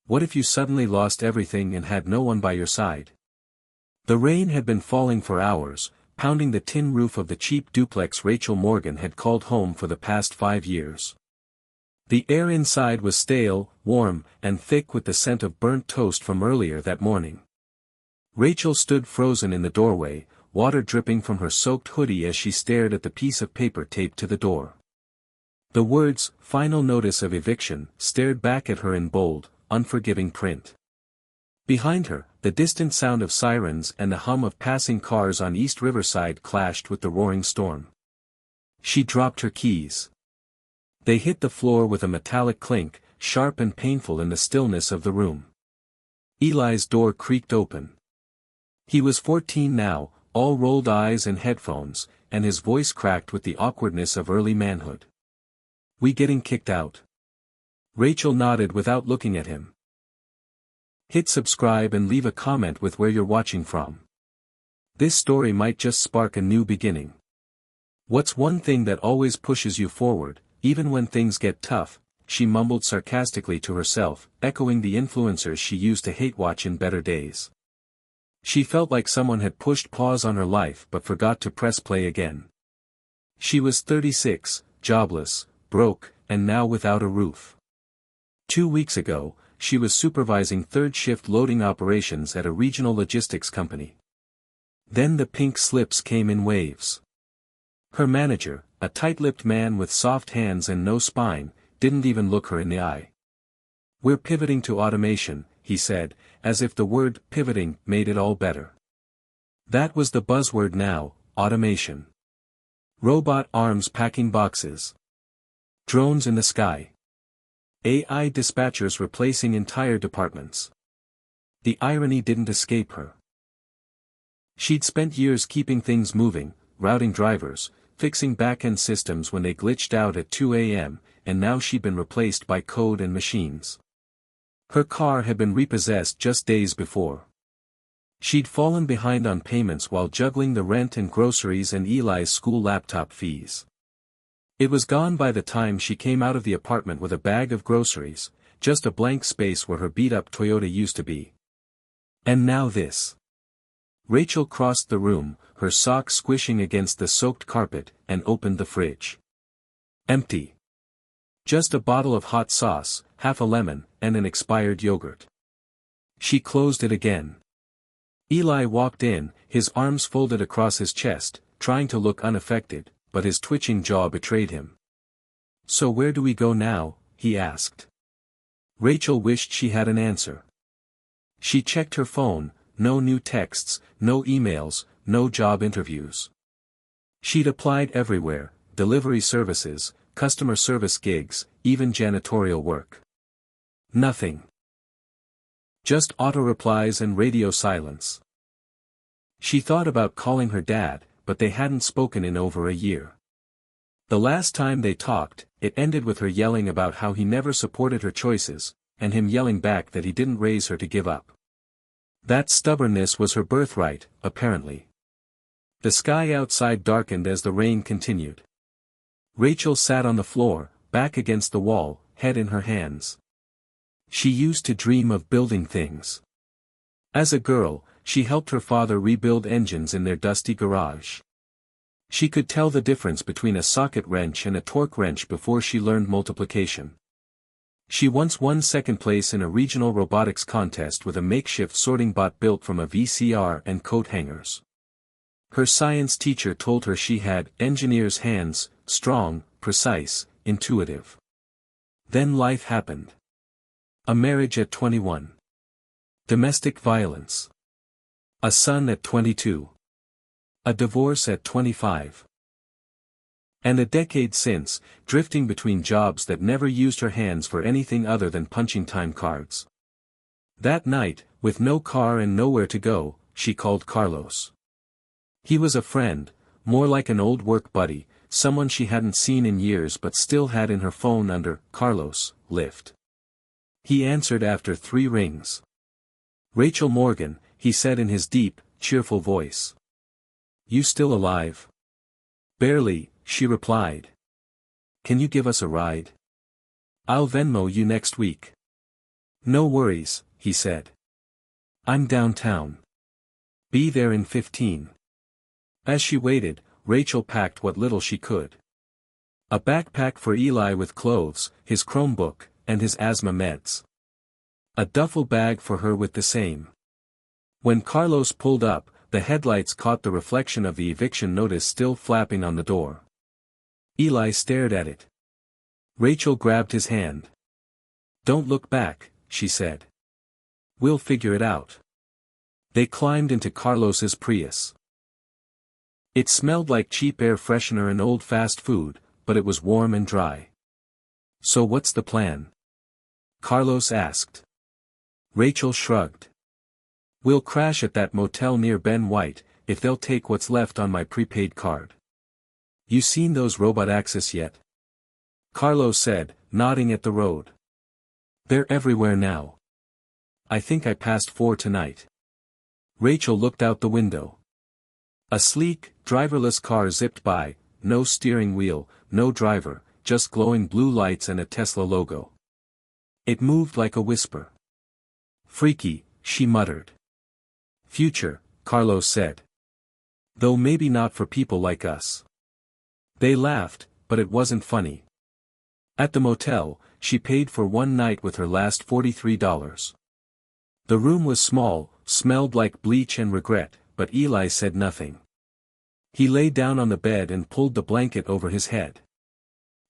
What if you suddenly lost everything and had no one by your side? The rain had been falling for hours, pounding the tin roof of the cheap duplex Rachel Morgan had called home for the past 5 years. The air inside was stale, warm, and thick with the scent of burnt toast from earlier that morning. Rachel stood frozen in the doorway, water dripping from her soaked hoodie as she stared at the piece of paper taped to the door. The words, "Final Notice of Eviction," stared back at her in bold, unforgiving print. Behind her, the distant sound of sirens and the hum of passing cars on East Riverside clashed with the roaring storm. She dropped her keys. They hit the floor with a metallic clink, sharp and painful in the stillness of the room. Eli's door creaked open. He was 14 now, all rolled eyes and headphones, and his voice cracked with the awkwardness of early manhood. "We getting kicked out?" Rachel nodded without looking at him. Hit subscribe and leave a comment with where you're watching from. This story might just spark a new beginning. "What's one thing that always pushes you forward, even when things get tough?" she mumbled sarcastically to herself, echoing the influencers she used to hate watch in better days. She felt like someone had pushed pause on her life but forgot to press play again. She was 36, jobless, broke, and now without a roof. 2 weeks ago, she was supervising third-shift loading operations at a regional logistics company. Then the pink slips came in waves. Her manager, a tight-lipped man with soft hands and no spine, didn't even look her in the eye. "We're pivoting to automation," he said, as if the word pivoting made it all better. That was the buzzword now, automation. Robot arms packing boxes. Drones in the sky. AI dispatchers replacing entire departments. The irony didn't escape her. She'd spent years keeping things moving, routing drivers, fixing back-end systems when they glitched out at 2 a.m., and now she'd been replaced by code and machines. Her car had been repossessed just days before. She'd fallen behind on payments while juggling the rent and groceries and Eli's school laptop fees. It was gone by the time she came out of the apartment with a bag of groceries, just a blank space where her beat-up Toyota used to be. And now this. Rachel crossed the room, her socks squishing against the soaked carpet, and opened the fridge. Empty. Just a bottle of hot sauce, half a lemon, and an expired yogurt. She closed it again. Eli walked in, his arms folded across his chest, trying to look unaffected, but his twitching jaw betrayed him. "So where do we go now?" he asked. Rachel wished she had an answer. She checked her phone, no new texts, no emails, no job interviews. She'd applied everywhere, delivery services, customer service gigs, even janitorial work. Nothing. Just auto-replies and radio silence. She thought about calling her dad, but they hadn't spoken in over a year. The last time they talked, it ended with her yelling about how he never supported her choices, and him yelling back that he didn't raise her to give up. That stubbornness was her birthright, apparently. The sky outside darkened as the rain continued. Rachel sat on the floor, back against the wall, head in her hands. She used to dream of building things. As a girl, she helped her father rebuild engines in their dusty garage. She could tell the difference between a socket wrench and a torque wrench before she learned multiplication. She once won second place in a regional robotics contest with a makeshift sorting bot built from a VCR and coat hangers. Her science teacher told her she had engineer's hands, strong, precise, intuitive. Then life happened. A marriage at 21. Domestic violence. A son at 22. A divorce at 25. And a decade since, drifting between jobs that never used her hands for anything other than punching time cards. That night, with no car and nowhere to go, she called Carlos. He was a friend, more like an old work buddy, someone she hadn't seen in years but still had in her phone under Carlos Lyft. He answered after 3 rings. "Rachel Morgan," he said in his deep, cheerful voice. "You still alive?" "Barely," she replied. "Can you give us a ride? I'll Venmo you next week." No worries, he said. I'm downtown. Be there in 15. As she waited, Rachel packed what little she could. A backpack for Eli with clothes, his Chromebook, and his asthma meds. A duffel bag for her with the same. When Carlos pulled up, the headlights caught the reflection of the eviction notice still flapping on the door. Eli stared at it. Rachel grabbed his hand. Don't look back, she said. We'll figure it out. They climbed into Carlos's Prius. It smelled like cheap air freshener and old fast food, but it was warm and dry. So what's the plan? Carlos asked. Rachel shrugged. We'll crash at that motel near Ben White, if they'll take what's left on my prepaid card. You seen those Robotaxis yet? Carlos said, nodding at the road. They're everywhere now. I think I passed 4 tonight. Rachel looked out the window. A sleek, driverless car zipped by, no steering wheel, no driver, just glowing blue lights and a Tesla logo. It moved like a whisper. Freaky, she muttered. Future, Carlos said. Though maybe not for people like us. They laughed, but it wasn't funny. At the motel, she paid for one night with her last $43. The room was small, smelled like bleach and regret, but Eli said nothing. He lay down on the bed and pulled the blanket over his head.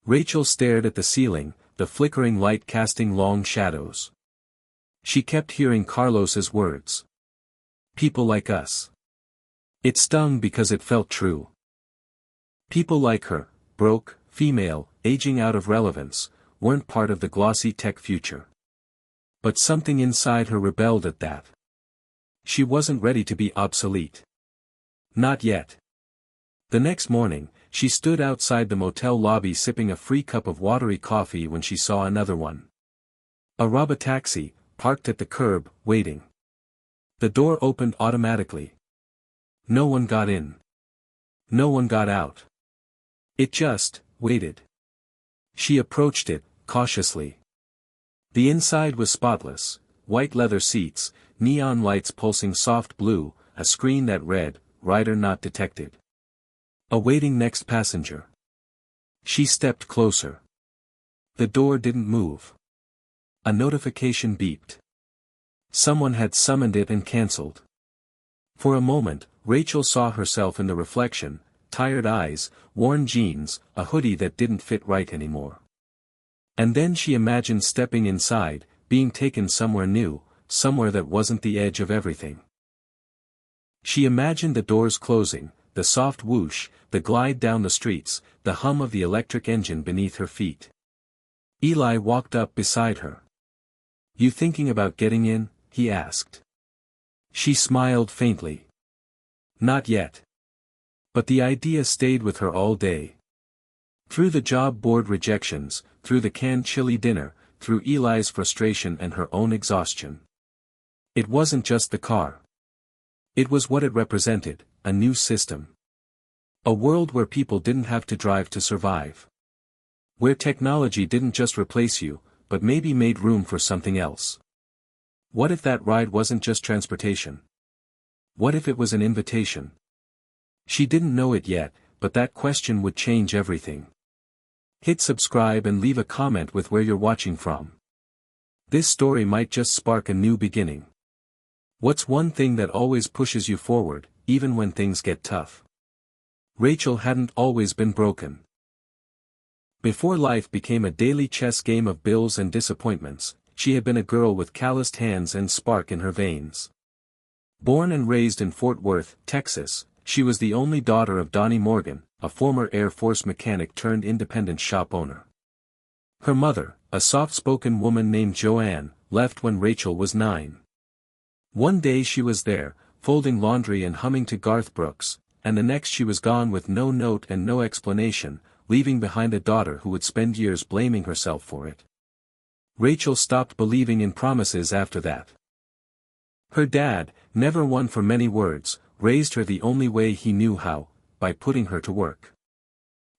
Rachel stared at the ceiling, the flickering light casting long shadows. She kept hearing Carlos's words. People like us. It stung because it felt true. People like her, broke, female, aging out of relevance, weren't part of the glossy tech future. But something inside her rebelled at that. She wasn't ready to be obsolete. Not yet. The next morning, she stood outside the motel lobby sipping a free cup of watery coffee when she saw another one. A Robotaxi, parked at the curb, waiting. The door opened automatically. No one got in. No one got out. It just waited. She approached it, cautiously. The inside was spotless, white leather seats, neon lights pulsing soft blue, a screen that read, "Rider not detected." Awaiting next passenger. She stepped closer. The door didn't move. A notification beeped. Someone had summoned it and cancelled. For a moment, Rachel saw herself in the reflection, tired eyes, worn jeans, a hoodie that didn't fit right anymore. And then she imagined stepping inside, being taken somewhere new, somewhere that wasn't the edge of everything. She imagined the doors closing, the soft whoosh, the glide down the streets, the hum of the electric engine beneath her feet. Eli walked up beside her. You thinking about getting in? He asked. She smiled faintly. Not yet. But the idea stayed with her all day. Through the job board rejections, through the canned chili dinner, through Eli's frustration and her own exhaustion. It wasn't just the car. It was what it represented, a new system. A world where people didn't have to drive to survive. Where technology didn't just replace you, but maybe made room for something else. What if that ride wasn't just transportation? What if it was an invitation? She didn't know it yet, but that question would change everything. Hit subscribe and leave a comment with where you're watching from. This story might just spark a new beginning. What's one thing that always pushes you forward, even when things get tough? Rachel hadn't always been broken. Before life became a daily chess game of bills and disappointments, she had been a girl with calloused hands and spark in her veins. Born and raised in Fort Worth, Texas, she was the only daughter of Donnie Morgan, a former Air Force mechanic turned independent shop owner. Her mother, a soft-spoken woman named Joanne, left when Rachel was 9. One day she was there, folding laundry and humming to Garth Brooks, and the next she was gone with no note and no explanation, leaving behind a daughter who would spend years blaming herself for it. Rachel stopped believing in promises after that. Her dad, never one for many words, raised her the only way he knew how, by putting her to work.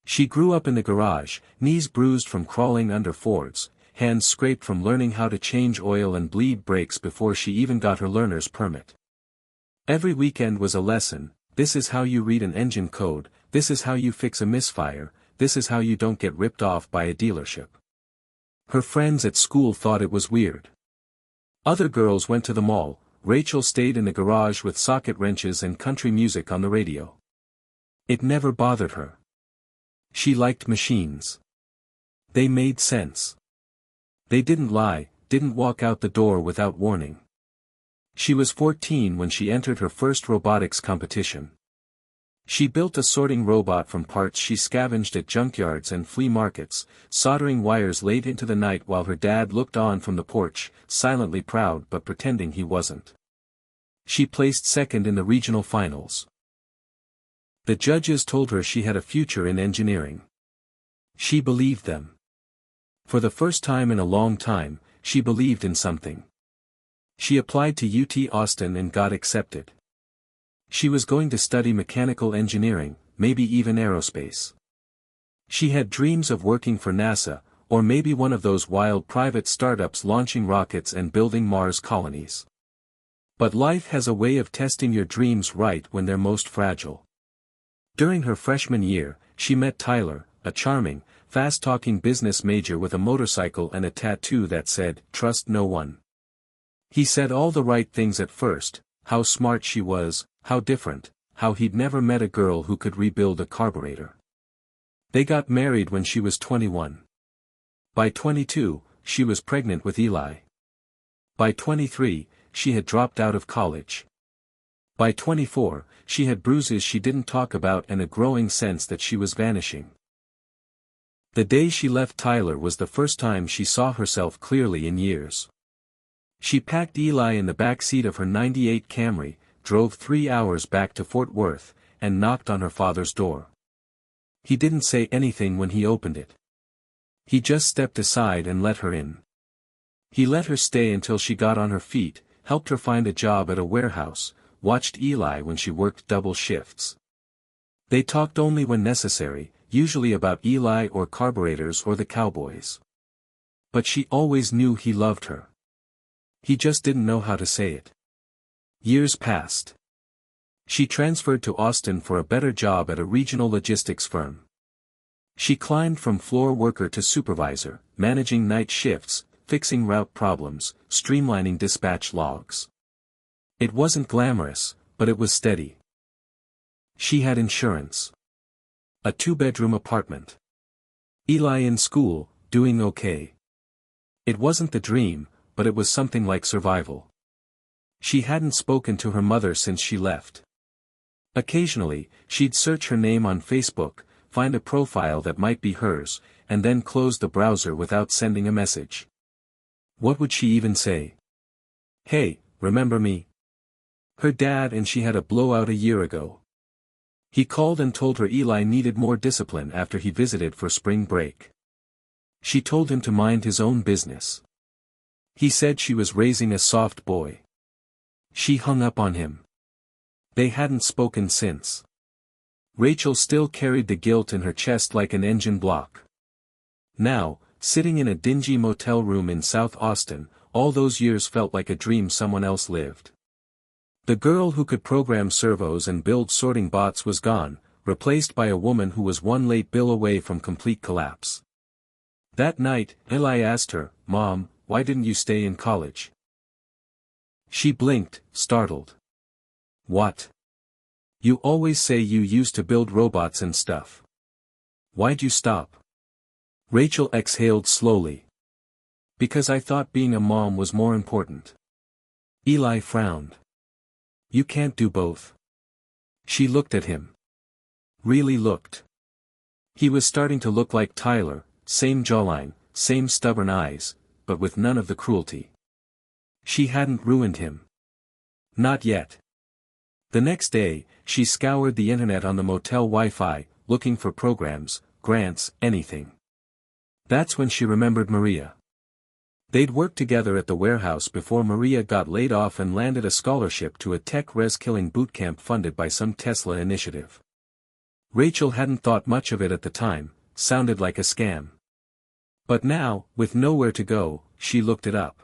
She grew up in the garage, knees bruised from crawling under Fords, hands scraped from learning how to change oil and bleed brakes before she even got her learner's permit. Every weekend was a lesson. This is how you read an engine code, this is how you fix a misfire, this is how you don't get ripped off by a dealership. Her friends at school thought it was weird. Other girls went to the mall. Rachel stayed in the garage with socket wrenches and country music on the radio. It never bothered her. She liked machines. They made sense. They didn't lie, didn't walk out the door without warning. She was 14 when she entered her first robotics competition. She built a sorting robot from parts she scavenged at junkyards and flea markets, soldering wires late into the night while her dad looked on from the porch, silently proud but pretending he wasn't. She placed second in the regional finals. The judges told her she had a future in engineering. She believed them. For the first time in a long time, she believed in something. She applied to UT Austin and got accepted. She was going to study mechanical engineering, maybe even aerospace. She had dreams of working for NASA, or maybe one of those wild private startups launching rockets and building Mars colonies. But life has a way of testing your dreams right when they're most fragile. During her freshman year, she met Tyler, a charming, fast-talking business major with a motorcycle and a tattoo that said, "Trust no one." He said all the right things at first, how smart she was, how different, how he'd never met a girl who could rebuild a carburetor. They got married when she was 21. By 22, she was pregnant with Eli. By 23, she had dropped out of college. By 24, she had bruises she didn't talk about and a growing sense that she was vanishing. The day she left Tyler was the first time she saw herself clearly in years. She packed Eli in the back seat of her '98 Camry, drove 3 hours back to Fort Worth, and knocked on her father's door. He didn't say anything when he opened it. He just stepped aside and let her in. He let her stay until she got on her feet, helped her find a job at a warehouse, watched Eli when she worked double shifts. They talked only when necessary, usually about Eli or carburetors or the Cowboys. But she always knew he loved her. He just didn't know how to say it. Years passed. She transferred to Austin for a better job at a regional logistics firm. She climbed from floor worker to supervisor, managing night shifts, fixing route problems, streamlining dispatch logs. It wasn't glamorous, but it was steady. She had insurance. A 2-bedroom apartment. Eli in school, doing okay. It wasn't the dream, but it was something like survival. She hadn't spoken to her mother since she left. Occasionally, she'd search her name on Facebook, find a profile that might be hers, and then close the browser without sending a message. What would she even say? "Hey, remember me?" Her dad and she had a blowout a year ago. He called and told her Eli needed more discipline after he visited for spring break. She told him to mind his own business. He said she was raising a soft boy. She hung up on him. They hadn't spoken since. Rachel still carried the guilt in her chest like an engine block. Now, sitting in a dingy motel room in South Austin, all those years felt like a dream someone else lived. The girl who could program servos and build sorting bots was gone, replaced by a woman who was one late bill away from complete collapse. That night, Eli asked her, "Mom, why didn't you stay in college?" She blinked, startled. "What? You always say you used to build robots and stuff. Why'd you stop?" Rachel exhaled slowly. "Because I thought being a mom was more important." Eli frowned. "You can't do both." She looked at him. Really looked. He was starting to look like Tyler, same jawline, same stubborn eyes, but with none of the cruelty. She hadn't ruined him. Not yet. The next day, she scoured the internet on the motel Wi-Fi, looking for programs, grants, anything. That's when she remembered Maria. They'd worked together at the warehouse before Maria got laid off and landed a scholarship to a tech res-killing bootcamp funded by some Tesla initiative. Rachel hadn't thought much of it at the time, sounded like a scam. But now, with nowhere to go, she looked it up.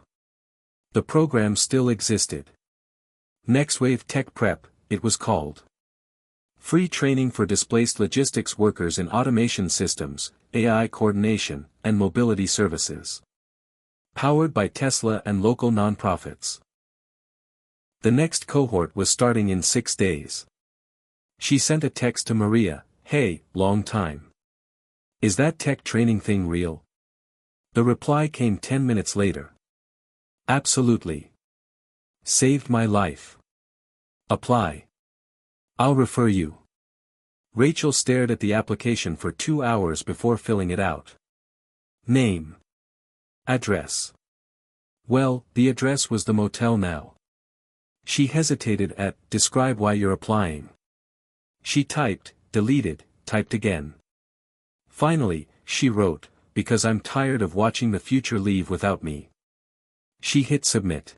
The program still existed. NextWave Tech Prep, it was called. Free training for displaced logistics workers in automation systems, AI coordination, and mobility services. Powered by Tesla and local nonprofits. The next cohort was starting in 6 days. She sent a text to Maria, "Hey, long time. Is that tech training thing real?" The reply came 10 minutes later. "Absolutely. Saved my life. Apply. I'll refer you." Rachel stared at the application for 2 hours before filling it out. Name. Address. Well, the address was the motel now. She hesitated at, "Describe why you're applying." She typed, deleted, typed again. Finally, she wrote, "Because I'm tired of watching the future leave without me." She hit submit.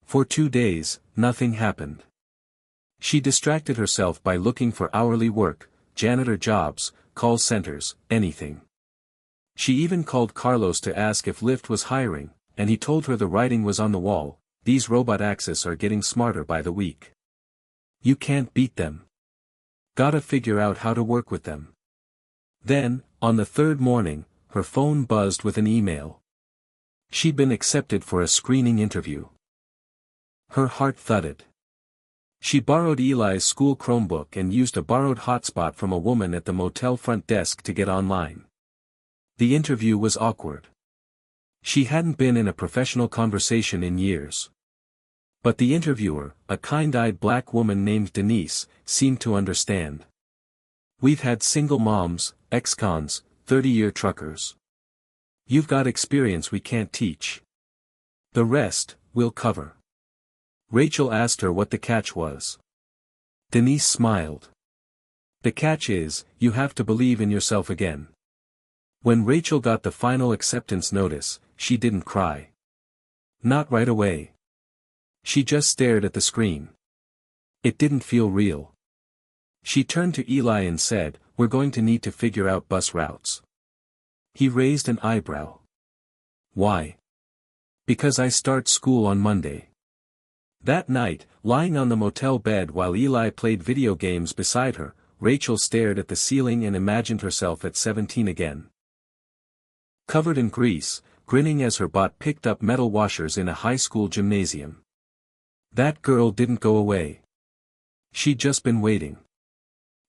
For 2 days, nothing happened. She distracted herself by looking for hourly work, janitor jobs, call centers, anything. She even called Carlos to ask if Lyft was hiring, and he told her the writing was on the wall, "These Robotaxis are getting smarter by the week. You can't beat them. Gotta figure out how to work with them." Then, on the 3rd morning, her phone buzzed with an email. She'd been accepted for a screening interview. Her heart thudded. She borrowed Eli's school Chromebook and used a borrowed hotspot from a woman at the motel front desk to get online. The interview was awkward. She hadn't been in a professional conversation in years. But the interviewer, a kind-eyed black woman named Denise, seemed to understand. "We've had single moms, ex-cons, 30-year truckers. You've got experience we can't teach. The rest, we'll cover." Rachel asked her what the catch was. Denise smiled. "The catch is, you have to believe in yourself again." When Rachel got the final acceptance notice, she didn't cry. Not right away. She just stared at the screen. It didn't feel real. She turned to Eli and said, "We're going to need to figure out bus routes." He raised an eyebrow. "Why?" "Because I start school on Monday." That night, lying on the motel bed while Eli played video games beside her, Rachel stared at the ceiling and imagined herself at 17 again. Covered in grease, grinning as her bot picked up metal washers in a high school gymnasium. That girl didn't go away. She'd just been waiting.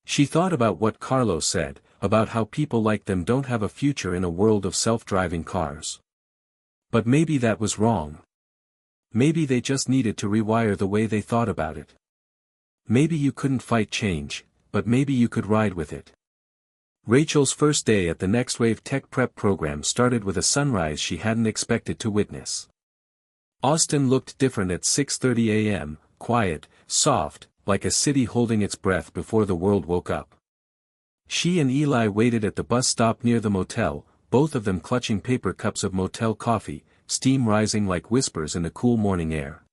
She thought about what Carlos said, about how people like them don't have a future in a world of self-driving cars. But maybe that was wrong. Maybe they just needed to rewire the way they thought about it. Maybe you couldn't fight change, but maybe you could ride with it. Rachel's first day at the NextWave Tech Prep program started with a sunrise she hadn't expected to witness. Austin looked different at 6:30 a.m., quiet, soft, like a city holding its breath before the world woke up. She and Eli waited at the bus stop near the motel, both of them clutching paper cups of motel coffee, steam rising like whispers in the cool morning air.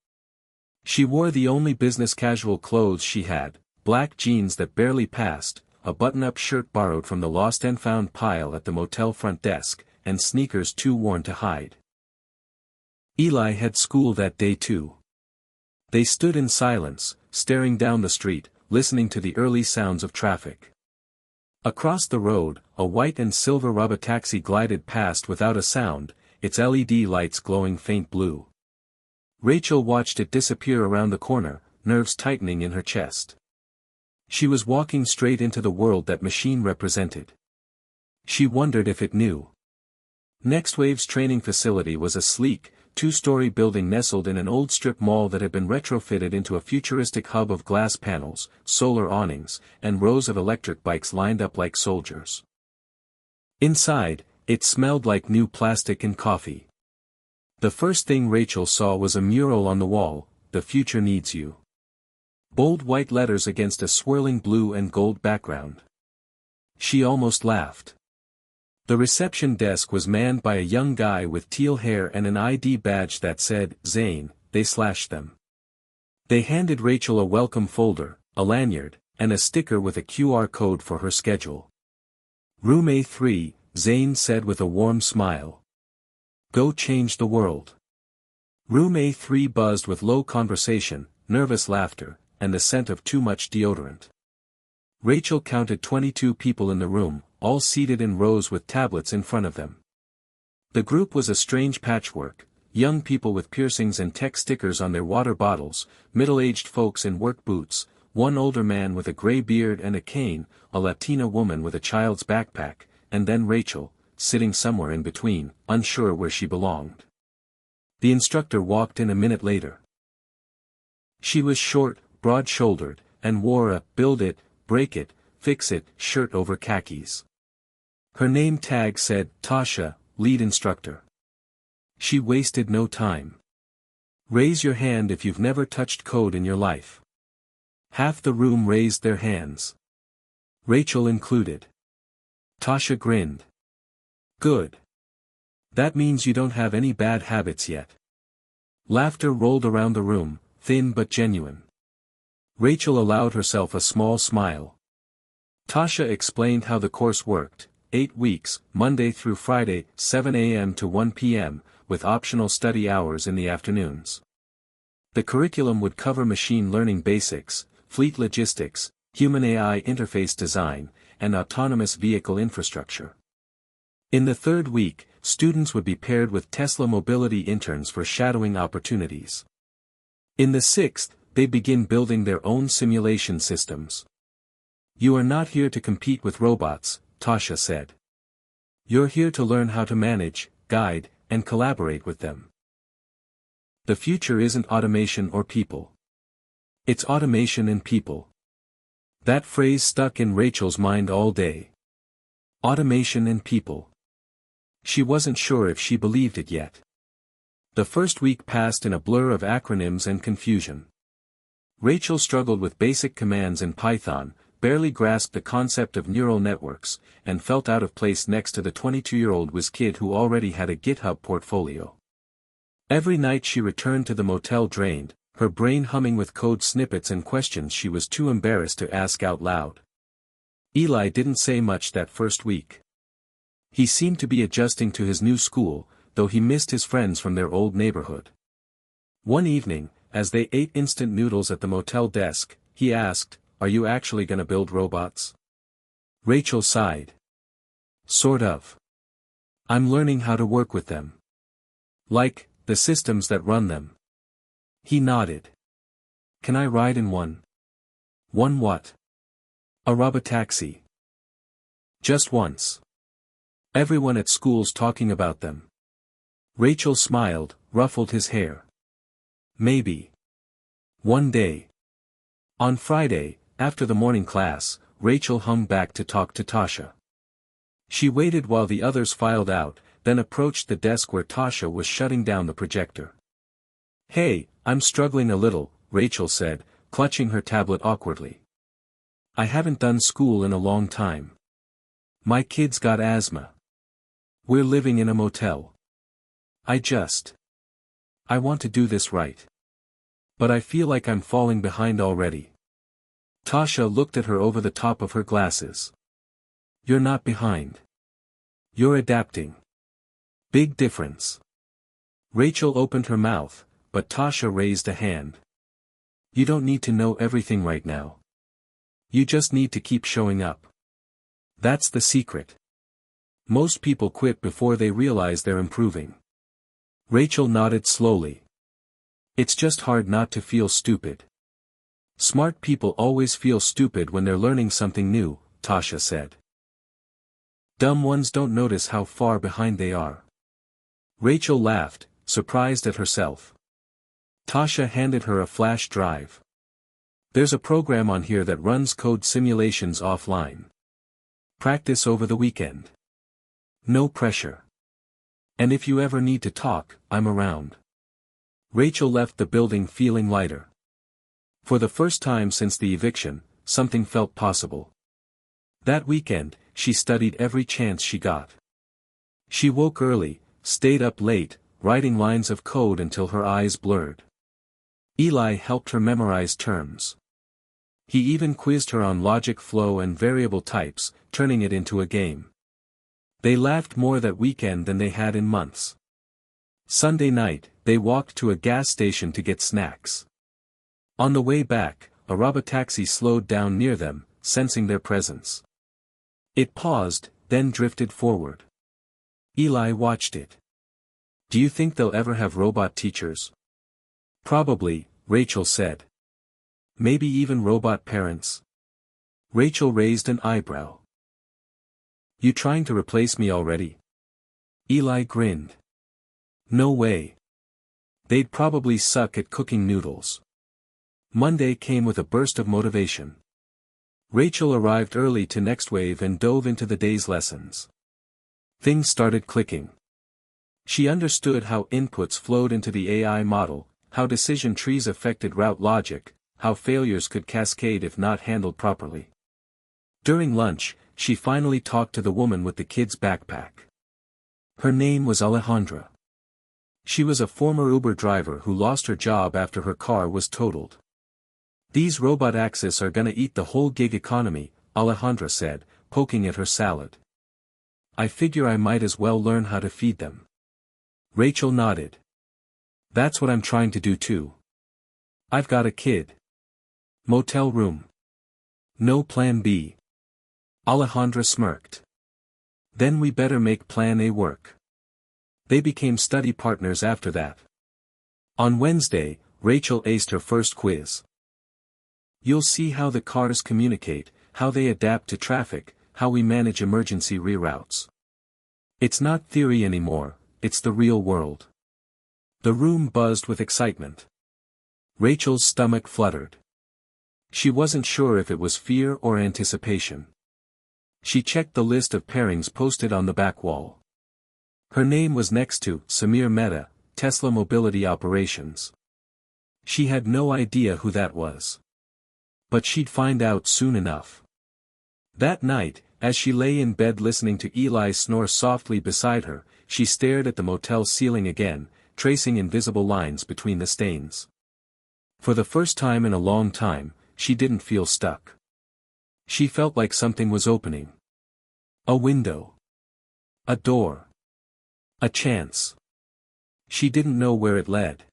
She wore the only business casual clothes she had, black jeans that barely passed, a button-up shirt borrowed from the lost and found pile at the motel front desk, and sneakers too worn to hide. Eli had school that day too. They stood in silence, staring down the street, listening to the early sounds of traffic. Across the road, a white and silver Robotaxi glided past without a sound, its LED lights glowing faint blue. Rachel watched it disappear around the corner, nerves tightening in her chest. She was walking straight into the world that machine represented. She wondered if it knew. NextWave's training facility was a sleek, 2-story building nestled in an old strip mall that had been retrofitted into a futuristic hub of glass panels, solar awnings, and rows of electric bikes lined up like soldiers. Inside, it smelled like new plastic and coffee. The first thing Rachel saw was a mural on the wall, "The future needs you." Bold white letters against a swirling blue and gold background. She almost laughed. The reception desk was manned by a young guy with teal hair and an ID badge that said, "Zane." They slashed them. They handed Rachel a welcome folder, a lanyard, and a sticker with a QR code for her schedule. Room A3, Zane said with a warm smile. Go change the world. Room A3 buzzed with low conversation, nervous laughter, and the scent of too much deodorant. Rachel counted 22 people in the room, all seated in rows with tablets in front of them. The group was a strange patchwork, young people with piercings and tech stickers on their water bottles, middle-aged folks in work boots, one older man with a gray beard and a cane, a Latina woman with a child's backpack, and then Rachel, sitting somewhere in between, unsure where she belonged. The instructor walked in a minute later. She was short, broad-shouldered, and wore a build it, break it, fix it shirt over khakis. Her name tag said Tasha, lead instructor. She wasted no time. Raise your hand if you've never touched code in your life. Half the room raised their hands. Rachel included. Tasha grinned. Good. That means you don't have any bad habits yet. Laughter rolled around the room, thin but genuine. Rachel allowed herself a small smile. Tasha explained how the course worked, 8 weeks, Monday through Friday, 7 a.m. to 1 p.m., with optional study hours in the afternoons. The curriculum would cover machine learning basics, fleet logistics, human-AI interface design, and autonomous vehicle infrastructure. In the third week, students would be paired with Tesla Mobility interns for shadowing opportunities. In the sixth, they begin building their own simulation systems. You are not here to compete with robots, Tasha said. You're here to learn how to manage, guide, and collaborate with them. The future isn't automation or people. It's automation and people. That phrase stuck in Rachel's mind all day. Automation and people. She wasn't sure if she believed it yet. The first week passed in a blur of acronyms and confusion. Rachel struggled with basic commands in Python, barely grasped the concept of neural networks, and felt out of place next to the 22-year-old whiz kid who already had a GitHub portfolio. Every night she returned to the motel drained, her brain humming with code snippets and questions she was too embarrassed to ask out loud. Eli didn't say much that first week. He seemed to be adjusting to his new school, though he missed his friends from their old neighborhood. One evening, as they ate instant noodles at the motel desk, he asked, "Are you actually gonna build robots?" Rachel sighed. Sort of. I'm learning how to work with them. Like, the systems that run them. He nodded. Can I ride in one? One what? A Robotaxi. Just once. Everyone at school's talking about them. Rachel smiled, ruffled his hair. Maybe. One day. On Friday, after the morning class, Rachel hung back to talk to Tasha. She waited while the others filed out, then approached the desk where Tasha was shutting down the projector. Hey, I'm struggling a little, Rachel said, clutching her tablet awkwardly. I haven't done school in a long time. My kid's got asthma. We're living in a motel. I want to do this right. But I feel like I'm falling behind already. Tasha looked at her over the top of her glasses. You're not behind. You're adapting. Big difference. Rachel opened her mouth, but Tasha raised a hand. You don't need to know everything right now. You just need to keep showing up. That's the secret. Most people quit before they realize they're improving. Rachel nodded slowly. It's just hard not to feel stupid. Smart people always feel stupid when they're learning something new, Tasha said. Dumb ones don't notice how far behind they are. Rachel laughed, surprised at herself. Tasha handed her a flash drive. There's a program on here that runs code simulations offline. Practice over the weekend. No pressure. And if you ever need to talk, I'm around. Rachel left the building feeling lighter. For the first time since the eviction, something felt possible. That weekend, she studied every chance she got. She woke early, stayed up late, writing lines of code until her eyes blurred. Eli helped her memorize terms. He even quizzed her on logic flow and variable types, turning it into a game. They laughed more that weekend than they had in months. Sunday night, they walked to a gas station to get snacks. On the way back, a Robotaxi slowed down near them, sensing their presence. It paused, then drifted forward. Eli watched it. "Do you think they'll ever have robot teachers?" "Probably," Rachel said. "Maybe even robot parents?" Rachel raised an eyebrow. "You trying to replace me already?" Eli grinned. "No way. They'd probably suck at cooking noodles." Monday came with a burst of motivation. Rachel arrived early to Next Wave and dove into the day's lessons. Things started clicking. She understood how inputs flowed into the AI model, how decision trees affected route logic, how failures could cascade if not handled properly. During lunch, she finally talked to the woman with the kid's backpack. Her name was Alejandra. She was a former Uber driver who lost her job after her car was totaled. "These robot access are gonna eat the whole gig economy," Alejandra said, poking at her salad. "I figure I might as well learn how to feed them." Rachel nodded. "That's what I'm trying to do too. I've got a kid. Motel room. No plan B." Alejandra smirked. "Then we better make plan A work." They became study partners after that. On Wednesday, Rachel aced her first quiz. "You'll see how the cars communicate, how they adapt to traffic, how we manage emergency reroutes. It's not theory anymore, it's the real world." The room buzzed with excitement. Rachel's stomach fluttered. She wasn't sure if it was fear or anticipation. She checked the list of pairings posted on the back wall. Her name was next to Samir Mehta, Tesla Mobility Operations. She had no idea who that was. But she'd find out soon enough. That night, as she lay in bed listening to Eli snore softly beside her, she stared at the motel ceiling again, tracing invisible lines between the stains. For the first time in a long time, she didn't feel stuck. She felt like something was opening. A window. A door. A chance. She didn't know where it led.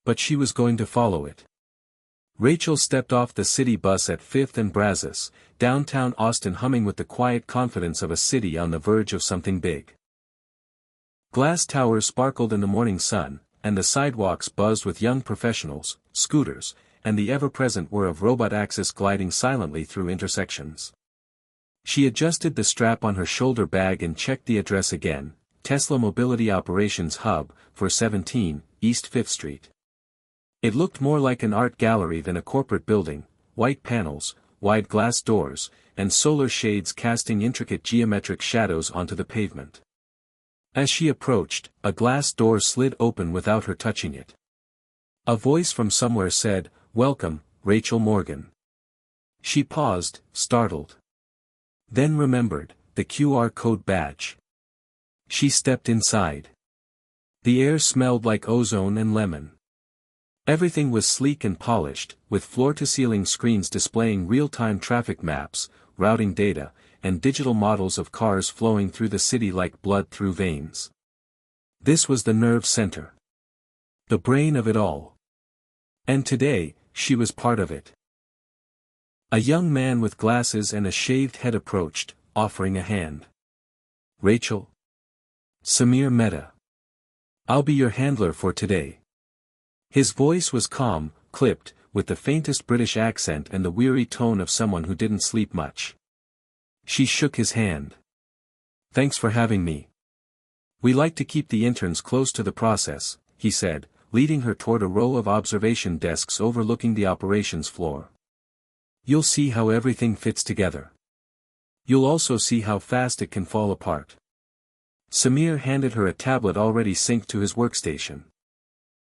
But she was going to follow it. Rachel stepped off the city bus at 5th and Brazos, downtown Austin, humming with the quiet confidence of a city on the verge of something big. Glass towers sparkled in the morning sun, and the sidewalks buzzed with young professionals, scooters, and the ever-present whir of robot access gliding silently through intersections. She adjusted the strap on her shoulder bag and checked the address again, Tesla Mobility Operations Hub, 417, East 5th Street. It looked more like an art gallery than a corporate building, white panels, wide glass doors, and solar shades casting intricate geometric shadows onto the pavement. As she approached, a glass door slid open without her touching it. A voice from somewhere said, "Welcome, Rachel Morgan." She paused, startled. Then remembered, the QR code badge. She stepped inside. The air smelled like ozone and lemon. Everything was sleek and polished, with floor-to-ceiling screens displaying real-time traffic maps, routing data, and digital models of cars flowing through the city like blood through veins. This was the nerve center. The brain of it all. And today, she was part of it. A young man with glasses and a shaved head approached, offering a hand. "Rachel?" "Samir Mehta. I'll be your handler for today." His voice was calm, clipped, with the faintest British accent and the weary tone of someone who didn't sleep much. She shook his hand. "Thanks for having me. We like to keep the interns close to the process," he said, leading her toward a row of observation desks overlooking the operations floor. "You'll see how everything fits together. You'll also see how fast it can fall apart." Samir handed her a tablet already synced to his workstation.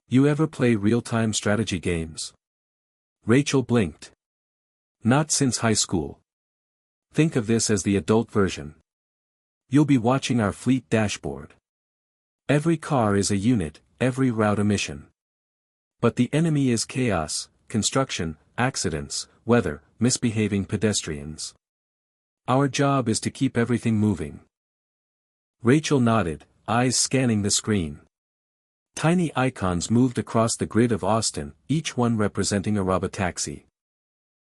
"You ever play real-time strategy games?" Rachel blinked. "Not since high school. Think of this as the adult version. You'll be watching our fleet dashboard. Every car is a unit, every route a mission. But the enemy is chaos, construction, accidents, weather, misbehaving pedestrians. Our job is to keep everything moving. Rachel nodded, eyes scanning the screen. Tiny icons moved across the grid of Austin, each one representing a Robotaxi.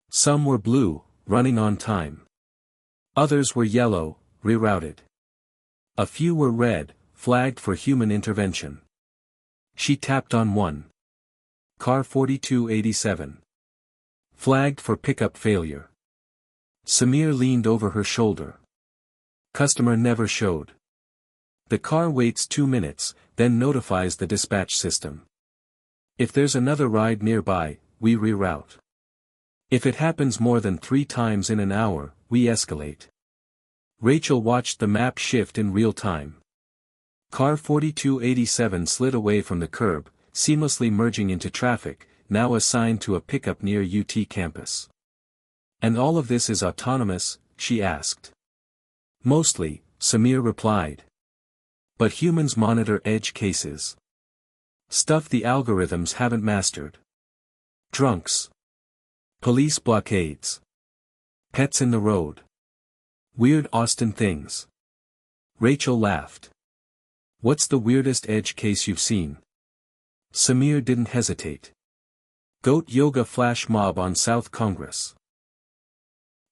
Some were blue, running on time. Others were yellow, rerouted. A few were red, flagged for human intervention. She tapped on one. Car 4287. Flagged for pickup failure. Samir leaned over her shoulder. Customer never showed. The car waits 2 minutes, then notifies the dispatch system. If there's another ride nearby, we reroute. If it happens more than 3 times in an hour, we escalate. Rachel watched the map shift in real time. Car 4287 slid away from the curb, seamlessly merging into traffic, now assigned to a pickup near UT campus. And all of this is autonomous? She asked. Mostly, Samir replied. But humans monitor edge cases. Stuff the algorithms haven't mastered. Drunks. Police blockades. Pets in the road. Weird Austin things. Rachel laughed. What's the weirdest edge case you've seen? Samir didn't hesitate. Goat yoga flash mob on South Congress.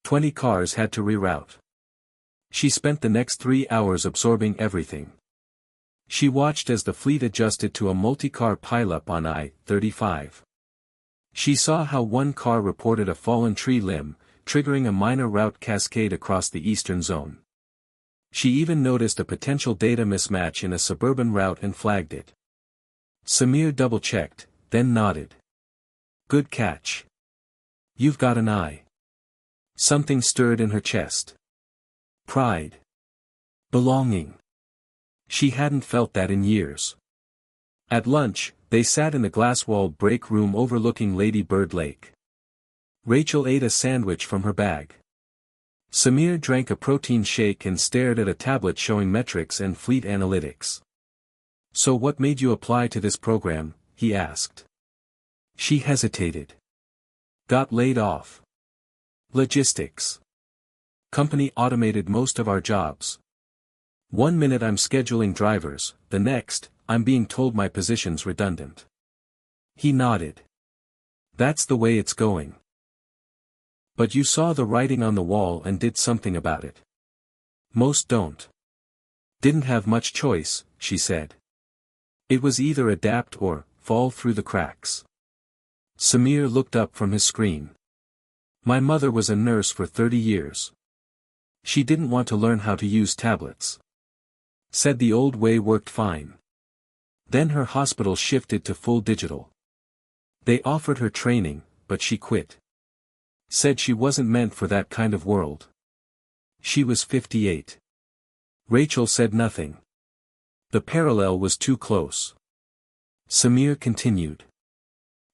20 cars had to reroute. She spent the next 3 hours absorbing everything. She watched as the fleet adjusted to a multi-car pileup on I-35. She saw how one car reported a fallen tree limb, triggering a minor route cascade across the eastern zone. She even noticed a potential data mismatch in a suburban route and flagged it. Samir double-checked, then nodded. Good catch. You've got an eye. Something stirred in her chest. Pride. Belonging. She hadn't felt that in years. At lunch, they sat in the glass-walled break room overlooking Lady Bird Lake. Rachel ate a sandwich from her bag. Samir drank a protein shake and stared at a tablet showing metrics and fleet analytics. So what made you apply to this program? He asked. She hesitated. Got laid off. Logistics. Company automated most of our jobs. 1 minute I'm scheduling drivers, the next, I'm being told my position's redundant. He nodded. That's the way it's going. But you saw the writing on the wall and did something about it. Most don't. Didn't have much choice, she said. It was either adapt or fall through the cracks. Samir looked up from his screen. My mother was a nurse for 30 years. She didn't want to learn how to use tablets. Said the old way worked fine. Then her hospital shifted to full digital. They offered her training, but she quit. Said she wasn't meant for that kind of world. She was 58. Rachel said nothing. The parallel was too close. Samir continued.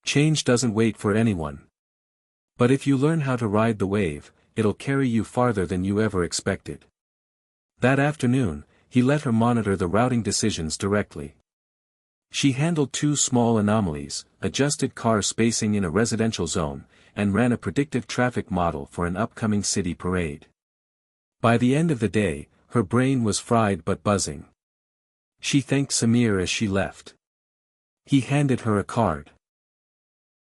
Change doesn't wait for anyone. But if you learn how to ride the wave, it'll carry you farther than you ever expected. That afternoon, he let her monitor the routing decisions directly. She handled 2 small anomalies, adjusted car spacing in a residential zone, and ran a predictive traffic model for an upcoming city parade. By the end of the day, her brain was fried but buzzing. She thanked Samir as she left. He handed her a card.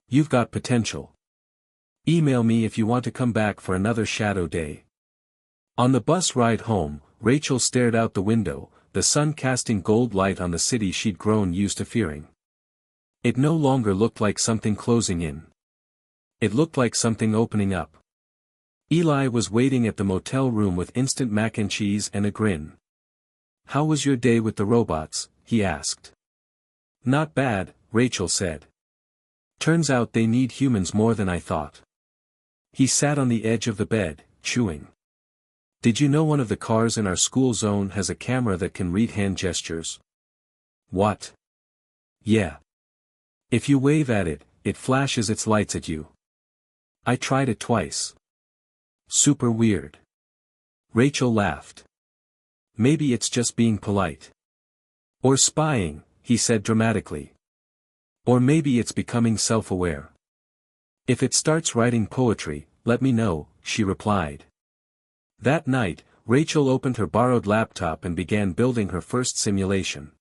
You've got potential. Email me if you want to come back for another shadow day. On the bus ride home, Rachel stared out the window, the sun casting gold light on the city she'd grown used to fearing. It no longer looked like something closing in. It looked like something opening up. Eli was waiting at the motel room with instant mac and cheese and a grin. How was your day with the robots? He asked. Not bad, Rachel said. Turns out they need humans more than I thought. He sat on the edge of the bed, chewing. Did you know one of the cars in our school zone has a camera that can read hand gestures? What? Yeah. If you wave at it, it flashes its lights at you. I tried it twice. Super weird. Rachel laughed. Maybe it's just being polite. Or spying, he said dramatically. Or maybe it's becoming self-aware. If it starts writing poetry, let me know, she replied. That night, Rachel opened her borrowed laptop and began building her first simulation.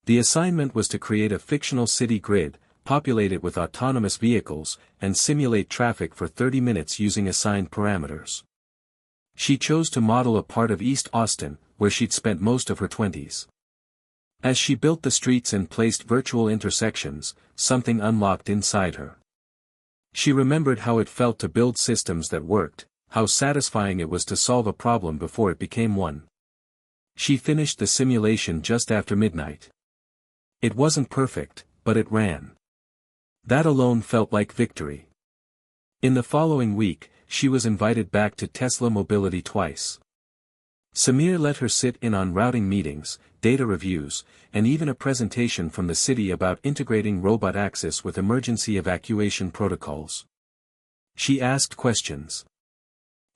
The assignment was to create a fictional city grid, populate it with autonomous vehicles, and simulate traffic for 30 minutes using assigned parameters. She chose to model a part of East Austin, where she'd spent most of her 20s. As she built the streets and placed virtual intersections, something unlocked inside her. She remembered how it felt to build systems that worked, how satisfying it was to solve a problem before it became one. She finished the simulation just after midnight. It wasn't perfect, but it ran. That alone felt like victory. In the following week, she was invited back to Tesla Mobility twice. Samir let her sit in on routing meetings, data reviews, and even a presentation from the city about integrating Robotaxi with emergency evacuation protocols. She asked questions.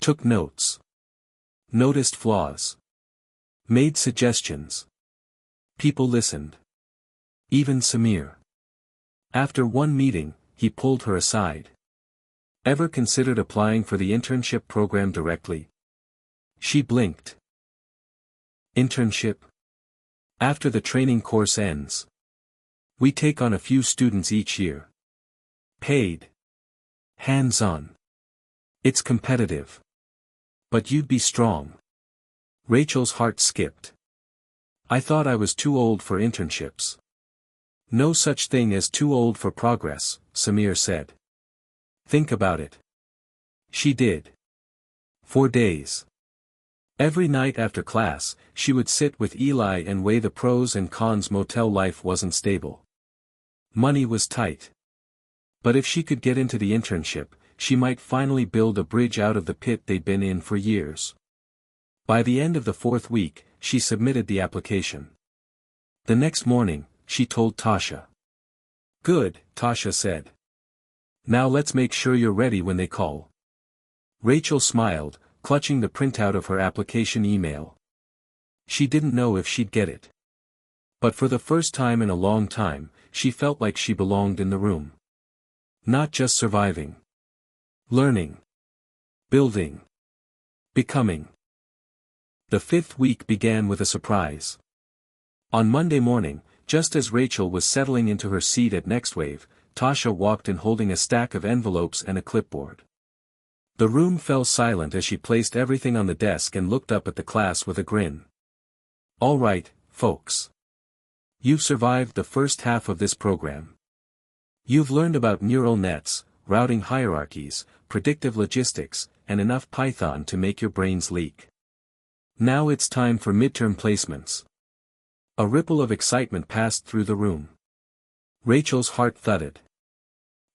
Took notes. Noticed flaws. Made suggestions. People listened. Even Samir. After one meeting, he pulled her aside. Ever considered applying for the internship program directly? She blinked. Internship? After the training course ends. We take on a few students each year. Paid. Hands-on. It's competitive. But you'd be strong. Rachel's heart skipped. I thought I was too old for internships. No such thing as too old for progress, Samir said. Think about it. She did. 4 days. Every night after class, she would sit with Eli and weigh the pros and cons. Motel life wasn't stable. Money was tight. But if she could get into the internship, she might finally build a bridge out of the pit they'd been in for years. By the end of the 4th week, she submitted the application. The next morning, she told Tasha. Good, Tasha said. Now let's make sure you're ready when they call. Rachel smiled, clutching the printout of her application email. She didn't know if she'd get it. But for the first time in a long time, she felt like she belonged in the room. Not just surviving. Learning. Building. Becoming. The 5th week began with a surprise. On Monday morning, just as Rachel was settling into her seat at NextWave, Tasha walked in holding a stack of envelopes and a clipboard. The room fell silent as she placed everything on the desk and looked up at the class with a grin. All right, folks. You've survived the first half of this program. You've learned about neural nets, routing hierarchies, predictive logistics, and enough Python to make your brains leak. Now it's time for midterm placements. A ripple of excitement passed through the room. Rachel's heart thudded.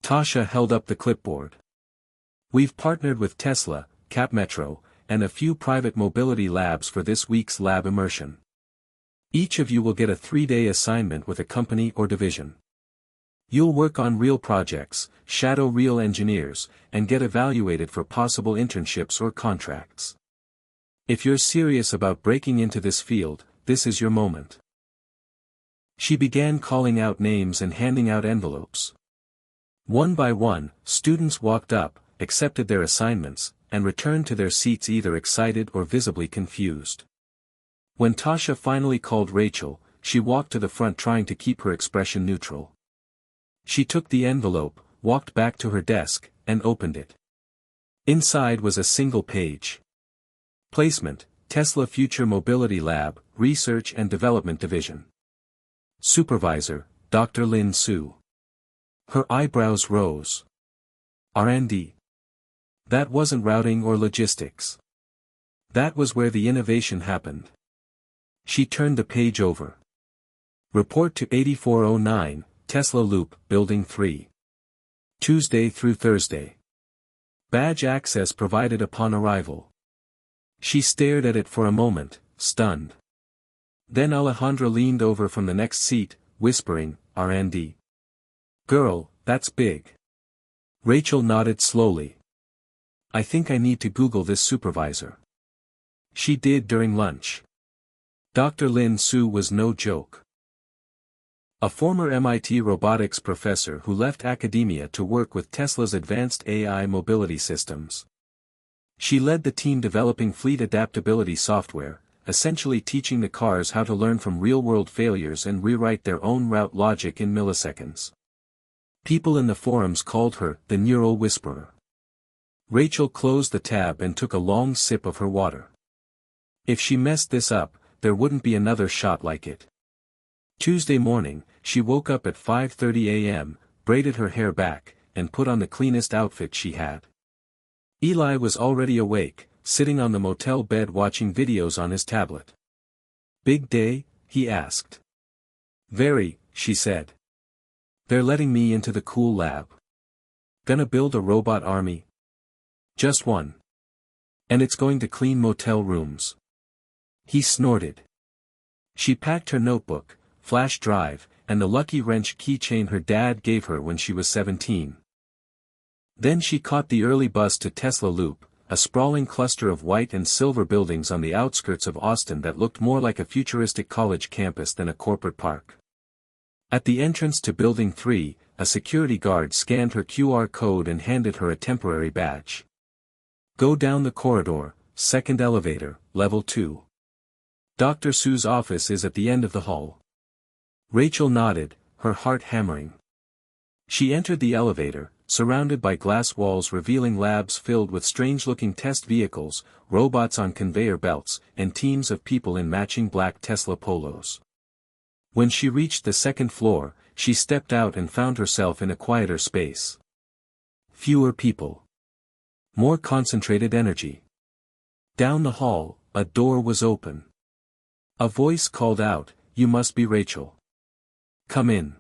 Tasha held up the clipboard. We've partnered with Tesla, CapMetro, and a few private mobility labs for this week's lab immersion. Each of you will get a 3-day assignment with a company or division. You'll work on real projects, shadow real engineers, and get evaluated for possible internships or contracts. If you're serious about breaking into this field, this is your moment. She began calling out names and handing out envelopes. One by one, students walked up, accepted their assignments, and returned to their seats either excited or visibly confused. When Tasha finally called Rachel, she walked to the front trying to keep her expression neutral. She took the envelope, walked back to her desk, and opened it. Inside was a single page. Placement, Tesla Future Mobility Lab, Research and Development Division. Supervisor, Dr. Lin Su. Her eyebrows rose. R&D. That wasn't routing or logistics. That was where the innovation happened. She turned the page over. Report to 8409, Tesla Loop, Building 3. Tuesday through Thursday. Badge access provided upon arrival. She stared at it for a moment, stunned. Then Alejandra leaned over from the next seat, whispering, R&D. Girl, that's big. Rachel nodded slowly. I think I need to Google this supervisor. She did during lunch. Dr. Lin Su was no joke. A former MIT robotics professor who left academia to work with Tesla's advanced AI mobility systems. She led the team developing fleet adaptability software, essentially teaching the cars how to learn from real-world failures and rewrite their own route logic in milliseconds. People in the forums called her the Neural Whisperer. Rachel closed the tab and took a long sip of her water. If she messed this up, there wouldn't be another shot like it. Tuesday morning, she woke up at 5:30 a.m., braided her hair back, and put on the cleanest outfit she had. Eli was already awake, sitting on the motel bed watching videos on his tablet. "Big day?" he asked. "Very," she said. "They're letting me into the cool lab. Gonna build a robot army? Just one. And it's going to clean motel rooms." He snorted. She packed her notebook, flash drive, and the lucky wrench keychain her dad gave her when she was 17. Then she caught the early bus to Tesla Loop, a sprawling cluster of white and silver buildings on the outskirts of Austin that looked more like a futuristic college campus than a corporate park. At the entrance to Building 3, a security guard scanned her QR code and handed her a temporary badge. "Go down the corridor, second elevator, level 2. Dr. Sue's office is at the end of the hall." Rachel nodded, her heart hammering. She entered the elevator, surrounded by glass walls revealing labs filled with strange-looking test vehicles, robots on conveyor belts, and teams of people in matching black Tesla polos. When she reached the second floor, she stepped out and found herself in a quieter space. Fewer people. More concentrated energy. Down the hall, a door was open. A voice called out, "You must be Rachel. Come in."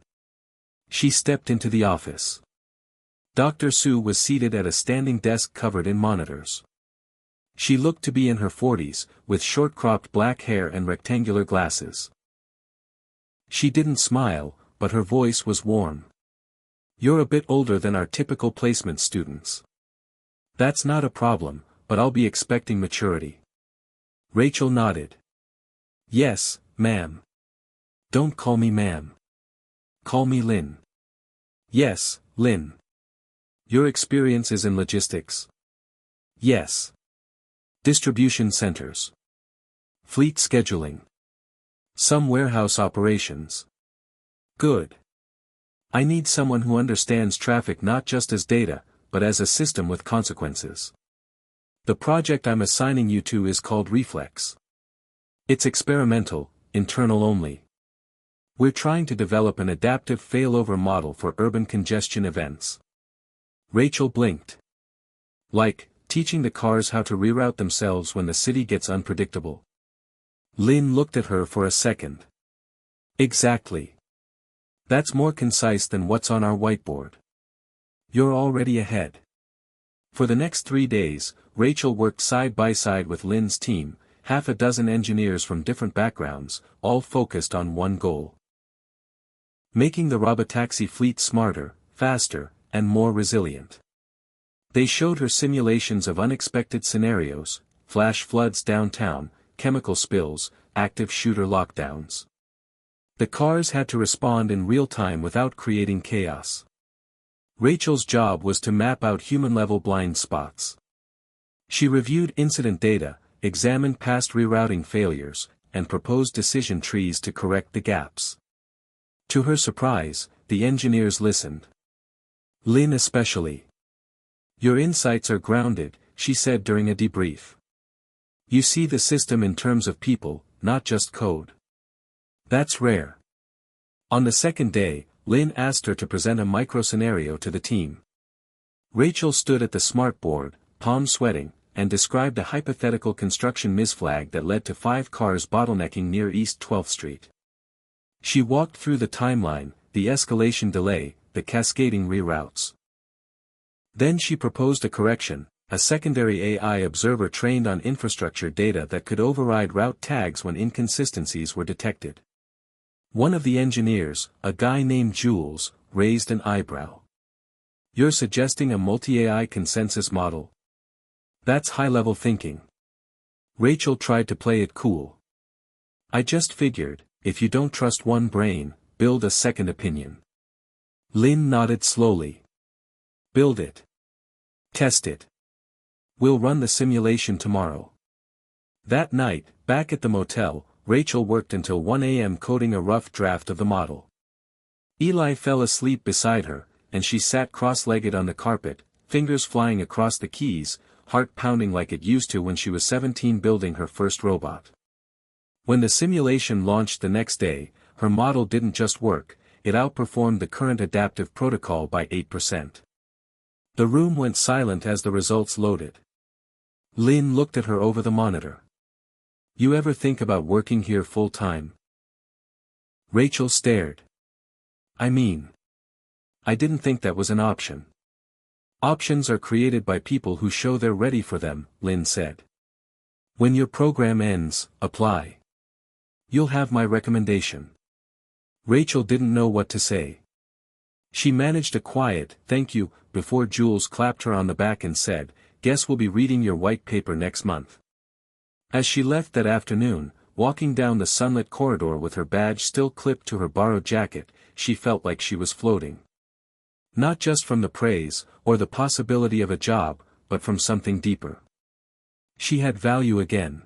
She stepped into the office. Dr. Sue was seated at a standing desk covered in monitors. She looked to be in her 40s, with short-cropped black hair and rectangular glasses. She didn't smile, but her voice was warm. "You're a bit older than our typical placement students. That's not a problem, but I'll be expecting maturity." Rachel nodded. "Yes, ma'am." "Don't call me ma'am. Call me Lynn." "Yes, Lynn. Your experience is in logistics?" "Yes." "Distribution centers. Fleet scheduling. Some warehouse operations." "Good. I need someone who understands traffic not just as data, but as a system with consequences. The project I'm assigning you to is called Reflex. It's experimental, internal only. We're trying to develop an adaptive failover model for urban congestion events." Rachel blinked. "Like, teaching the cars how to reroute themselves when the city gets unpredictable?" Lynn looked at her for a second. "Exactly. That's more concise than what's on our whiteboard. You're already ahead." For the next 3 days, Rachel worked side by side with Lynn's team, half a dozen engineers from different backgrounds, all focused on one goal. Making the Robotaxi fleet smarter, faster, and more resilient. They showed her simulations of unexpected scenarios, flash floods downtown, chemical spills, active shooter lockdowns. The cars had to respond in real time without creating chaos. Rachel's job was to map out human-level blind spots. She reviewed incident data, examined past rerouting failures, and proposed decision trees to correct the gaps. To her surprise, the engineers listened. Lynn especially. "Your insights are grounded," she said during a debrief. "You see the system in terms of people, not just code. That's rare." On the second day, Lynn asked her to present a micro-scenario to the team. Rachel stood at the smartboard, palms sweating, and described a hypothetical construction misflag that led to 5 cars bottlenecking near East 12th Street. She walked through the timeline, the escalation delay, the cascading reroutes. Then she proposed a correction, a secondary AI observer trained on infrastructure data that could override route tags when inconsistencies were detected. One of the engineers, a guy named Jules, raised an eyebrow. "You're suggesting a multi-AI consensus model? That's high-level thinking." Rachel tried to play it cool. "I just figured, if you don't trust one brain, build a second opinion." Lynn nodded slowly. "Build it. Test it. We'll run the simulation tomorrow. That night, back at the motel, Rachel worked until 1 a.m. coding a rough draft of the model. Eli fell asleep beside her, and she sat cross-legged on the carpet, fingers flying across the keys, heart pounding like it used to when she was 17 building her first robot. When the simulation launched the next day, her model didn't just work, it outperformed the current adaptive protocol by 8%. The room went silent as the results loaded. Lynn looked at her over the monitor. You ever think about working here full-time? Rachel stared. I mean, I didn't think that was an option. Options are created by people who show they're ready for them, Lynn said. When your program ends, apply. You'll have my recommendation. Rachel didn't know what to say. She managed a quiet, thank you, before Jules clapped her on the back and said, guess we'll be reading your white paper next month. As she left that afternoon, walking down the sunlit corridor with her badge still clipped to her borrowed jacket, she felt like she was floating. Not just from the praise, or the possibility of a job, but from something deeper. She had value again.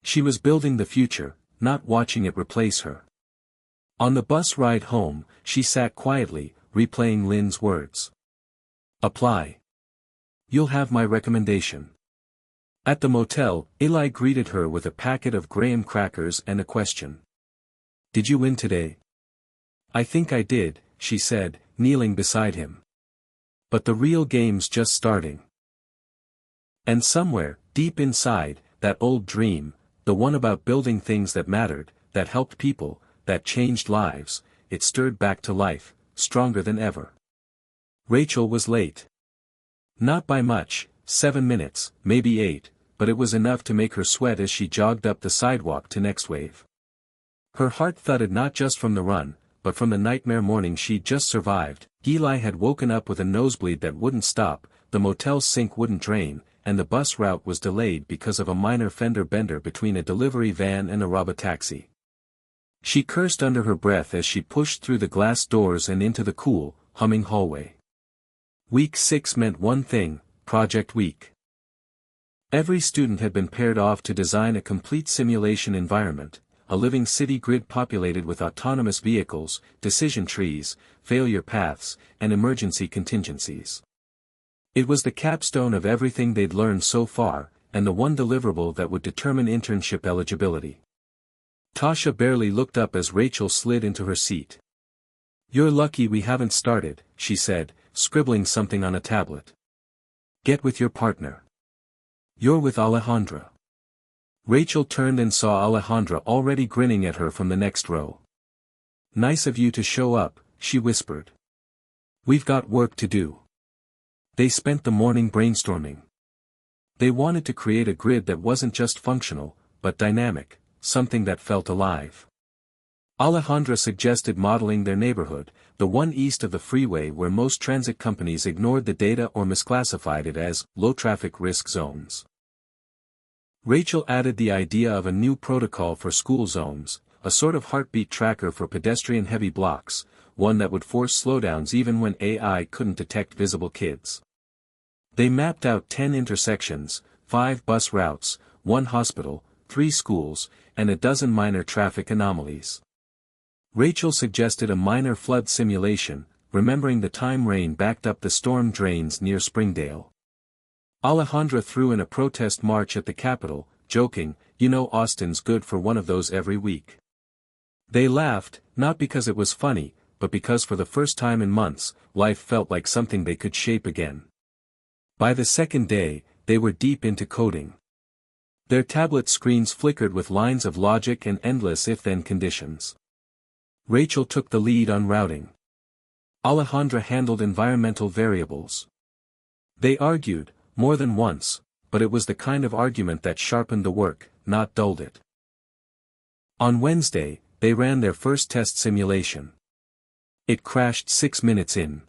She was building the future, not watching it replace her. On the bus ride home, she sat quietly, replaying Lynn's words. Apply. You'll have my recommendation. At the motel, Eli greeted her with a packet of graham crackers and a question. Did you win today? I think I did, she said, kneeling beside him. But the real game's just starting. And somewhere, deep inside, that old dream, the one about building things that mattered, that helped people, that changed lives, it stirred back to life, stronger than ever. Rachel was late. Not by much, 7 minutes, maybe 8, but it was enough to make her sweat as she jogged up the sidewalk to Next Wave. Her heart thudded not just from the run, but from the nightmare morning she'd just survived. Eli had woken up with a nosebleed that wouldn't stop, the motel's sink wouldn't drain, and the bus route was delayed because of a minor fender bender between a delivery van and a Robotaxi. She cursed under her breath as she pushed through the glass doors and into the cool, humming hallway. Week 6 meant one thing, Project Week. Every student had been paired off to design a complete simulation environment, a living city grid populated with autonomous vehicles, decision trees, failure paths, and emergency contingencies. It was the capstone of everything they'd learned so far, and the one deliverable that would determine internship eligibility. Tasha barely looked up as Rachel slid into her seat. You're lucky we haven't started, she said, scribbling something on a tablet. Get with your partner. You're with Alejandra. Rachel turned and saw Alejandra already grinning at her from the next row. Nice of you to show up, she whispered. We've got work to do. They spent the morning brainstorming. They wanted to create a grid that wasn't just functional, but dynamic, something that felt alive. Alejandra suggested modeling their neighborhood, the one east of the freeway where most transit companies ignored the data or misclassified it as low-traffic risk zones. Rachel added the idea of a new protocol for school zones, a sort of heartbeat tracker for pedestrian-heavy blocks, one that would force slowdowns even when AI couldn't detect visible kids. They mapped out 10 intersections, 5 bus routes, 1 hospital, 3 schools, and a dozen minor traffic anomalies. Rachel suggested a minor flood simulation, remembering the time rain backed up the storm drains near Springdale. Alejandra threw in a protest march at the Capitol, joking, you know Austin's good for one of those every week. They laughed, not because it was funny, but because for the first time in months, life felt like something they could shape again. By the second day, they were deep into coding. Their tablet screens flickered with lines of logic and endless if-then conditions. Rachel took the lead on routing. Alejandra handled environmental variables. They argued, more than once, but it was the kind of argument that sharpened the work, not dulled it. On Wednesday, they ran their first test simulation. It crashed 6 minutes in.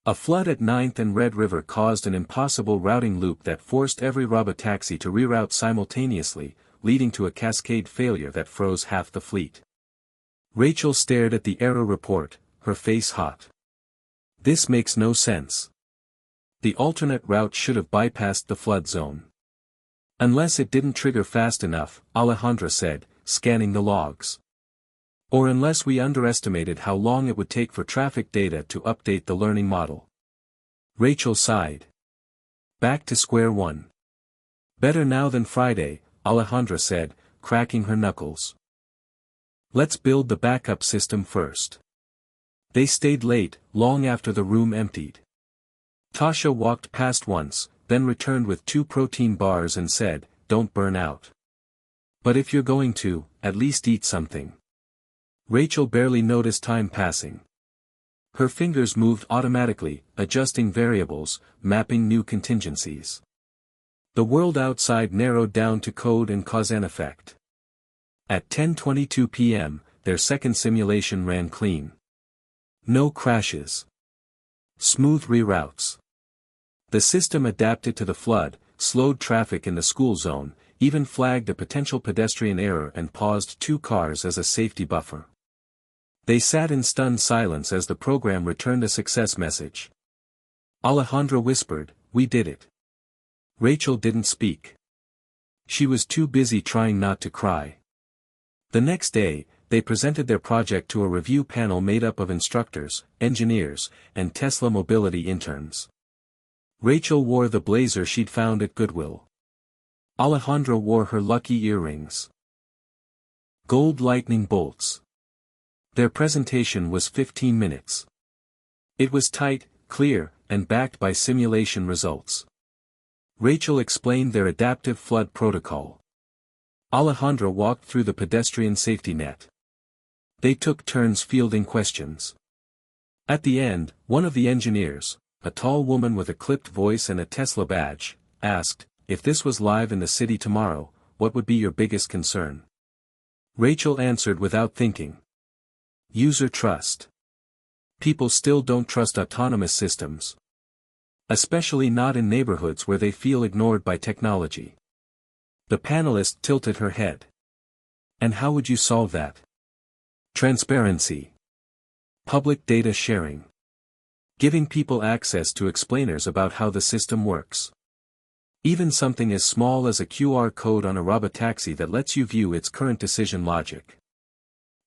A flood at 9th and Red River caused an impossible routing loop that forced every Robotaxi to reroute simultaneously, leading to a cascade failure that froze half the fleet. Rachel stared at the error report, her face hot. This makes no sense. The alternate route should have bypassed the flood zone. Unless it didn't trigger fast enough, Alejandra said, scanning the logs. Or unless we underestimated how long it would take for traffic data to update the learning model. Rachel sighed. Back to square one. Better now than Friday, Alejandra said, cracking her knuckles. Let's build the backup system first. They stayed late, long after the room emptied. Tasha walked past once, then returned with 2 protein bars and said, "Don't burn out. But if you're going to, at least eat something." Rachel barely noticed time passing. Her fingers moved automatically, adjusting variables, mapping new contingencies. The world outside narrowed down to code and cause and effect. At 10:22 p.m., their second simulation ran clean. No crashes. Smooth reroutes. The system adapted to the flood, slowed traffic in the school zone, even flagged a potential pedestrian error and paused 2 cars as a safety buffer. They sat in stunned silence as the program returned a success message. Alejandra whispered, "We did it." Rachel didn't speak. She was too busy trying not to cry. The next day, they presented their project to a review panel made up of instructors, engineers, and Tesla Mobility interns. Rachel wore the blazer she'd found at Goodwill. Alejandra wore her lucky earrings. Gold lightning bolts. Their presentation was 15 minutes. It was tight, clear, and backed by simulation results. Rachel explained their adaptive flood protocol. Alejandra walked through the pedestrian safety net. They took turns fielding questions. At the end, one of the engineers, a tall woman with a clipped voice and a Tesla badge, asked, "If this was live in the city tomorrow, what would be your biggest concern?" Rachel answered without thinking. User trust. People still don't trust autonomous systems. Especially not in neighborhoods where they feel ignored by technology. The panelist tilted her head. And how would you solve that? Transparency. Public data sharing. Giving people access to explainers about how the system works. Even something as small as a QR code on a Robotaxi that lets you view its current decision logic.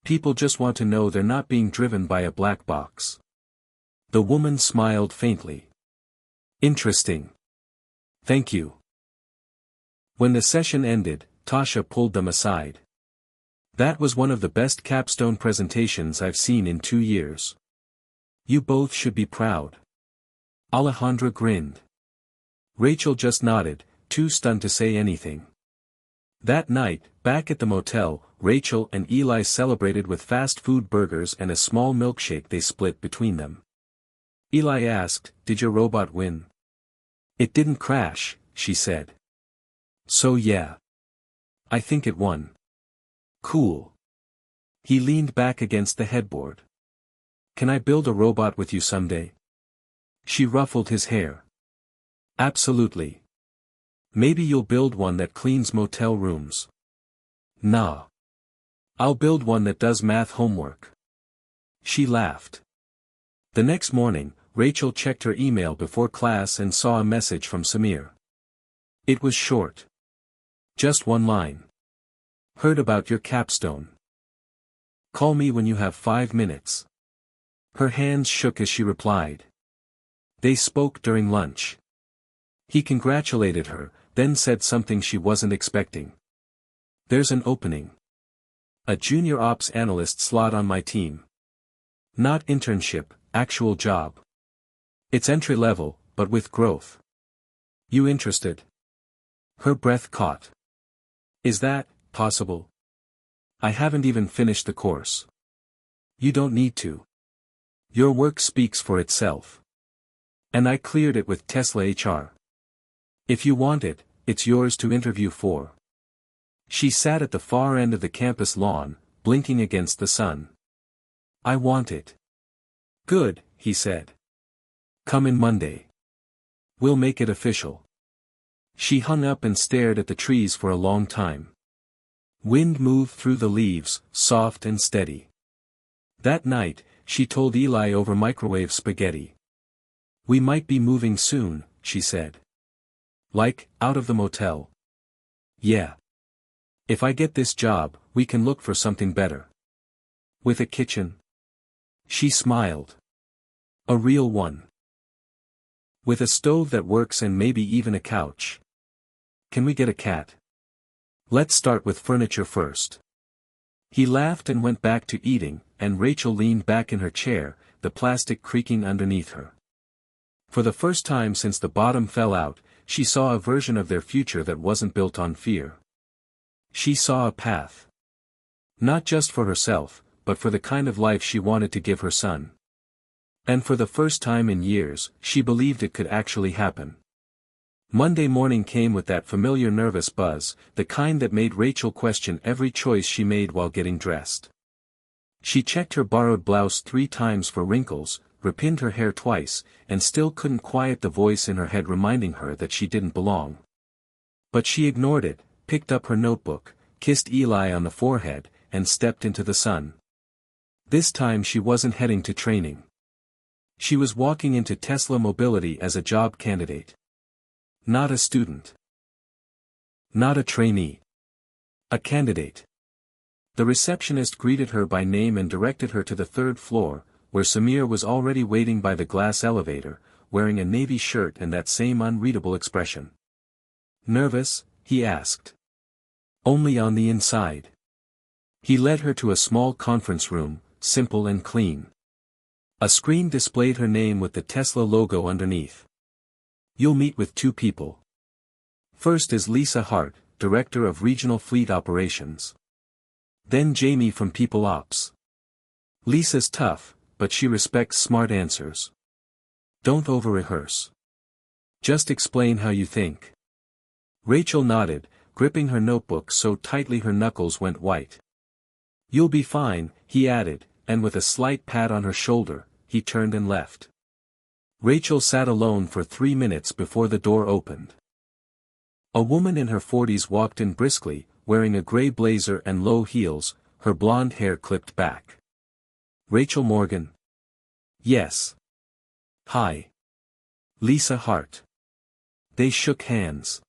People just want to know they're not being driven by a black box. The woman smiled faintly. Interesting. Thank you. When the session ended, Tasha pulled them aside. That was one of the best capstone presentations I've seen in 2 years. You both should be proud. Alejandra grinned. Rachel just nodded, too stunned to say anything. That night, back at the motel, Rachel and Eli celebrated with fast food burgers and a small milkshake they split between them. Eli asked, "Did your robot win?" "It didn't crash," she said. "So yeah. I think it won." "Cool." He leaned back against the headboard. "Can I build a robot with you someday?" She ruffled his hair. "Absolutely. Maybe you'll build one that cleans motel rooms." "Nah. I'll build one that does math homework." She laughed. The next morning, Rachel checked her email before class and saw a message from Samir. It was short. Just one line. "Heard about your capstone. Call me when you have 5 minutes." Her hands shook as she replied. They spoke during lunch. He congratulated her, then said something she wasn't expecting. "There's an opening. A junior ops analyst slot on my team. Not internship, actual job. It's entry level, but with growth. You interested?" Her breath caught. "Is that possible? I haven't even finished the course." "You don't need to. Your work speaks for itself. And I cleared it with Tesla HR. If you want it, it's yours to interview for." She sat at the far end of the campus lawn, blinking against the sun. "I want it." "Good," he said. "Come in Monday. We'll make it official." She hung up and stared at the trees for a long time. Wind moved through the leaves, soft and steady. That night, she told Eli over microwave spaghetti. "We might be moving soon, she said. Like, out of the motel. Yeah. If I get this job, we can look for something better. With a kitchen? She smiled. A real one. With a stove that works and maybe even a couch. Can we get a cat? Let's start with furniture first. He laughed and went back to eating, and Rachel leaned back in her chair, the plastic creaking underneath her. For the first time since the bottom fell out, she saw a version of their future that wasn't built on fear. She saw a path. Not just for herself, but for the kind of life she wanted to give her son. And for the first time in years, she believed it could actually happen. Monday morning came with that familiar nervous buzz, the kind that made Rachel question every choice she made while getting dressed. She checked her borrowed blouse 3 times for wrinkles, repinned her hair twice, and still couldn't quiet the voice in her head reminding her that she didn't belong. But she ignored it, picked up her notebook, kissed Eli on the forehead, and stepped into the sun. This time she wasn't heading to training. She was walking into Tesla Mobility as a job candidate. Not a student. Not a trainee. A candidate. The receptionist greeted her by name and directed her to the 3rd floor, where Samir was already waiting by the glass elevator, wearing a navy shirt and that same unreadable expression. Nervous? He asked. Only on the inside. He led her to a small conference room, simple and clean. A screen displayed her name with the Tesla logo underneath. You'll meet with 2 people. First is Lisa Hart, Director of Regional Fleet Operations. Then Jamie from People Ops. Lisa's tough, but she respects smart answers. Don't over-rehearse. Just explain how you think. Rachel nodded, gripping her notebook so tightly her knuckles went white. You'll be fine, he added, and with a slight pat on her shoulder, he turned and left. Rachel sat alone for 3 minutes before the door opened. A woman in her 40s walked in briskly, wearing a gray blazer and low heels, her blonde hair clipped back. Rachel Morgan? Yes. Hi. Lisa Hart. They shook hands.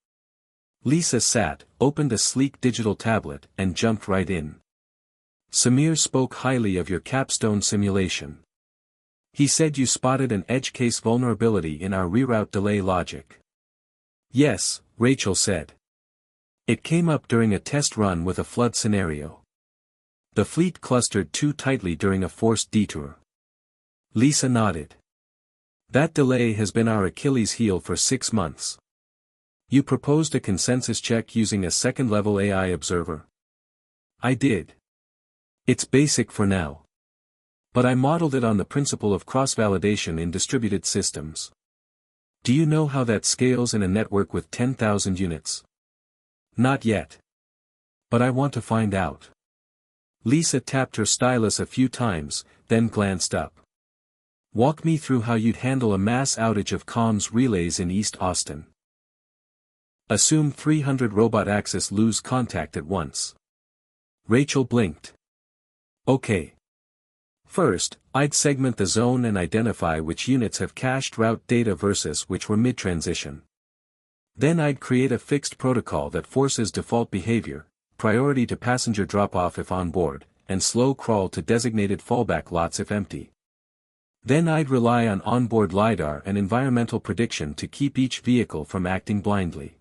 Lisa sat, opened a sleek digital tablet, and jumped right in. Samir spoke highly of your capstone simulation. He said you spotted an edge case vulnerability in our reroute delay logic. Yes, Rachel said. It came up during a test run with a flood scenario. The fleet clustered too tightly during a forced detour. Lisa nodded. That delay has been our Achilles heel for 6 months. You proposed a consensus check using a second-level AI observer. I did. It's basic for now. But I modeled it on the principle of cross-validation in distributed systems. Do you know how that scales in a network with 10,000 units? Not yet. But I want to find out. Lisa tapped her stylus a few times, then glanced up. Walk me through how you'd handle a mass outage of comms relays in East Austin. Assume 300 Robotaxis lose contact at once. Rachel blinked. Okay. First, I'd segment the zone and identify which units have cached route data versus which were mid-transition. Then I'd create a fixed protocol that forces default behavior, priority to passenger drop-off if on board, and slow crawl to designated fallback lots if empty. Then I'd rely on onboard LiDAR and environmental prediction to keep each vehicle from acting blindly.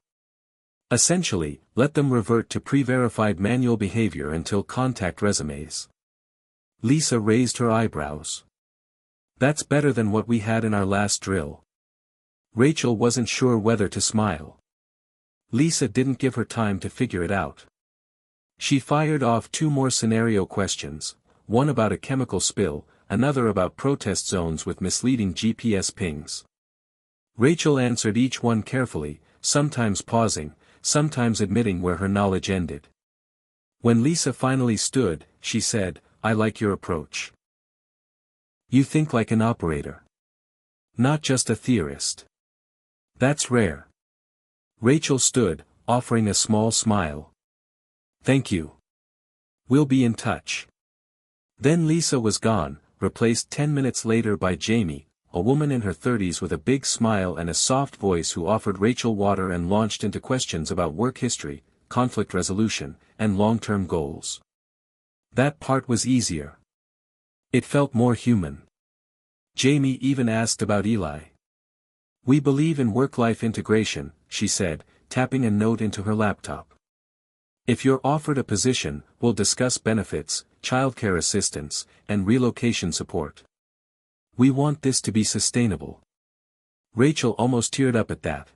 Essentially, let them revert to pre-verified manual behavior until contact resumes. Lisa raised her eyebrows. That's better than what we had in our last drill. Rachel wasn't sure whether to smile. Lisa didn't give her time to figure it out. She fired off 2 more scenario questions, one about a chemical spill, another about protest zones with misleading GPS pings. Rachel answered each one carefully, sometimes pausing, sometimes admitting where her knowledge ended. When Lisa finally stood, she said, I like your approach. You think like an operator. Not just a theorist. That's rare. Rachel stood, offering a small smile. Thank you. We'll be in touch. Then Lisa was gone, replaced 10 minutes later by Jamie, a woman in her 30s with a big smile and a soft voice who offered Rachel water and launched into questions about work history, conflict resolution, and long-term goals. That part was easier. It felt more human. Jamie even asked about Eli. "We believe in work-life integration," she said, tapping a note into her laptop. "If you're offered a position, we'll discuss benefits, childcare assistance, and relocation support. We want this to be sustainable." Rachel almost teared up at that.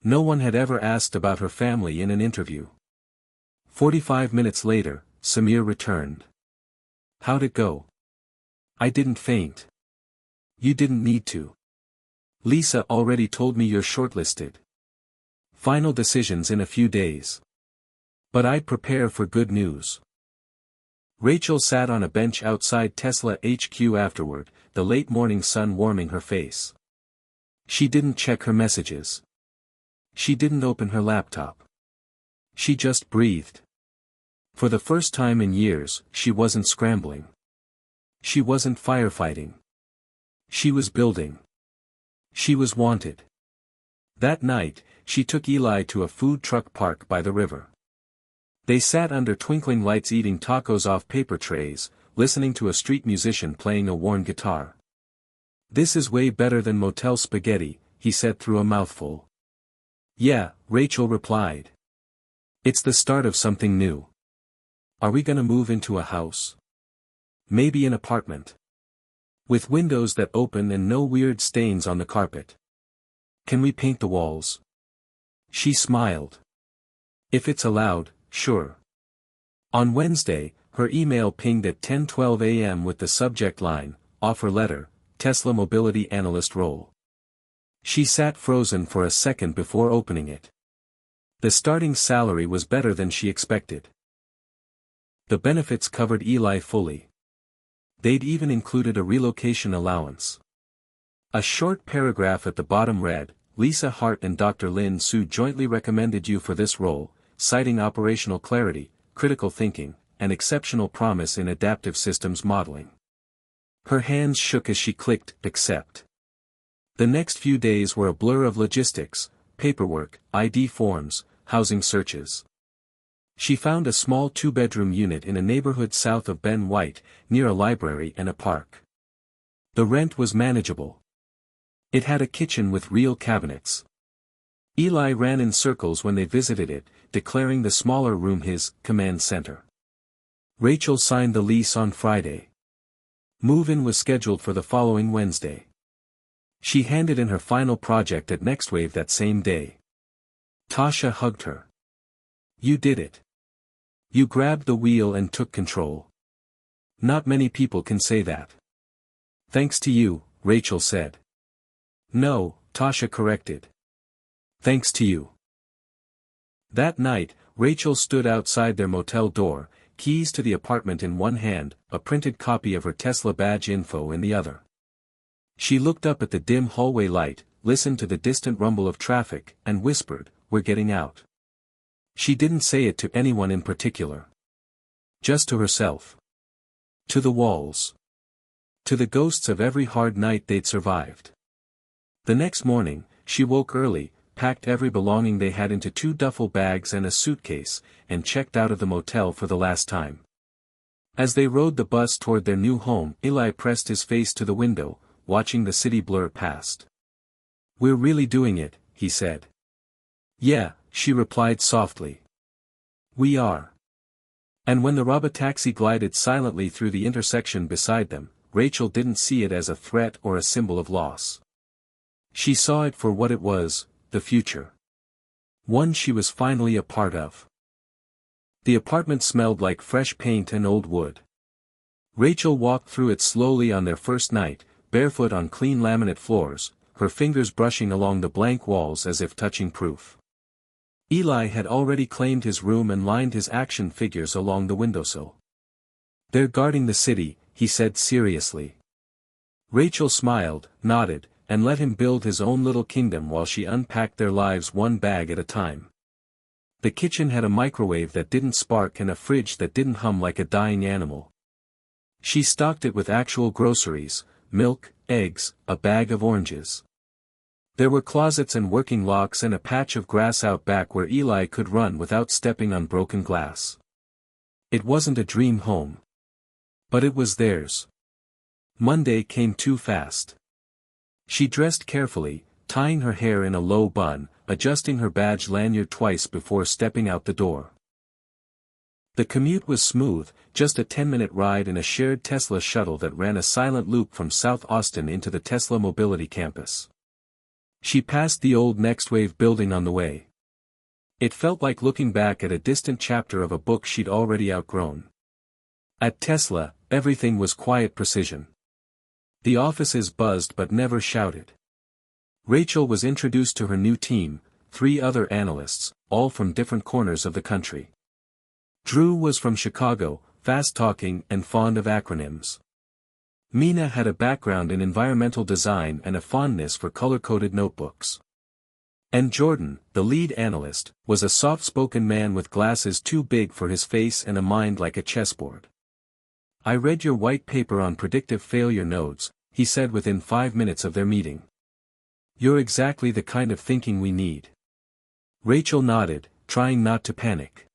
No one had ever asked about her family in an interview. 45 minutes later, Samir returned. "How'd it go?" "I didn't faint." "You didn't need to. Lisa already told me you're shortlisted. Final decisions in a few days. But I'd prepare for good news." Rachel sat on a bench outside Tesla HQ afterward, the late morning sun warming her face. She didn't check her messages. She didn't open her laptop. She just breathed. For the first time in years, she wasn't scrambling. She wasn't firefighting. She was building. She was wanted. That night, she took Eli to a food truck park by the river. They sat under twinkling lights eating tacos off paper trays, listening to a street musician playing a worn guitar. "This is way better than motel spaghetti," he said through a mouthful. "Yeah," Rachel replied. "It's the start of something new. Are we gonna move into a house? Maybe an apartment. With windows that open and no weird stains on the carpet. Can we paint the walls?" She smiled. "If it's allowed, sure." On Wednesday, her email pinged at 10:12 a.m. with the subject line, "Offer letter, Tesla mobility analyst role." She sat frozen for a second before opening it. The starting salary was better than she expected. The benefits covered Eli fully. They'd even included a relocation allowance. A short paragraph at the bottom read, "Lisa Hart and Dr. Lin Su jointly recommended you for this role, citing operational clarity, critical thinking, and exceptional promise in adaptive systems modeling." Her hands shook as she clicked accept. The next few days were a blur of logistics, paperwork, ID forms, housing searches. She found a small two-bedroom unit in a neighborhood south of Ben White, near a library and a park. The rent was manageable. It had a kitchen with real cabinets. Eli ran in circles when they visited it, declaring the smaller room his command center. Rachel signed the lease on Friday. Move-in was scheduled for the following Wednesday. She handed in her final project at NextWave that same day. Tasha hugged her. "You did it. You grabbed the wheel and took control. Not many people can say that." "Thanks to you," Rachel said. "No," Tasha corrected. "Thanks to you." That night, Rachel stood outside their motel door, keys to the apartment in one hand, a printed copy of her Tesla badge info in the other. She looked up at the dim hallway light, listened to the distant rumble of traffic, and whispered, "We're getting out." She didn't say it to anyone in particular. Just to herself. To the walls. To the ghosts of every hard night they'd survived. The next morning, she woke early, packed every belonging they had into 2 duffel bags and a suitcase, and checked out of the motel for the last time. As they rode the bus toward their new home, Eli pressed his face to the window, watching the city blur past. "We're really doing it," he said. "Yeah," she replied softly. "We are." And when the Robotaxi glided silently through the intersection beside them, Rachel didn't see it as a threat or a symbol of loss. She saw it for what it was, the future. One she was finally a part of. The apartment smelled like fresh paint and old wood. Rachel walked through it slowly on their first night, barefoot on clean laminate floors, her fingers brushing along the blank walls as if touching proof. Eli had already claimed his room and lined his action figures along the windowsill. "They're guarding the city," he said seriously. Rachel smiled, nodded, and let him build his own little kingdom while she unpacked their lives one bag at a time. The kitchen had a microwave that didn't spark and a fridge that didn't hum like a dying animal. She stocked it with actual groceries, milk, eggs, a bag of oranges. There were closets and working locks and a patch of grass out back where Eli could run without stepping on broken glass. It wasn't a dream home. But it was theirs. Monday came too fast. She dressed carefully, tying her hair in a low bun, adjusting her badge lanyard twice before stepping out the door. The commute was smooth, just a 10-minute ride in a shared Tesla shuttle that ran a silent loop from South Austin into the Tesla Mobility campus. She passed the old NextWave building on the way. It felt like looking back at a distant chapter of a book she'd already outgrown. At Tesla, everything was quiet precision. The offices buzzed but never shouted. Rachel was introduced to her new team, 3 other analysts, all from different corners of the country. Drew was from Chicago, fast-talking and fond of acronyms. Mina had a background in environmental design and a fondness for color-coded notebooks. And Jordan, the lead analyst, was a soft-spoken man with glasses too big for his face and a mind like a chessboard. "I read your white paper on predictive failure nodes," he said within 5 minutes of their meeting. "You're exactly the kind of thinking we need." Rachel nodded, trying not to panic.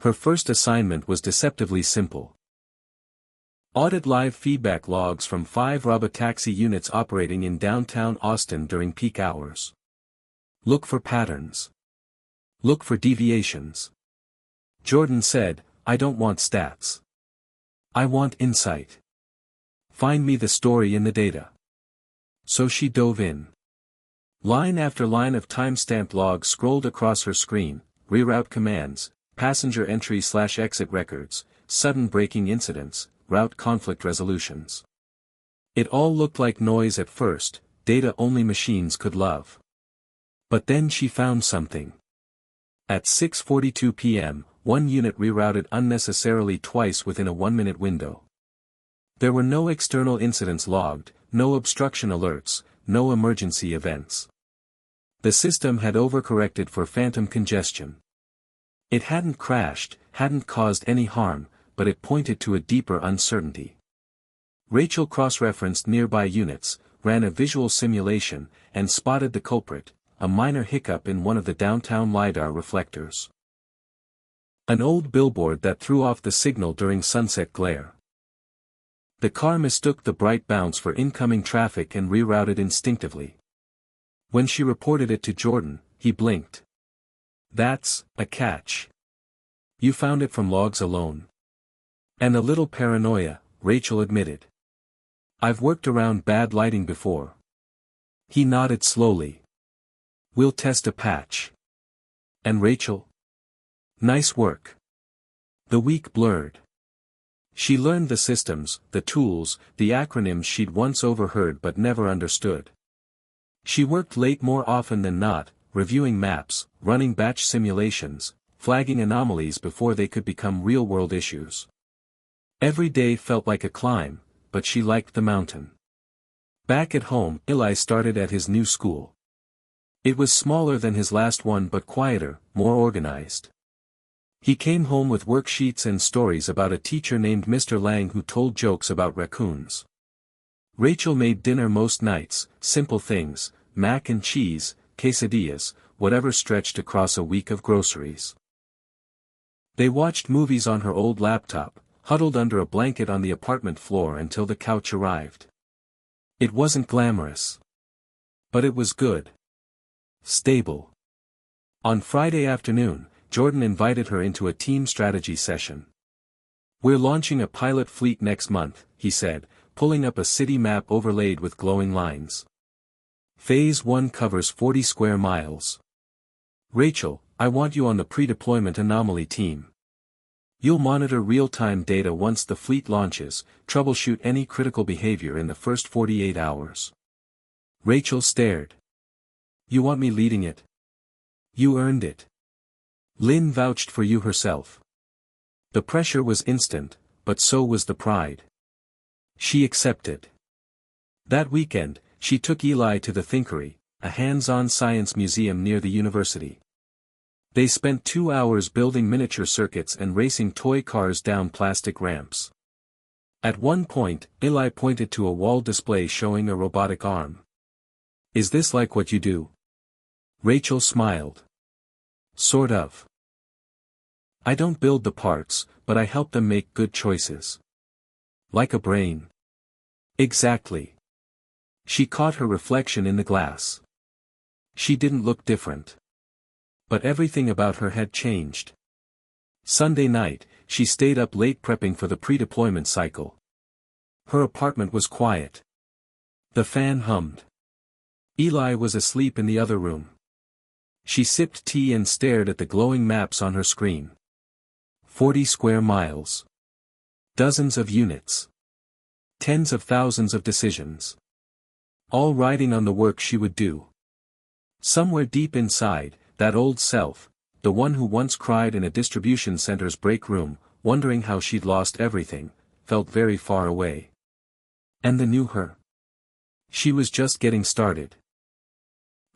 Her first assignment was deceptively simple. Audit live feedback logs from 5 Robotaxi units operating in downtown Austin during peak hours. Look for patterns. Look for deviations. Jordan said, "I don't want stats. I want insight. Find me the story in the data." So she dove in. Line after line of timestamped logs scrolled across her screen, reroute commands, passenger entry/exit records, sudden braking incidents, route conflict resolutions. It all looked like noise at first, data only machines could love. But then she found something. At 6:42 p.m., one unit rerouted unnecessarily twice within a 1-minute window. There were no external incidents logged, no obstruction alerts, no emergency events. The system had overcorrected for phantom congestion. It hadn't crashed, hadn't caused any harm, but it pointed to a deeper uncertainty. Rachel cross-referenced nearby units, ran a visual simulation, and spotted the culprit, a minor hiccup in one of the downtown LiDAR reflectors. An old billboard that threw off the signal during sunset glare. The car mistook the bright bounce for incoming traffic and rerouted instinctively. When she reported it to Jordan, he blinked. "That's a catch. You found it from logs alone." "And a little paranoia," Rachel admitted. "I've worked around bad lighting before." He nodded slowly. "We'll test a patch." "And Rachel?" "Nice work." The week blurred. She learned the systems, the tools, the acronyms she'd once overheard but never understood. She worked late more often than not, reviewing maps, running batch simulations, flagging anomalies before they could become real-world issues. Every day felt like a climb, but she liked the mountain. Back at home, Eli started at his new school. It was smaller than his last one but quieter, more organized. He came home with worksheets and stories about a teacher named Mr. Lang who told jokes about raccoons. Rachel made dinner most nights, simple things, mac and cheese, quesadillas, whatever stretched across a week of groceries. They watched movies on her old laptop, huddled under a blanket on the apartment floor until the couch arrived. It wasn't glamorous. But it was good. Stable. On Friday afternoon, Jordan invited her into a team strategy session. "We're launching a pilot fleet next month," he said, pulling up a city map overlaid with glowing lines. "Phase 1 covers 40 square miles. Rachel, I want you on the pre-deployment anomaly team. You'll monitor real-time data once the fleet launches, troubleshoot any critical behavior in the first 48 hours. Rachel stared. "You want me leading it? You earned it. Lynn vouched for you herself." The pressure was instant, but so was the pride. She accepted. That weekend, she took Eli to the Thinkery, a hands-on science museum near the university. They spent 2 hours building miniature circuits and racing toy cars down plastic ramps. At one point, Eli pointed to a wall display showing a robotic arm. "Is this like what you do?" Rachel smiled. "Sort of. I don't build the parts, but I help them make good choices. Like a brain." "Exactly." She caught her reflection in the glass. She didn't look different. But everything about her had changed. Sunday night, she stayed up late prepping for the pre-deployment cycle. Her apartment was quiet. The fan hummed. Eli was asleep in the other room. She sipped tea and stared at the glowing maps on her screen. 40 square miles. Dozens of units. Tens of thousands of decisions. All riding on the work she would do. Somewhere deep inside, that old self, the one who once cried in a distribution center's break room, wondering how she'd lost everything, felt very far away. And the new her? She was just getting started.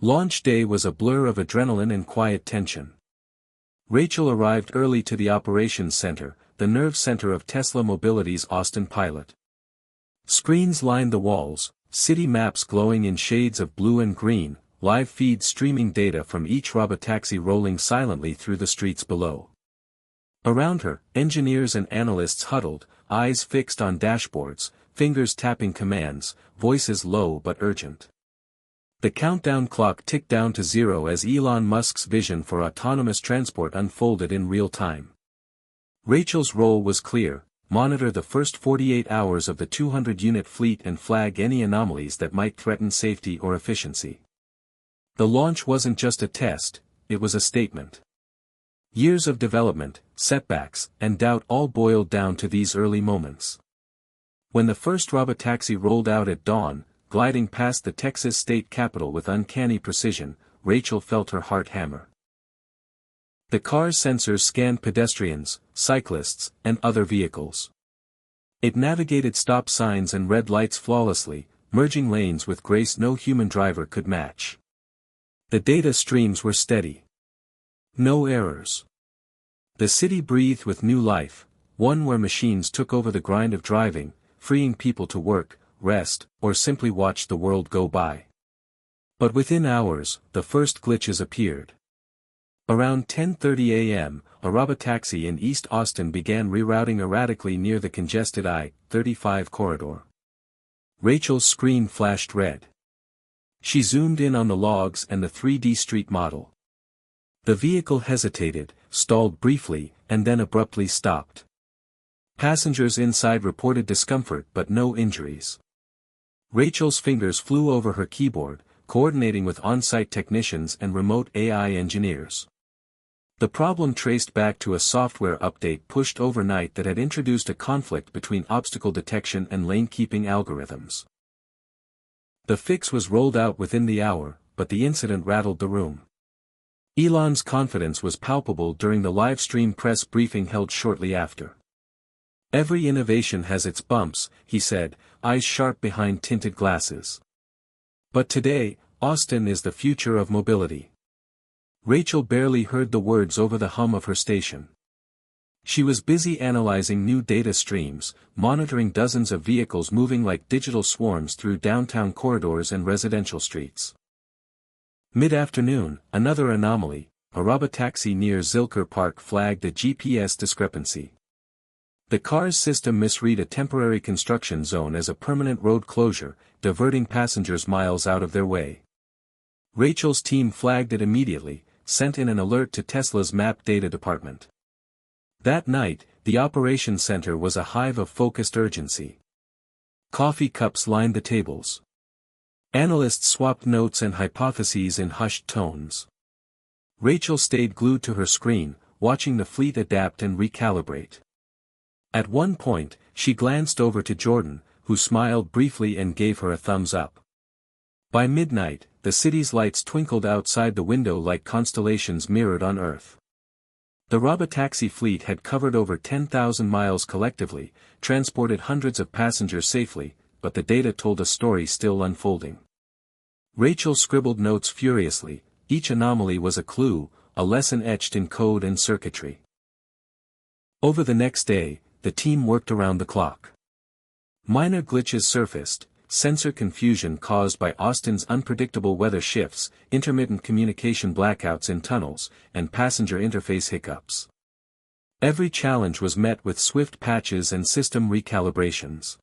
Launch day was a blur of adrenaline and quiet tension. Rachel arrived early to the operations center, the nerve center of Tesla Mobility's Austin pilot. Screens lined the walls, city maps glowing in shades of blue and green, live feeds streaming data from each Robotaxi rolling silently through the streets below. Around her, engineers and analysts huddled, eyes fixed on dashboards, fingers tapping commands, voices low but urgent. The countdown clock ticked down to zero as Elon Musk's vision for autonomous transport unfolded in real time. Rachel's role was clear: monitor the first 48 hours of the 200-unit fleet and flag any anomalies that might threaten safety or efficiency. The launch wasn't just a test, it was a statement. Years of development, setbacks, and doubt all boiled down to these early moments. When the first Robotaxi rolled out at dawn, gliding past the Texas state capitol with uncanny precision, Rachel felt her heart hammer. The car's sensors scanned pedestrians, cyclists, and other vehicles. It navigated stop signs and red lights flawlessly, merging lanes with grace no human driver could match. The data streams were steady. No errors. The city breathed with new life, one where machines took over the grind of driving, freeing people to work, rest, or simply watch the world go by. But within hours, the first glitches appeared. Around 10:30 a.m., a Robotaxi in East Austin began rerouting erratically near the congested I-35 corridor. Rachel's screen flashed red. She zoomed in on the logs and the 3D street model. The vehicle hesitated, stalled briefly, and then abruptly stopped. Passengers inside reported discomfort but no injuries. Rachel's fingers flew over her keyboard, coordinating with on-site technicians and remote AI engineers. The problem traced back to a software update pushed overnight that had introduced a conflict between obstacle detection and lane-keeping algorithms. The fix was rolled out within the hour, but the incident rattled the room. Elon's confidence was palpable during the live-stream press briefing held shortly after. "Every innovation has its bumps," he said, eyes sharp behind tinted glasses. "But today, Austin is the future of mobility." Rachel barely heard the words over the hum of her station. She was busy analyzing new data streams, monitoring dozens of vehicles moving like digital swarms through downtown corridors and residential streets. Mid-afternoon, another anomaly, a Robotaxi near Zilker Park flagged a GPS discrepancy. The car's system misread a temporary construction zone as a permanent road closure, diverting passengers miles out of their way. Rachel's team flagged it immediately, sent in an alert to Tesla's map data department. That night, the operations center was a hive of focused urgency. Coffee cups lined the tables. Analysts swapped notes and hypotheses in hushed tones. Rachel stayed glued to her screen, watching the fleet adapt and recalibrate. At one point, she glanced over to Jordan, who smiled briefly and gave her a thumbs up. By midnight, the city's lights twinkled outside the window like constellations mirrored on Earth. The Robotaxi fleet had covered over 10,000 miles collectively, transported hundreds of passengers safely, but the data told a story still unfolding. Rachel scribbled notes furiously, each anomaly was a clue, a lesson etched in code and circuitry. Over the next day, the team worked around the clock. Minor glitches surfaced, sensor confusion caused by Austin's unpredictable weather shifts, intermittent communication blackouts in tunnels, and passenger interface hiccups. Every challenge was met with swift patches and system recalibrations.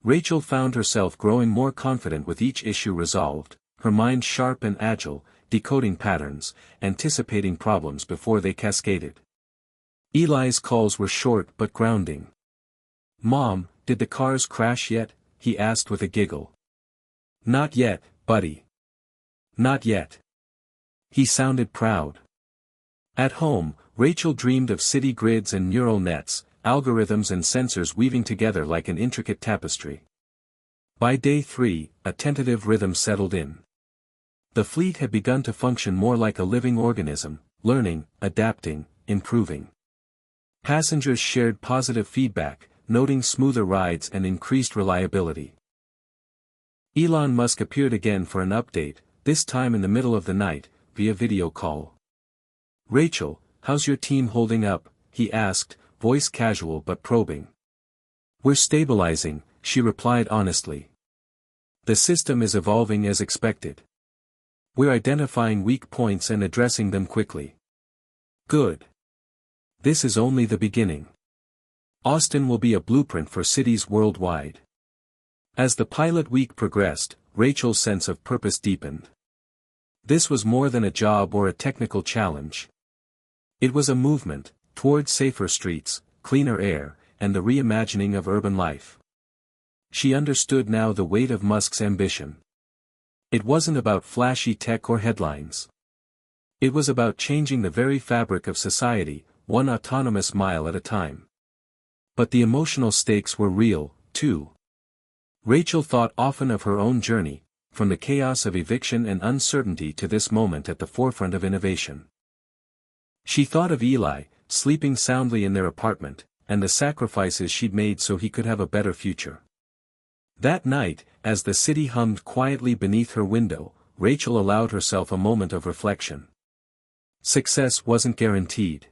Rachel found herself growing more confident with each issue resolved, her mind sharp and agile, decoding patterns, anticipating problems before they cascaded. Eli's calls were short but grounding. "Mom, did the cars crash yet?" he asked with a giggle. "Not yet, buddy. Not yet." He sounded proud. At home, Rachel dreamed of city grids and neural nets, algorithms and sensors weaving together like an intricate tapestry. By day 3, a tentative rhythm settled in. The fleet had begun to function more like a living organism, learning, adapting, improving. Passengers shared positive feedback, noting smoother rides and increased reliability. Elon Musk appeared again for an update, this time in the middle of the night, via video call. "Rachel, how's your team holding up?" he asked, voice casual but probing. "We're stabilizing," she replied honestly. "The system is evolving as expected. We're identifying weak points and addressing them quickly." "Good. This is only the beginning. Austin will be a blueprint for cities worldwide." As the pilot week progressed, Rachel's sense of purpose deepened. This was more than a job or a technical challenge. It was a movement toward safer streets, cleaner air, and the reimagining of urban life. She understood now the weight of Musk's ambition. It wasn't about flashy tech or headlines. It was about changing the very fabric of society, one autonomous mile at a time. But the emotional stakes were real, too. Rachel thought often of her own journey, from the chaos of eviction and uncertainty to this moment at the forefront of innovation. She thought of Eli, sleeping soundly in their apartment, and the sacrifices she'd made so he could have a better future. That night, as the city hummed quietly beneath her window, Rachel allowed herself a moment of reflection. Success wasn't guaranteed.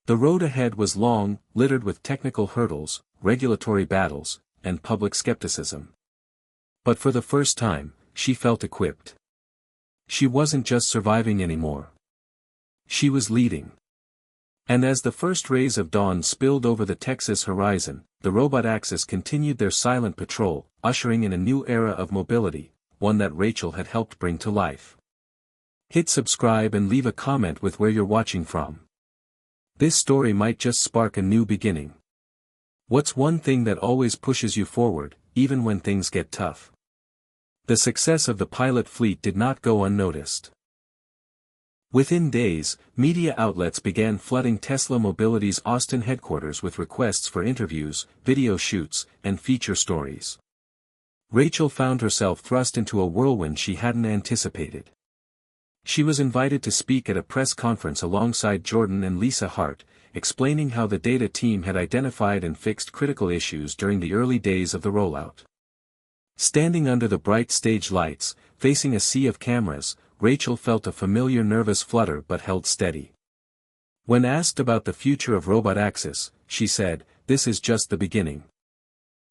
The road ahead was long, littered with technical hurdles, regulatory battles, and public skepticism. But for the first time, she felt equipped. She wasn't just surviving anymore. She was leading. And as the first rays of dawn spilled over the Texas horizon, the Robotaxis continued their silent patrol, ushering in a new era of mobility, one that Rachel had helped bring to life. Hit subscribe and leave a comment with where you're watching from. This story might just spark a new beginning. What's one thing that always pushes you forward, even when things get tough? The success of the pilot fleet did not go unnoticed. Within days, media outlets began flooding Tesla Mobility's Austin headquarters with requests for interviews, video shoots, and feature stories. Rachel found herself thrust into a whirlwind she hadn't anticipated. She was invited to speak at a press conference alongside Jordan and Lisa Hart, explaining how the data team had identified and fixed critical issues during the early days of the rollout. Standing under the bright stage lights, facing a sea of cameras, Rachel felt a familiar nervous flutter but held steady. When asked about the future of Robotaxis, she said, "This is just the beginning.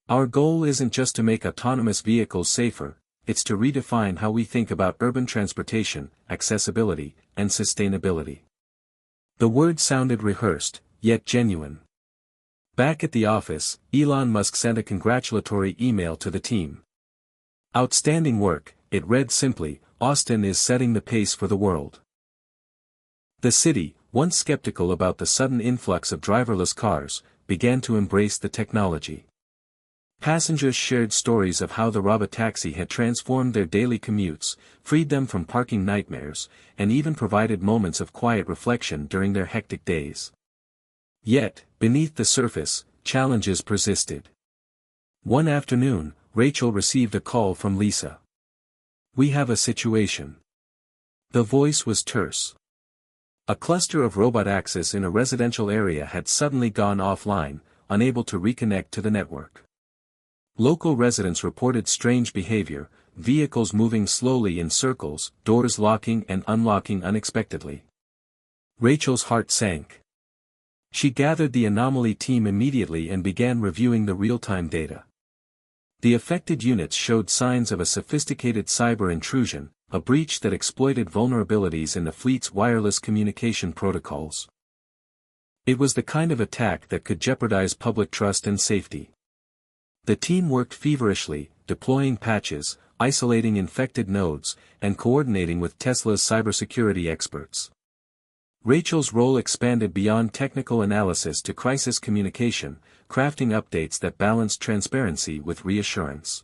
Our goal isn't just to make autonomous vehicles safer, it's to redefine how we think about urban transportation, accessibility, and sustainability." The words sounded rehearsed, yet genuine. Back at the office, Elon Musk sent a congratulatory email to the team. "Outstanding work," it read simply, "Austin is setting the pace for the world." The city, once skeptical about the sudden influx of driverless cars, began to embrace the technology. Passengers shared stories of how the Robotaxi had transformed their daily commutes, freed them from parking nightmares, and even provided moments of quiet reflection during their hectic days. Yet, beneath the surface, challenges persisted. One afternoon, Rachel received a call from Lisa. "We have a situation." The voice was terse. A cluster of Robotaxis in a residential area had suddenly gone offline, unable to reconnect to the network. Local residents reported strange behavior, vehicles moving slowly in circles, doors locking and unlocking unexpectedly. Rachel's heart sank. She gathered the anomaly team immediately and began reviewing the real-time data. The affected units showed signs of a sophisticated cyber intrusion, a breach that exploited vulnerabilities in the fleet's wireless communication protocols. It was the kind of attack that could jeopardize public trust and safety. The team worked feverishly, deploying patches, isolating infected nodes, and coordinating with Tesla's cybersecurity experts. Rachel's role expanded beyond technical analysis to crisis communication, crafting updates that balanced transparency with reassurance.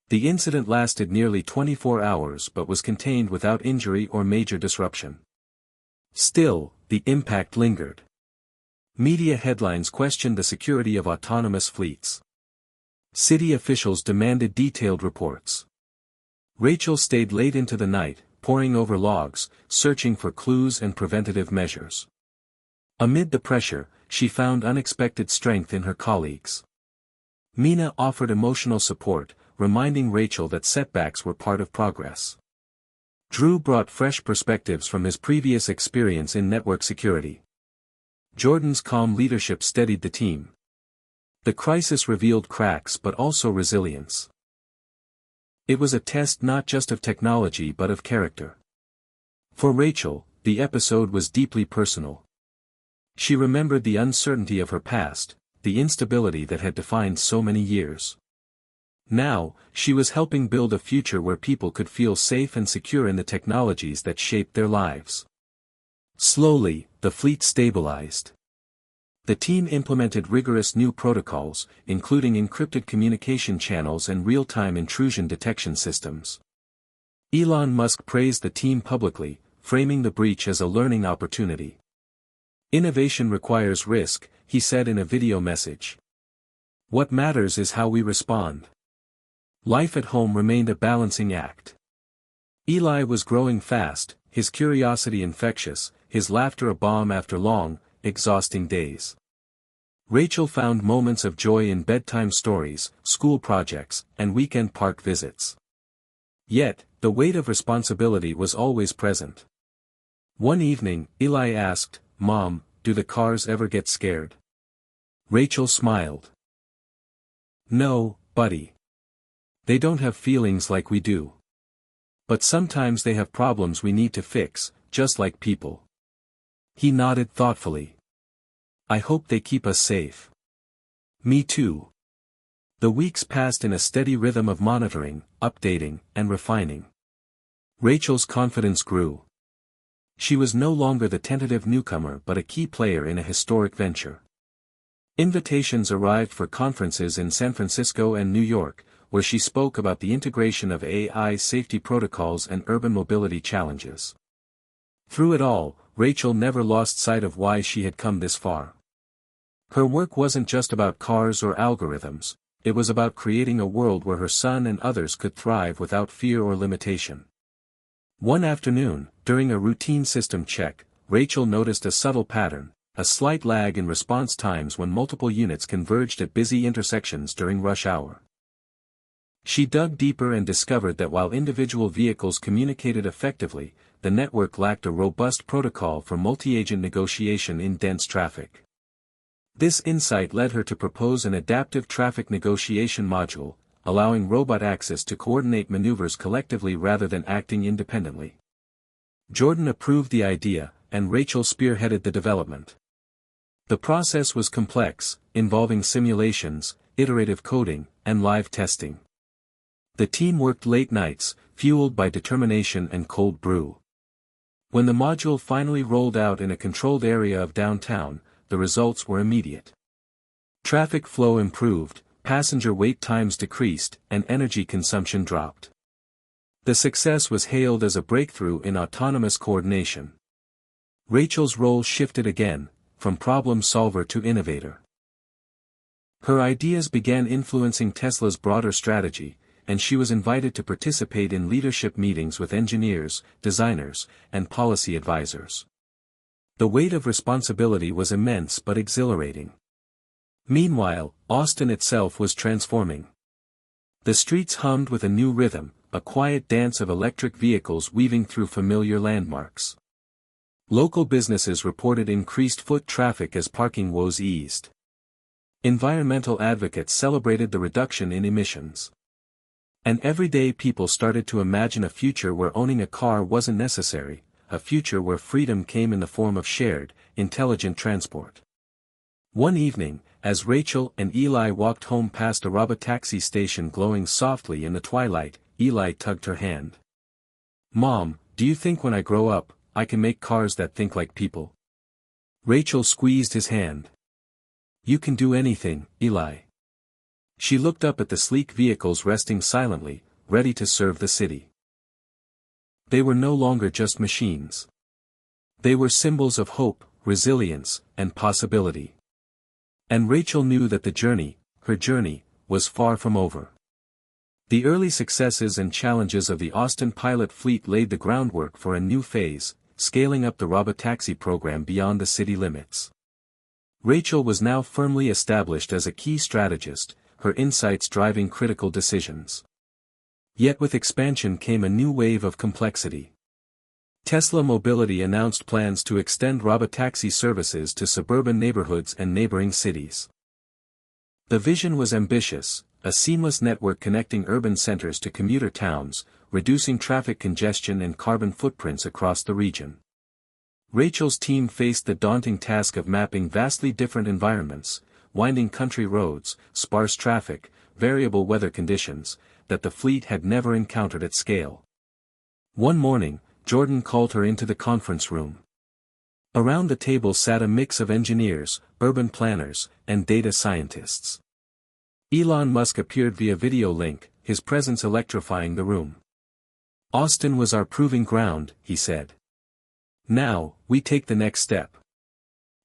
The incident lasted nearly 24 hours but was contained without injury or major disruption. Still, the impact lingered. Media headlines questioned the security of autonomous fleets. City officials demanded detailed reports. Rachel stayed late into the night, poring over logs, searching for clues and preventative measures. Amid the pressure, she found unexpected strength in her colleagues. Mina offered emotional support, reminding Rachel that setbacks were part of progress. Drew brought fresh perspectives from his previous experience in network security. Jordan's calm leadership steadied the team. The crisis revealed cracks but also resilience. It was a test not just of technology but of character. For Rachel, the episode was deeply personal. She remembered the uncertainty of her past, the instability that had defined so many years. Now, she was helping build a future where people could feel safe and secure in the technologies that shaped their lives. Slowly, the fleet stabilized. The team implemented rigorous new protocols, including encrypted communication channels and real-time intrusion detection systems. Elon Musk praised the team publicly, framing the breach as a learning opportunity. "Innovation requires risk," he said in a video message. "What matters is how we respond." Life at home remained a balancing act. Eli was growing fast, his curiosity infectious, his laughter a balm after long, exhausting days. Rachel found moments of joy in bedtime stories, school projects, and weekend park visits. Yet, the weight of responsibility was always present. One evening, Eli asked, "Mom, do the cars ever get scared?" Rachel smiled. "No, buddy. They don't have feelings like we do. But sometimes they have problems we need to fix, just like people." He nodded thoughtfully. "I hope they keep us safe." "Me too." The weeks passed in a steady rhythm of monitoring, updating, and refining. Rachel's confidence grew. She was no longer the tentative newcomer but a key player in a historic venture. Invitations arrived for conferences in San Francisco and New York, where she spoke about the integration of AI safety protocols and urban mobility challenges. Through it all, Rachel never lost sight of why she had come this far. Her work wasn't just about cars or algorithms, it was about creating a world where her son and others could thrive without fear or limitation. One afternoon, during a routine system check, Rachel noticed a subtle pattern, a slight lag in response times when multiple units converged at busy intersections during rush hour. She dug deeper and discovered that while individual vehicles communicated effectively, the network lacked a robust protocol for multi-agent negotiation in dense traffic. This insight led her to propose an adaptive traffic negotiation module, allowing Robotaxis to coordinate maneuvers collectively rather than acting independently. Jordan approved the idea, and Rachel spearheaded the development. The process was complex, involving simulations, iterative coding, and live testing. The team worked late nights, fueled by determination and cold brew. When the module finally rolled out in a controlled area of downtown, the results were immediate. Traffic flow improved, passenger wait times decreased, and energy consumption dropped. The success was hailed as a breakthrough in autonomous coordination. Rachel's role shifted again, from problem solver to innovator. Her ideas began influencing Tesla's broader strategy, and she was invited to participate in leadership meetings with engineers, designers, and policy advisors. The weight of responsibility was immense but exhilarating. Meanwhile, Austin itself was transforming. The streets hummed with a new rhythm, a quiet dance of electric vehicles weaving through familiar landmarks. Local businesses reported increased foot traffic as parking woes eased. Environmental advocates celebrated the reduction in emissions. And everyday people started to imagine a future where owning a car wasn't necessary, a future where freedom came in the form of shared, intelligent transport. One evening, as Rachel and Eli walked home past a Robotaxi station glowing softly in the twilight, Eli tugged her hand. "Mom, do you think when I grow up, I can make cars that think like people?" Rachel squeezed his hand. "You can do anything, Eli." She looked up at the sleek vehicles resting silently, ready to serve the city. They were no longer just machines. They were symbols of hope, resilience, and possibility. And Rachel knew that her journey, was far from over. The early successes and challenges of the Austin pilot fleet laid the groundwork for a new phase, scaling up the Robotaxi program beyond the city limits. Rachel was now firmly established as a key strategist, her insights driving critical decisions. Yet with expansion came a new wave of complexity. Tesla Mobility announced plans to extend Robotaxi services to suburban neighborhoods and neighboring cities. The vision was ambitious, a seamless network connecting urban centers to commuter towns, reducing traffic congestion and carbon footprints across the region. Rachel's team faced the daunting task of mapping vastly different environments, winding country roads, sparse traffic, variable weather conditions, that the fleet had never encountered at scale. One morning, Jordan called her into the conference room. Around the table sat a mix of engineers, urban planners, and data scientists. Elon Musk appeared via video link, his presence electrifying the room. "Austin was our proving ground," he said. "Now, we take the next step.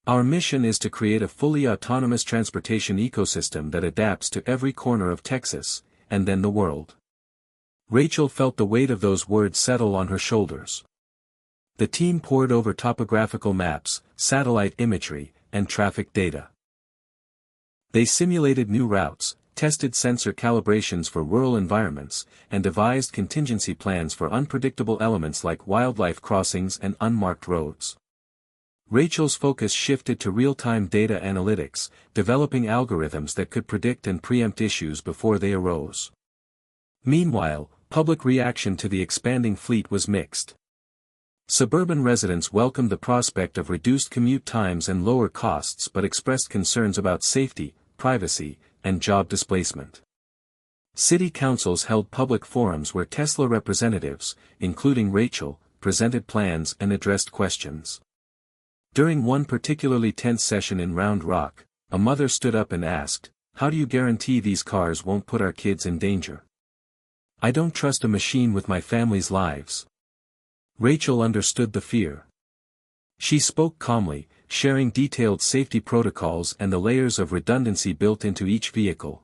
Our mission is to create a fully autonomous transportation ecosystem that adapts to every corner of Texas, and then the world." Rachel felt the weight of those words settle on her shoulders. The team pored over topographical maps, satellite imagery, and traffic data. They simulated new routes, tested sensor calibrations for rural environments, and devised contingency plans for unpredictable elements like wildlife crossings and unmarked roads. Rachel's focus shifted to real-time data analytics, developing algorithms that could predict and preempt issues before they arose. Meanwhile, public reaction to the expanding fleet was mixed. Suburban residents welcomed the prospect of reduced commute times and lower costs but expressed concerns about safety, privacy, and job displacement. City councils held public forums where Tesla representatives, including Rachel, presented plans and addressed questions. During one particularly tense session in Round Rock, a mother stood up and asked, "How do you guarantee these cars won't put our kids in danger? I don't trust a machine with my family's lives." Rachel understood the fear. She spoke calmly, sharing detailed safety protocols and the layers of redundancy built into each vehicle.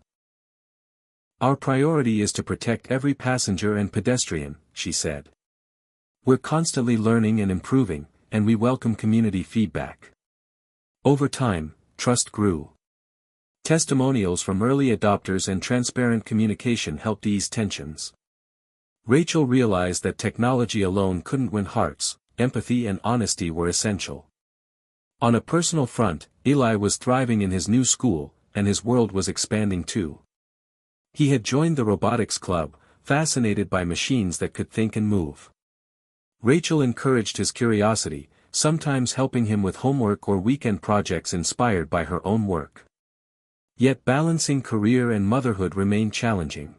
"Our priority is to protect every passenger and pedestrian," she said. "We're constantly learning and improving, and we welcome community feedback." Over time, trust grew. Testimonials from early adopters and transparent communication helped ease tensions. Rachel realized that technology alone couldn't win hearts, empathy and honesty were essential. On a personal front, Eli was thriving in his new school, and his world was expanding too. He had joined the robotics club, fascinated by machines that could think and move. Rachel encouraged his curiosity, sometimes helping him with homework or weekend projects inspired by her own work. Yet balancing career and motherhood remained challenging.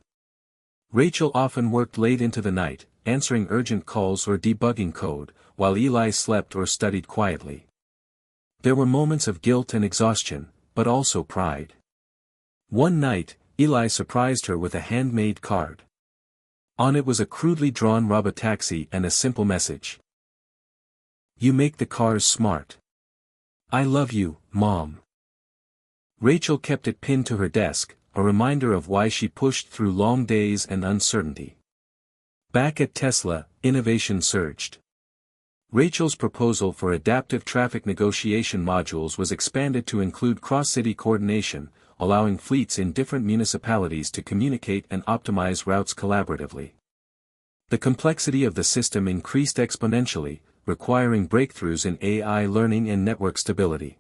Rachel often worked late into the night, answering urgent calls or debugging code, while Eli slept or studied quietly. There were moments of guilt and exhaustion, but also pride. One night, Eli surprised her with a handmade card. On it was a crudely drawn Robotaxi and a simple message. "You make the cars smart. I love you, Mom." Rachel kept it pinned to her desk, a reminder of why she pushed through long days and uncertainty. Back at Tesla, innovation surged. Rachel's proposal for adaptive traffic negotiation modules was expanded to include cross-city coordination, allowing fleets in different municipalities to communicate and optimize routes collaboratively. The complexity of the system increased exponentially, requiring breakthroughs in AI learning and network stability.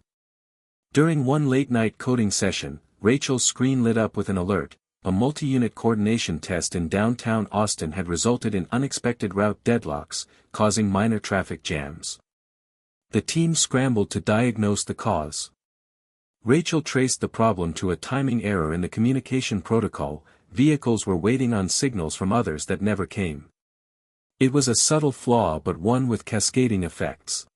During one late-night coding session, Rachel's screen lit up with an alert. A multi-unit coordination test in downtown Austin had resulted in unexpected route deadlocks, causing minor traffic jams. The team scrambled to diagnose the cause. Rachel traced the problem to a timing error in the communication protocol. Vehicles were waiting on signals from others that never came. It was a subtle flaw but one with cascading effects.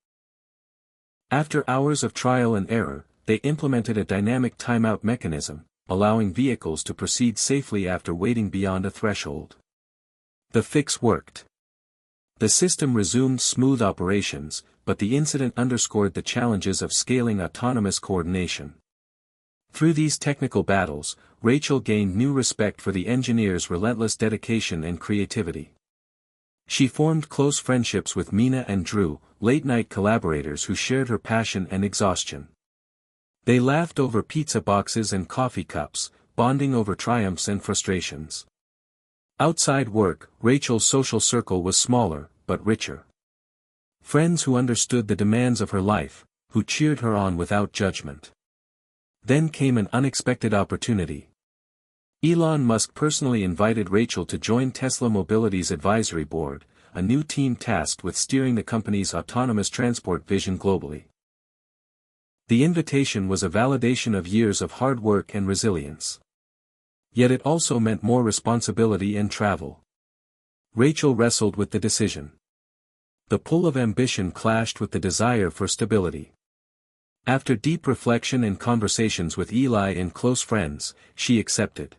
After hours of trial and error, they implemented a dynamic timeout mechanism, allowing vehicles to proceed safely after waiting beyond a threshold. The fix worked. The system resumed smooth operations, but the incident underscored the challenges of scaling autonomous coordination. Through these technical battles, Rachel gained new respect for the engineers' relentless dedication and creativity. She formed close friendships with Mina and Drew, late-night collaborators who shared her passion and exhaustion. They laughed over pizza boxes and coffee cups, bonding over triumphs and frustrations. Outside work, Rachel's social circle was smaller, but richer. Friends who understood the demands of her life, who cheered her on without judgment. Then came an unexpected opportunity. Elon Musk personally invited Rachel to join Tesla Mobility's advisory board, a new team tasked with steering the company's autonomous transport vision globally. The invitation was a validation of years of hard work and resilience. Yet it also meant more responsibility and travel. Rachel wrestled with the decision. The pull of ambition clashed with the desire for stability. After deep reflection and conversations with Eli and close friends, she accepted.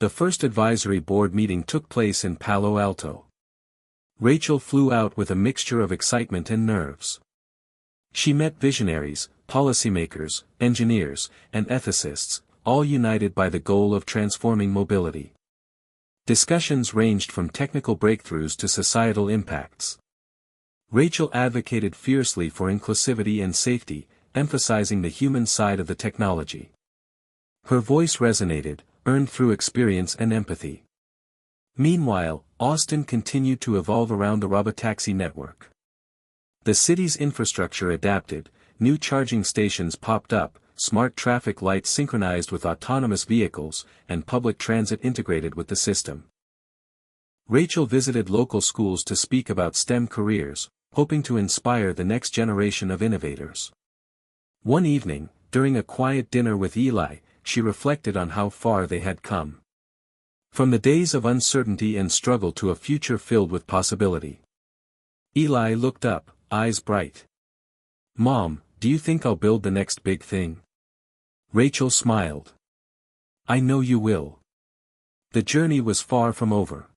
The first advisory board meeting took place in Palo Alto. Rachel flew out with a mixture of excitement and nerves. She met visionaries, policymakers, engineers, and ethicists, all united by the goal of transforming mobility. Discussions ranged from technical breakthroughs to societal impacts. Rachel advocated fiercely for inclusivity and safety, emphasizing the human side of the technology. Her voice resonated, earned through experience and empathy. Meanwhile, Austin continued to evolve around the Robotaxi network. The city's infrastructure adapted, new charging stations popped up, smart traffic lights synchronized with autonomous vehicles, and public transit integrated with the system. Rachel visited local schools to speak about STEM careers, hoping to inspire the next generation of innovators. One evening, during a quiet dinner with Eli, she reflected on how far they had come. From the days of uncertainty and struggle to a future filled with possibility. Eli looked up, eyes bright. "Mom, do you think I'll build the next big thing?" Rachel smiled. "I know you will." The journey was far from over.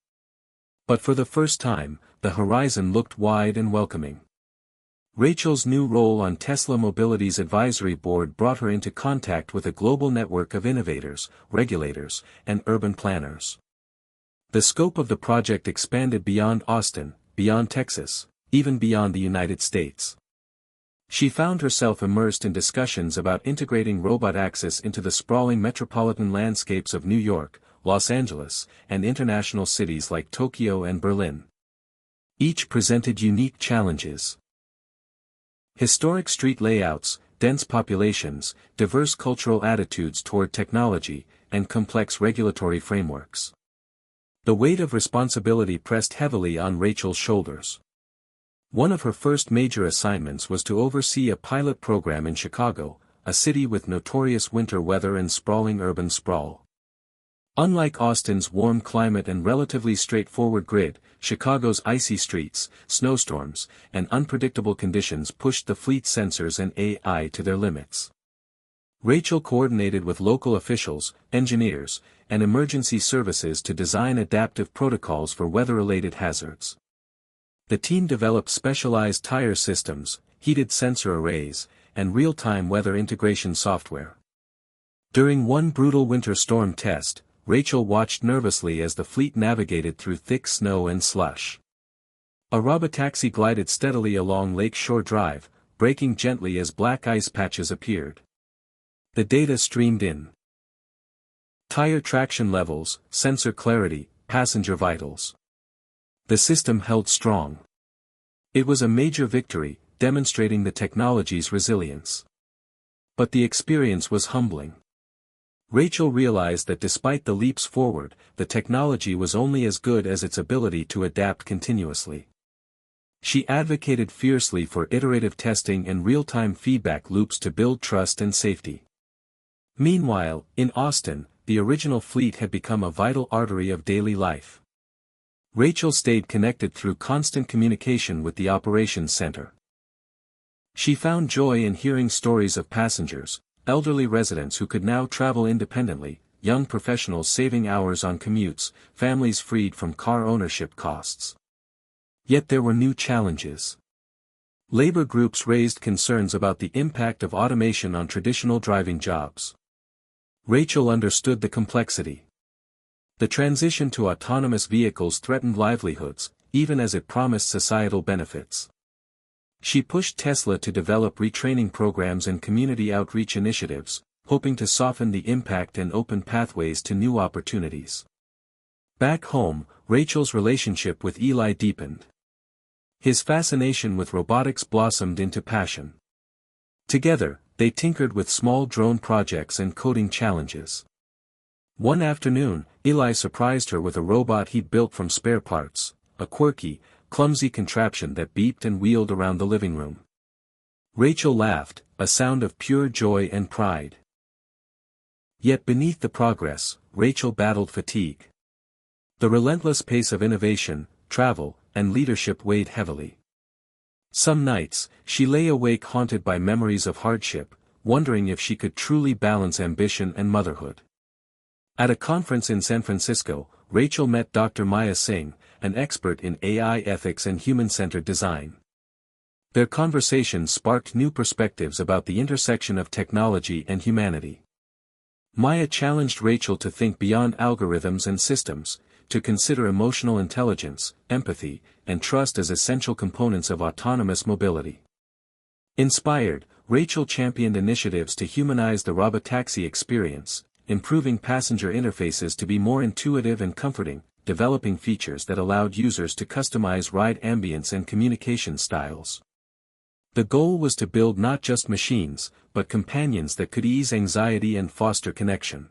But for the first time, the horizon looked wide and welcoming. Rachel's new role on Tesla Mobility's advisory board brought her into contact with a global network of innovators, regulators, and urban planners. The scope of the project expanded beyond Austin, beyond Texas, even beyond the United States. She found herself immersed in discussions about integrating Robotaxi into the sprawling metropolitan landscapes of New York, Los Angeles, and international cities like Tokyo and Berlin. Each presented unique challenges. Historic street layouts, dense populations, diverse cultural attitudes toward technology, and complex regulatory frameworks. The weight of responsibility pressed heavily on Rachel's shoulders. One of her first major assignments was to oversee a pilot program in Chicago, a city with notorious winter weather and sprawling urban sprawl. Unlike Austin's warm climate and relatively straightforward grid, Chicago's icy streets, snowstorms, and unpredictable conditions pushed the fleet sensors and AI to their limits. Rachel coordinated with local officials, engineers, and emergency services to design adaptive protocols for weather-related hazards. The team developed specialized tire systems, heated sensor arrays, and real-time weather integration software. During one brutal winter storm test, Rachel watched nervously as the fleet navigated through thick snow and slush. A Robotaxi glided steadily along Lake Shore Drive, braking gently as black ice patches appeared. The data streamed in. Tire traction levels, sensor clarity, passenger vitals. The system held strong. It was a major victory, demonstrating the technology's resilience. But the experience was humbling. Rachel realized that despite the leaps forward, the technology was only as good as its ability to adapt continuously. She advocated fiercely for iterative testing and real-time feedback loops to build trust and safety. Meanwhile, in Austin, the original fleet had become a vital artery of daily life. Rachel stayed connected through constant communication with the operations center. She found joy in hearing stories of passengers, elderly residents who could now travel independently, young professionals saving hours on commutes, families freed from car ownership costs. Yet there were new challenges. Labor groups raised concerns about the impact of automation on traditional driving jobs. Rachel understood the complexity. The transition to autonomous vehicles threatened livelihoods, even as it promised societal benefits. She pushed Tesla to develop retraining programs and community outreach initiatives, hoping to soften the impact and open pathways to new opportunities. Back home, Rachel's relationship with Eli deepened. His fascination with robotics blossomed into passion. Together, they tinkered with small drone projects and coding challenges. One afternoon, Eli surprised her with a robot he'd built from spare parts, a quirky, clumsy contraption that beeped and wheeled around the living room. Rachel laughed, a sound of pure joy and pride. Yet beneath the progress, Rachel battled fatigue. The relentless pace of innovation, travel, and leadership weighed heavily. Some nights, she lay awake haunted by memories of hardship, wondering if she could truly balance ambition and motherhood. At a conference in San Francisco, Rachel met Dr. Maya Singh, an expert in AI ethics and human-centered design. Their conversation sparked new perspectives about the intersection of technology and humanity. Maya challenged Rachel to think beyond algorithms and systems, to consider emotional intelligence, empathy, and trust as essential components of autonomous mobility. Inspired, Rachel championed initiatives to humanize the Robotaxi experience, improving passenger interfaces to be more intuitive and comforting, developing features that allowed users to customize ride ambience and communication styles. The goal was to build not just machines, but companions that could ease anxiety and foster connection.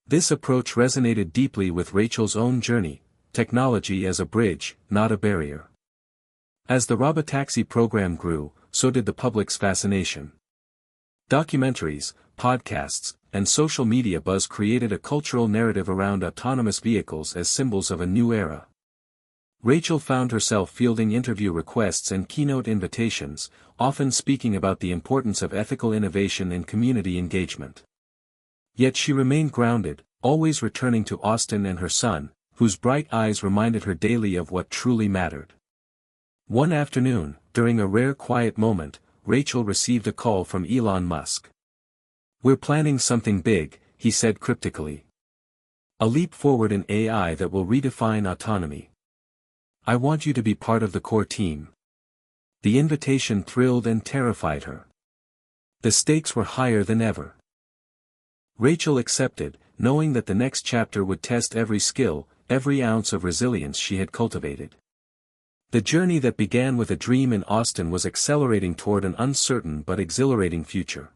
This approach resonated deeply with Rachel's own journey, technology as a bridge, not a barrier. As the Robotaxi program grew, so did the public's fascination. Documentaries, podcasts, and social media buzz created a cultural narrative around autonomous vehicles as symbols of a new era. Rachel found herself fielding interview requests and keynote invitations, often speaking about the importance of ethical innovation and community engagement. Yet she remained grounded, always returning to Austin and her son, whose bright eyes reminded her daily of what truly mattered. One afternoon, during a rare quiet moment, Rachel received a call from Elon Musk. "We're planning something big," he said cryptically. "A leap forward in AI that will redefine autonomy. I want you to be part of the core team." The invitation thrilled and terrified her. The stakes were higher than ever. Rachel accepted, knowing that the next chapter would test every skill, every ounce of resilience she had cultivated. The journey that began with a dream in Austin was accelerating toward an uncertain but exhilarating future.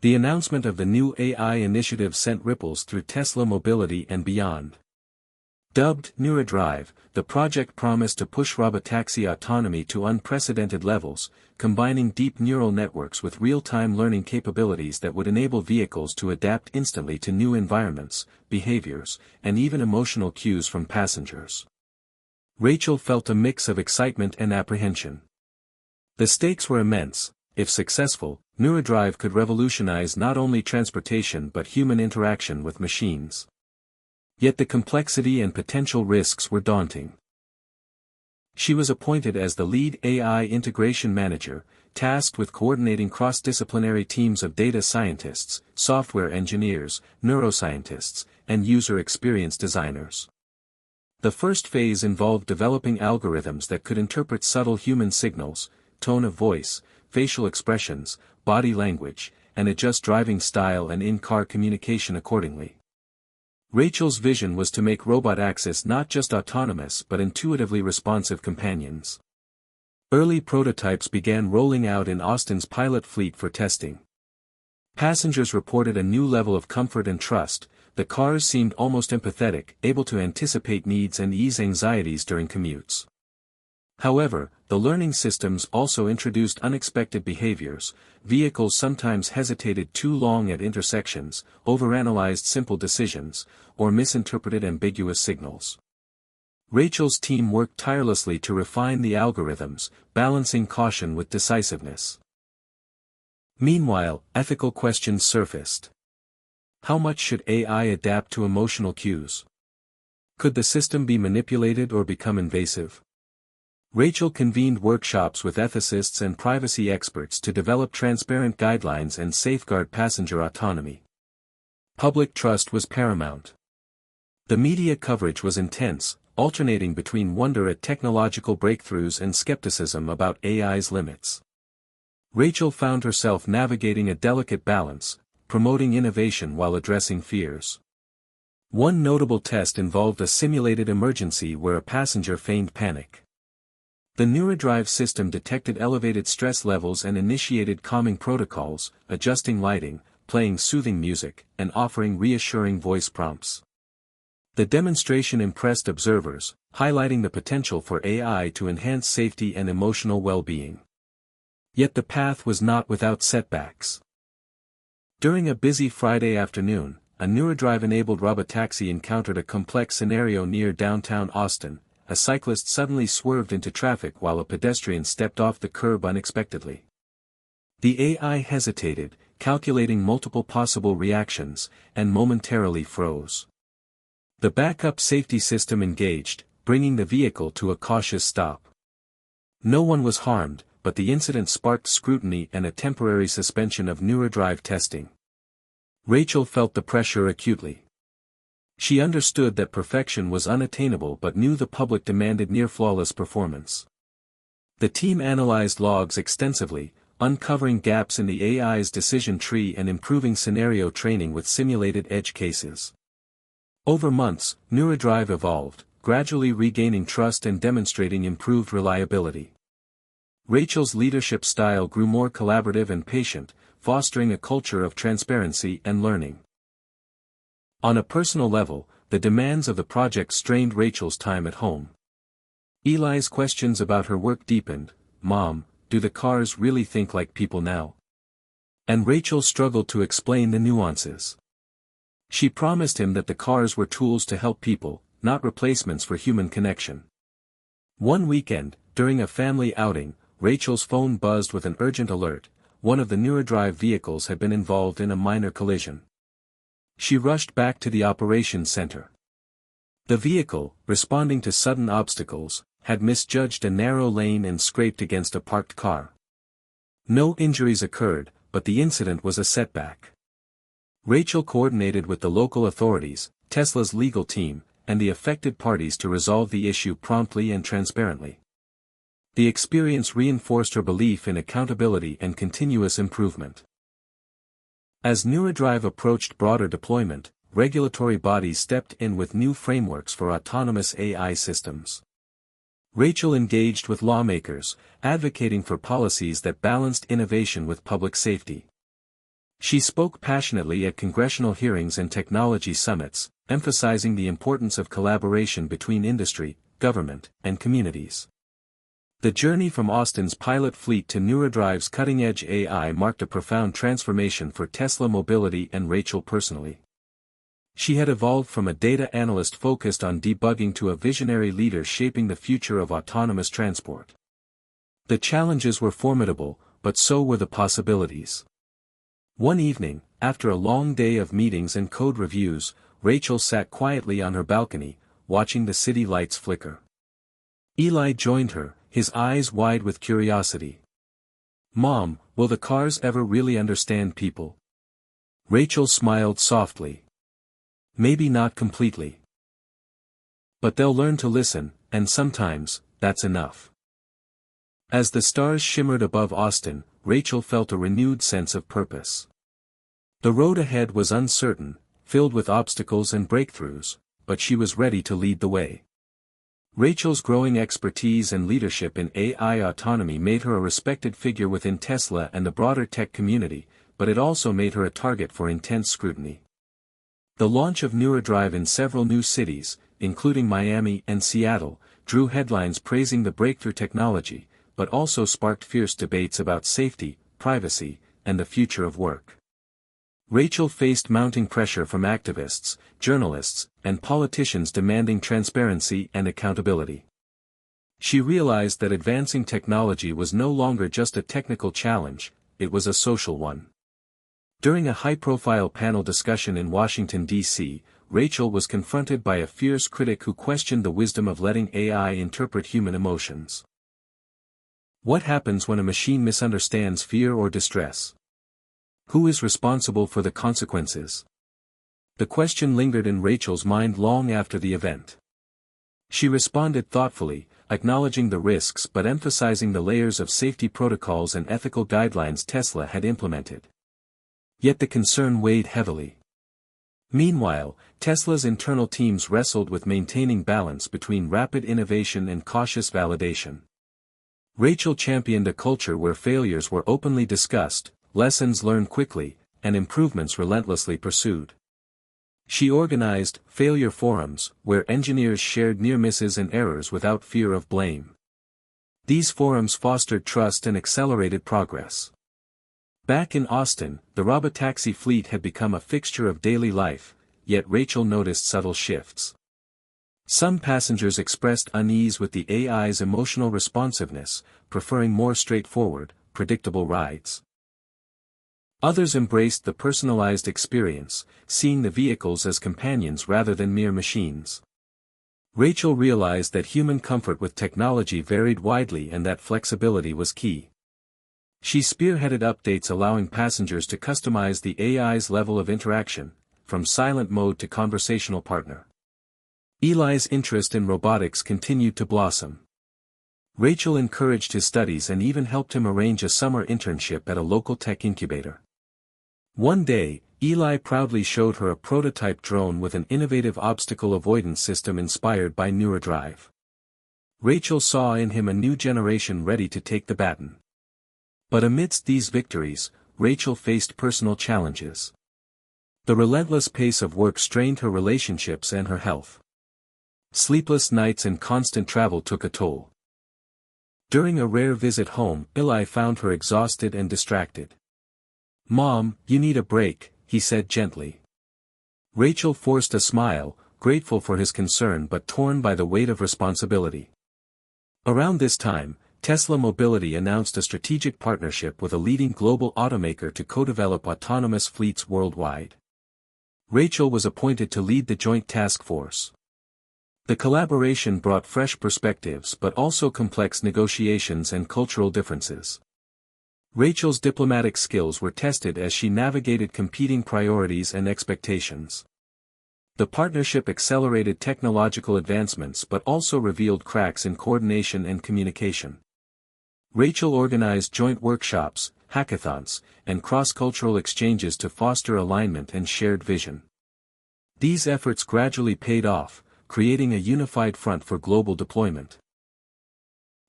The announcement of the new AI initiative sent ripples through Tesla mobility and beyond. Dubbed NeuroDrive, the project promised to push robotaxi autonomy to unprecedented levels, combining deep neural networks with real-time learning capabilities that would enable vehicles to adapt instantly to new environments, behaviors, and even emotional cues from passengers. Rachel felt a mix of excitement and apprehension. The stakes were immense. If successful, NeuroDrive could revolutionize not only transportation but human interaction with machines. Yet the complexity and potential risks were daunting. She was appointed as the lead AI integration manager, tasked with coordinating cross-disciplinary teams of data scientists, software engineers, neuroscientists, and user experience designers. The first phase involved developing algorithms that could interpret subtle human signals, tone of voice, facial expressions, body language, and adjust driving style and in-car communication accordingly. Rachel's vision was to make Robotaxi not just autonomous but intuitively responsive companions. Early prototypes began rolling out in Austin's pilot fleet for testing. Passengers reported a new level of comfort and trust. The cars seemed almost empathetic, able to anticipate needs and ease anxieties during commutes. However, the learning systems also introduced unexpected behaviors. Vehicles sometimes hesitated too long at intersections, overanalyzed simple decisions, or misinterpreted ambiguous signals. Rachel's team worked tirelessly to refine the algorithms, balancing caution with decisiveness. Meanwhile, ethical questions surfaced. How much should AI adapt to emotional cues? Could the system be manipulated or become invasive? Rachel convened workshops with ethicists and privacy experts to develop transparent guidelines and safeguard passenger autonomy. Public trust was paramount. The media coverage was intense, alternating between wonder at technological breakthroughs and skepticism about AI's limits. Rachel found herself navigating a delicate balance, promoting innovation while addressing fears. One notable test involved a simulated emergency where a passenger feigned panic. The NeuroDrive system detected elevated stress levels and initiated calming protocols, adjusting lighting, playing soothing music, and offering reassuring voice prompts. The demonstration impressed observers, highlighting the potential for AI to enhance safety and emotional well-being. Yet the path was not without setbacks. During a busy Friday afternoon, a NeuroDrive-enabled Robotaxi encountered a complex scenario near downtown Austin. A cyclist suddenly swerved into traffic while a pedestrian stepped off the curb unexpectedly. The AI hesitated, calculating multiple possible reactions, and momentarily froze. The backup safety system engaged, bringing the vehicle to a cautious stop. No one was harmed, but the incident sparked scrutiny and a temporary suspension of NeuroDrive testing. Rachel felt the pressure acutely. She understood that perfection was unattainable but knew the public demanded near-flawless performance. The team analyzed logs extensively, uncovering gaps in the AI's decision tree and improving scenario training with simulated edge cases. Over months, NeuroDrive evolved, gradually regaining trust and demonstrating improved reliability. Rachel's leadership style grew more collaborative and patient, fostering a culture of transparency and learning. On a personal level, the demands of the project strained Rachel's time at home. Eli's questions about her work deepened. "Mom, do the cars really think like people now?" And Rachel struggled to explain the nuances. She promised him that the cars were tools to help people, not replacements for human connection. One weekend, during a family outing, Rachel's phone buzzed with an urgent alert. One of the NeuroDrive vehicles had been involved in a minor collision. She rushed back to the operations center. The vehicle, responding to sudden obstacles, had misjudged a narrow lane and scraped against a parked car. No injuries occurred, but the incident was a setback. Rachel coordinated with the local authorities, Tesla's legal team, and the affected parties to resolve the issue promptly and transparently. The experience reinforced her belief in accountability and continuous improvement. As NeuroDrive approached broader deployment, regulatory bodies stepped in with new frameworks for autonomous AI systems. Rachel engaged with lawmakers, advocating for policies that balanced innovation with public safety. She spoke passionately at congressional hearings and technology summits, emphasizing the importance of collaboration between industry, government, and communities. The journey from Austin's pilot fleet to NeuroDrive's cutting-edge AI marked a profound transformation for Tesla Mobility and Rachel personally. She had evolved from a data analyst focused on debugging to a visionary leader shaping the future of autonomous transport. The challenges were formidable, but so were the possibilities. One evening, after a long day of meetings and code reviews, Rachel sat quietly on her balcony, watching the city lights flicker. Eli joined her, his eyes wide with curiosity. "Mom, will the cars ever really understand people?" Rachel smiled softly. "Maybe not completely. But they'll learn to listen, and sometimes, that's enough." As the stars shimmered above Austin, Rachel felt a renewed sense of purpose. The road ahead was uncertain, filled with obstacles and breakthroughs, but she was ready to lead the way. Rachel's growing expertise and leadership in AI autonomy made her a respected figure within Tesla and the broader tech community, but it also made her a target for intense scrutiny. The launch of NeuroDrive in several new cities, including Miami and Seattle, drew headlines praising the breakthrough technology, but also sparked fierce debates about safety, privacy, and the future of work. Rachel faced mounting pressure from activists, journalists, and politicians demanding transparency and accountability. She realized that advancing technology was no longer just a technical challenge, it was a social one. During a high-profile panel discussion in Washington, D.C., Rachel was confronted by a fierce critic who questioned the wisdom of letting AI interpret human emotions. What happens when a machine misunderstands fear or distress? Who is responsible for the consequences? The question lingered in Rachel's mind long after the event. She responded thoughtfully, acknowledging the risks but emphasizing the layers of safety protocols and ethical guidelines Tesla had implemented. Yet the concern weighed heavily. Meanwhile, Tesla's internal teams wrestled with maintaining balance between rapid innovation and cautious validation. Rachel championed a culture where failures were openly discussed, lessons learned quickly, and improvements relentlessly pursued. She organized failure forums, where engineers shared near misses and errors without fear of blame. These forums fostered trust and accelerated progress. Back in Austin, the Robotaxi fleet had become a fixture of daily life, yet Rachel noticed subtle shifts. Some passengers expressed unease with the AI's emotional responsiveness, preferring more straightforward, predictable rides. Others embraced the personalized experience, seeing the vehicles as companions rather than mere machines. Rachel realized that human comfort with technology varied widely and that flexibility was key. She spearheaded updates allowing passengers to customize the AI's level of interaction, from silent mode to conversational partner. Eli's interest in robotics continued to blossom. Rachel encouraged his studies and even helped him arrange a summer internship at a local tech incubator. One day, Eli proudly showed her a prototype drone with an innovative obstacle avoidance system inspired by NeuroDrive. Rachel saw in him a new generation ready to take the baton. But amidst these victories, Rachel faced personal challenges. The relentless pace of work strained her relationships and her health. Sleepless nights and constant travel took a toll. During a rare visit home, Eli found her exhausted and distracted. "Mom, you need a break," he said gently. Rachel forced a smile, grateful for his concern but torn by the weight of responsibility. Around this time, Tesla Mobility announced a strategic partnership with a leading global automaker to co-develop autonomous fleets worldwide. Rachel was appointed to lead the joint task force. The collaboration brought fresh perspectives but also complex negotiations and cultural differences. Rachel's diplomatic skills were tested as she navigated competing priorities and expectations. The partnership accelerated technological advancements but also revealed cracks in coordination and communication. Rachel organized joint workshops, hackathons, and cross-cultural exchanges to foster alignment and shared vision. These efforts gradually paid off, creating a unified front for global deployment.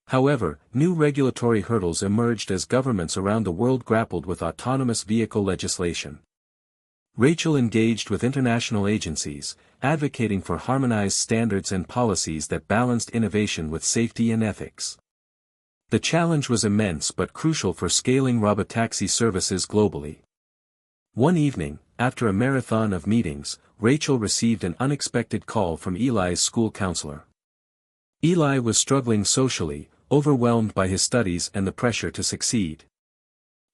However, new regulatory hurdles emerged as governments around the world grappled with autonomous vehicle legislation. Rachel engaged with international agencies, advocating for harmonized standards and policies that balanced innovation with safety and ethics. The challenge was immense but crucial for scaling robotaxi services globally. One evening, after a marathon of meetings, Rachel received an unexpected call from Eli's school counselor. Eli was struggling socially, overwhelmed by his studies and the pressure to succeed.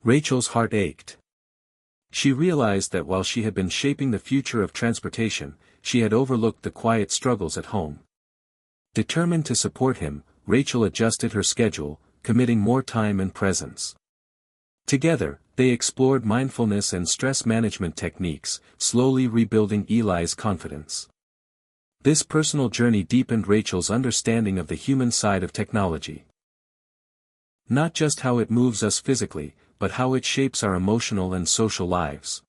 Rachel's heart ached. She realized that while she had been shaping the future of transportation, she had overlooked the quiet struggles at home. Determined to support him, Rachel adjusted her schedule, committing more time and presence. Together, they explored mindfulness and stress management techniques, slowly rebuilding Eli's confidence. This personal journey deepened Rachel's understanding of the human side of technology. Not just how it moves us physically, but how it shapes our emotional and social lives.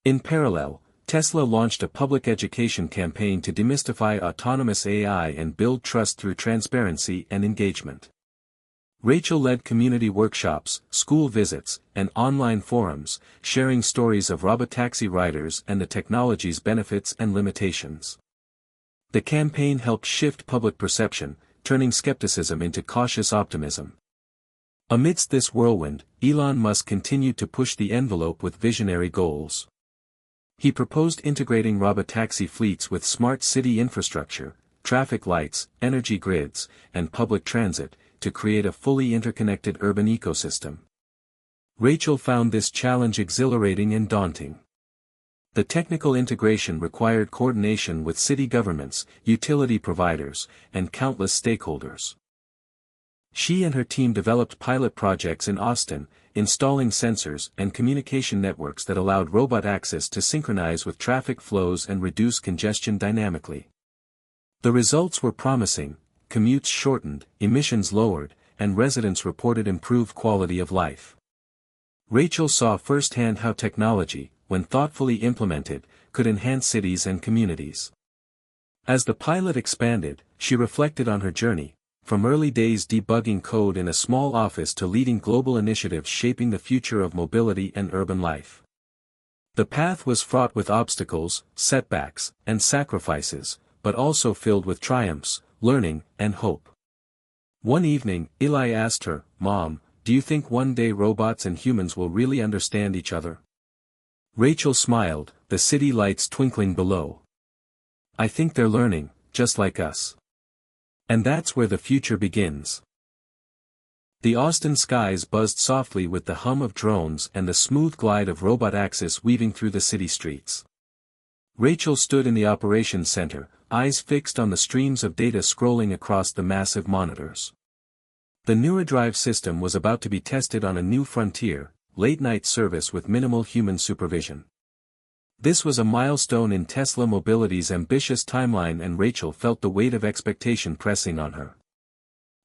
In parallel, Tesla launched a public education campaign to demystify autonomous AI and build trust through transparency and engagement. Rachel led community workshops, school visits, and online forums, sharing stories of Robotaxi riders and the technology's benefits and limitations. The campaign helped shift public perception, turning skepticism into cautious optimism. Amidst this whirlwind, Elon Musk continued to push the envelope with visionary goals. He proposed integrating Robotaxi fleets with smart city infrastructure, traffic lights, energy grids, and public transit, to create a fully interconnected urban ecosystem. Rachel found this challenge exhilarating and daunting. The technical integration required coordination with city governments, utility providers, and countless stakeholders. She and her team developed pilot projects in Austin, installing sensors and communication networks that allowed robot access to synchronize with traffic flows and reduce congestion dynamically. The results were promising: commutes shortened, emissions lowered, and residents reported improved quality of life. Rachel saw firsthand how technology, when thoughtfully implemented, could enhance cities and communities. As the pilot expanded, she reflected on her journey, from early days debugging code in a small office to leading global initiatives shaping the future of mobility and urban life. The path was fraught with obstacles, setbacks, and sacrifices, but also filled with triumphs, learning, and hope. One evening, Eli asked her, "Mom, do you think one day robots and humans will really understand each other?" Rachel smiled, the city lights twinkling below. "I think they're learning, just like us. And that's where the future begins." The Austin skies buzzed softly with the hum of drones and the smooth glide of robot access weaving through the city streets. Rachel stood in the operations center, eyes fixed on the streams of data scrolling across the massive monitors. The NeuroDrive system was about to be tested on a new frontier, late-night service with minimal human supervision. This was a milestone in Tesla Mobility's ambitious timeline, and Rachel felt the weight of expectation pressing on her.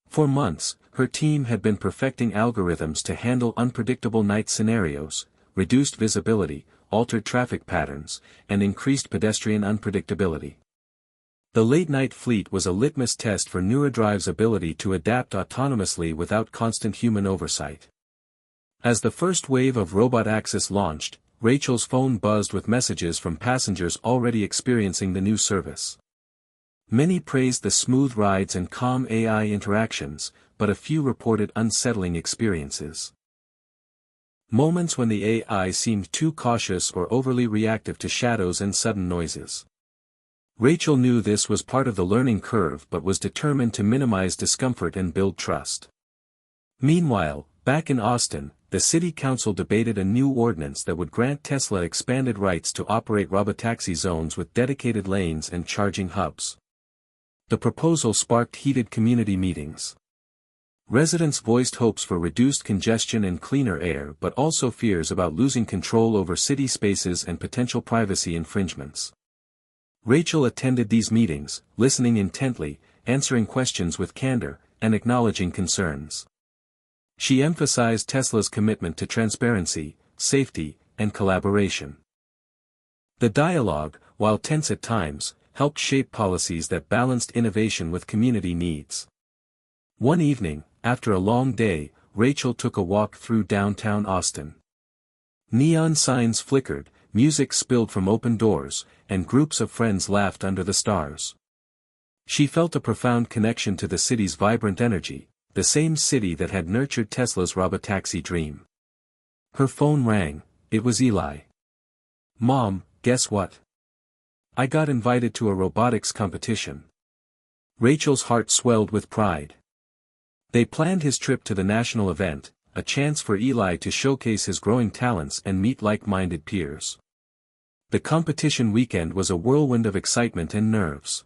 For months, her team had been perfecting algorithms to handle unpredictable night scenarios, reduced visibility, altered traffic patterns, and increased pedestrian unpredictability. The late-night fleet was a litmus test for NeuroDrive's ability to adapt autonomously without constant human oversight. As the first wave of robot access launched, Rachel's phone buzzed with messages from passengers already experiencing the new service. Many praised the smooth rides and calm AI interactions, but a few reported unsettling experiences. Moments when the AI seemed too cautious or overly reactive to shadows and sudden noises. Rachel knew this was part of the learning curve but was determined to minimize discomfort and build trust. Meanwhile, back in Austin, the city council debated a new ordinance that would grant Tesla expanded rights to operate Robotaxi zones with dedicated lanes and charging hubs. The proposal sparked heated community meetings. Residents voiced hopes for reduced congestion and cleaner air, but also fears about losing control over city spaces and potential privacy infringements. Rachel attended these meetings, listening intently, answering questions with candor, and acknowledging concerns. She emphasized Tesla's commitment to transparency, safety, and collaboration. The dialogue, while tense at times, helped shape policies that balanced innovation with community needs. One evening, after a long day, Rachel took a walk through downtown Austin. Neon signs flickered, music spilled from open doors, and groups of friends laughed under the stars. She felt a profound connection to the city's vibrant energy, the same city that had nurtured Tesla's Robotaxi dream. Her phone rang. It was Eli. "Mom, guess what? I got invited to a robotics competition." Rachel's heart swelled with pride. They planned his trip to the national event, a chance for Eli to showcase his growing talents and meet like-minded peers. The competition weekend was a whirlwind of excitement and nerves.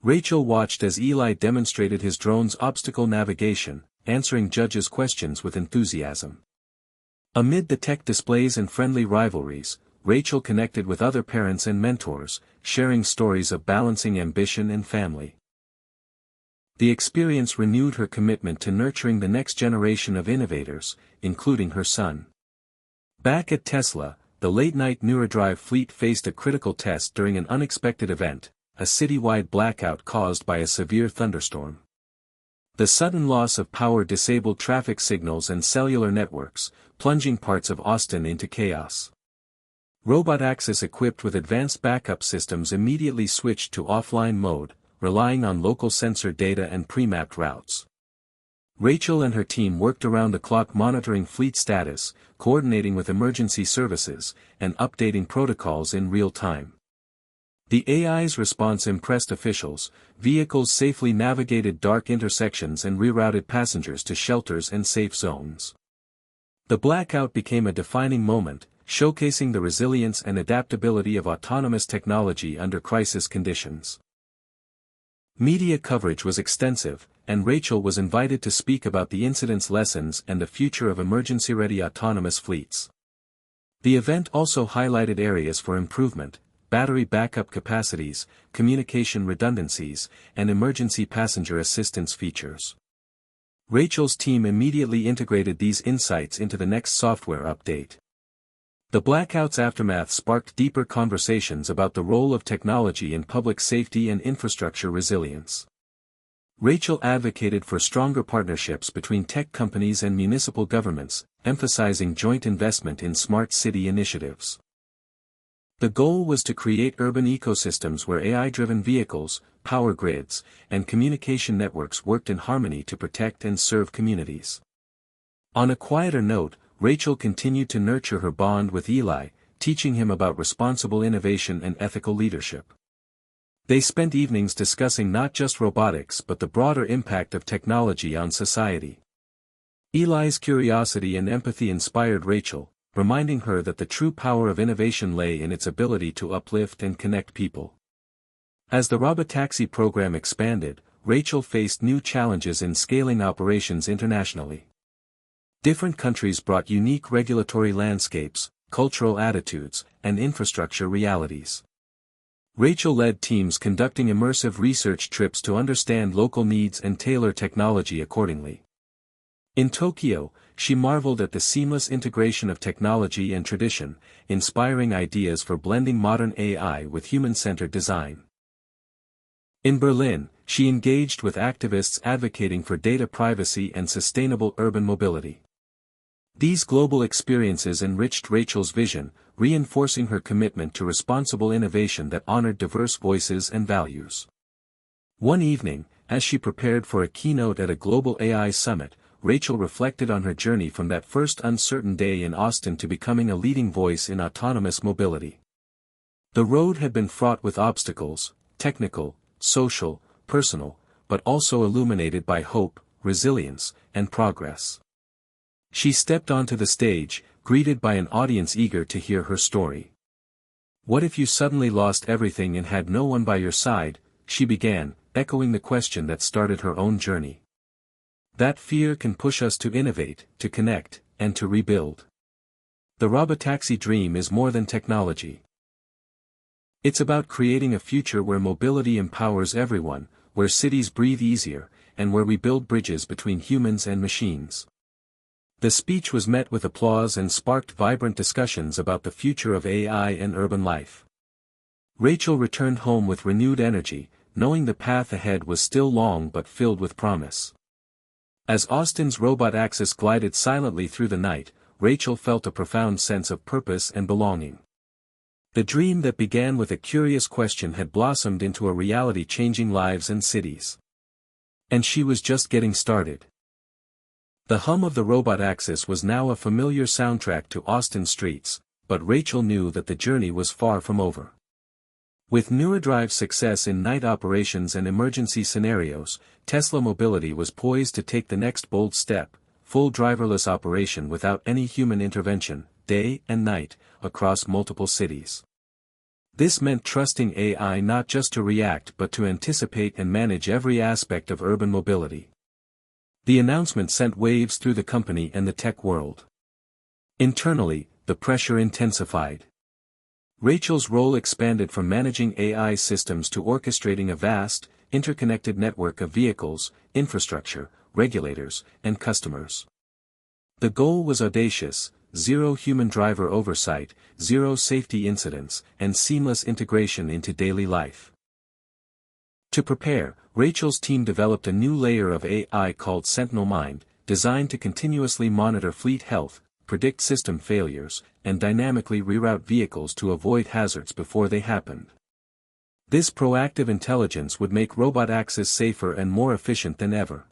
Rachel watched as Eli demonstrated his drone's obstacle navigation, answering judges' questions with enthusiasm. Amid the tech displays and friendly rivalries, Rachel connected with other parents and mentors, sharing stories of balancing ambition and family. The experience renewed her commitment to nurturing the next generation of innovators, including her son. Back at Tesla, the late-night NeuroDrive fleet faced a critical test during an unexpected event, a citywide blackout caused by a severe thunderstorm. The sudden loss of power disabled traffic signals and cellular networks, plunging parts of Austin into chaos. Robotaxis equipped with advanced backup systems immediately switched to offline mode, relying on local sensor data and pre-mapped routes. Rachel and her team worked around the clock monitoring fleet status, coordinating with emergency services, and updating protocols in real time. The AI's response impressed officials. Vehicles safely navigated dark intersections and rerouted passengers to shelters and safe zones. The blackout became a defining moment, showcasing the resilience and adaptability of autonomous technology under crisis conditions. Media coverage was extensive, and Rachel was invited to speak about the incident's lessons and the future of emergency-ready autonomous fleets. The event also highlighted areas for improvement: battery backup capacities, communication redundancies, and emergency passenger assistance features. Rachel's team immediately integrated these insights into the next software update. The blackout's aftermath sparked deeper conversations about the role of technology in public safety and infrastructure resilience. Rachel advocated for stronger partnerships between tech companies and municipal governments, emphasizing joint investment in smart city initiatives. The goal was to create urban ecosystems where AI-driven vehicles, power grids, and communication networks worked in harmony to protect and serve communities. On a quieter note, Rachel continued to nurture her bond with Eli, teaching him about responsible innovation and ethical leadership. They spent evenings discussing not just robotics but the broader impact of technology on society. Eli's curiosity and empathy inspired Rachel, reminding her that the true power of innovation lay in its ability to uplift and connect people. As the Robotaxi program expanded, Rachel faced new challenges in scaling operations internationally. Different countries brought unique regulatory landscapes, cultural attitudes, and infrastructure realities. Rachel led teams conducting immersive research trips to understand local needs and tailor technology accordingly. In Tokyo, she marveled at the seamless integration of technology and tradition, inspiring ideas for blending modern AI with human-centered design. In Berlin, she engaged with activists advocating for data privacy and sustainable urban mobility. These global experiences enriched Rachel's vision, reinforcing her commitment to responsible innovation that honored diverse voices and values. One evening, as she prepared for a keynote at a global AI summit, Rachel reflected on her journey from that first uncertain day in Austin to becoming a leading voice in autonomous mobility. The road had been fraught with obstacles, technical, social, personal, but also illuminated by hope, resilience, and progress. She stepped onto the stage, greeted by an audience eager to hear her story. "What if you suddenly lost everything and had no one by your side?" she began, echoing the question that started her own journey. That fear can push us to innovate, to connect, and to rebuild. The Robotaxi dream is more than technology. It's about creating a future where mobility empowers everyone, where cities breathe easier, and where we build bridges between humans and machines. The speech was met with applause and sparked vibrant discussions about the future of AI and urban life. Rachel returned home with renewed energy, knowing the path ahead was still long but filled with promise. As Austin's Robotaxis glided silently through the night, Rachel felt a profound sense of purpose and belonging. The dream that began with a curious question had blossomed into a reality changing lives and cities. And she was just getting started. The hum of the Robotaxis was now a familiar soundtrack to Austin streets, but Rachel knew that the journey was far from over. With Neurodrive's success in night operations and emergency scenarios, Tesla Mobility was poised to take the next bold step: full driverless operation without any human intervention, day and night, across multiple cities. This meant trusting AI not just to react but to anticipate and manage every aspect of urban mobility. The announcement sent waves through the company and the tech world. Internally, the pressure intensified. Rachel's role expanded from managing AI systems to orchestrating a vast, interconnected network of vehicles, infrastructure, regulators, and customers. The goal was audacious: zero human driver oversight, zero safety incidents, and seamless integration into daily life. To prepare, Rachel's team developed a new layer of AI called Sentinel Mind, designed to continuously monitor fleet health, predict system failures, and dynamically reroute vehicles to avoid hazards before they happened. This proactive intelligence would make Robotaxi safer and more efficient than ever.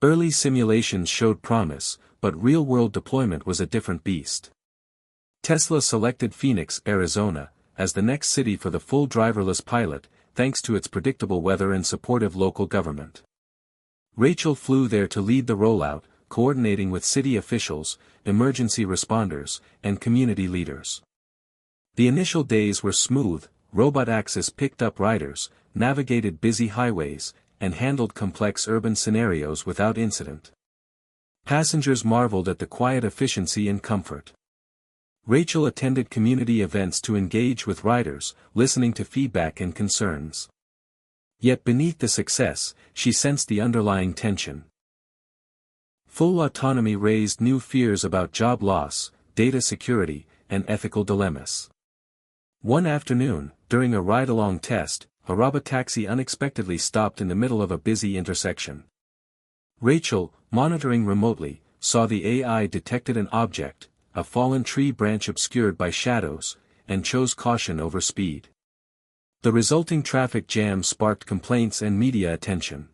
Early simulations showed promise, but real-world deployment was a different beast. Tesla selected Phoenix, Arizona, as the next city for the full driverless pilot, thanks to its predictable weather and supportive local government. Rachel flew there to lead the rollout, coordinating with city officials, emergency responders, and community leaders. The initial days were smooth. Robotaxi picked up riders, navigated busy highways, and handled complex urban scenarios without incident. Passengers marveled at the quiet efficiency and comfort. Rachel attended community events to engage with riders, listening to feedback and concerns. Yet beneath the success, she sensed the underlying tension. Full autonomy raised new fears about job loss, data security, and ethical dilemmas. One afternoon, during a ride-along test, a Robotaxi unexpectedly stopped in the middle of a busy intersection. Rachel, monitoring remotely, saw the AI detected an object, a fallen tree branch obscured by shadows, and chose caution over speed. The resulting traffic jam sparked complaints and media attention.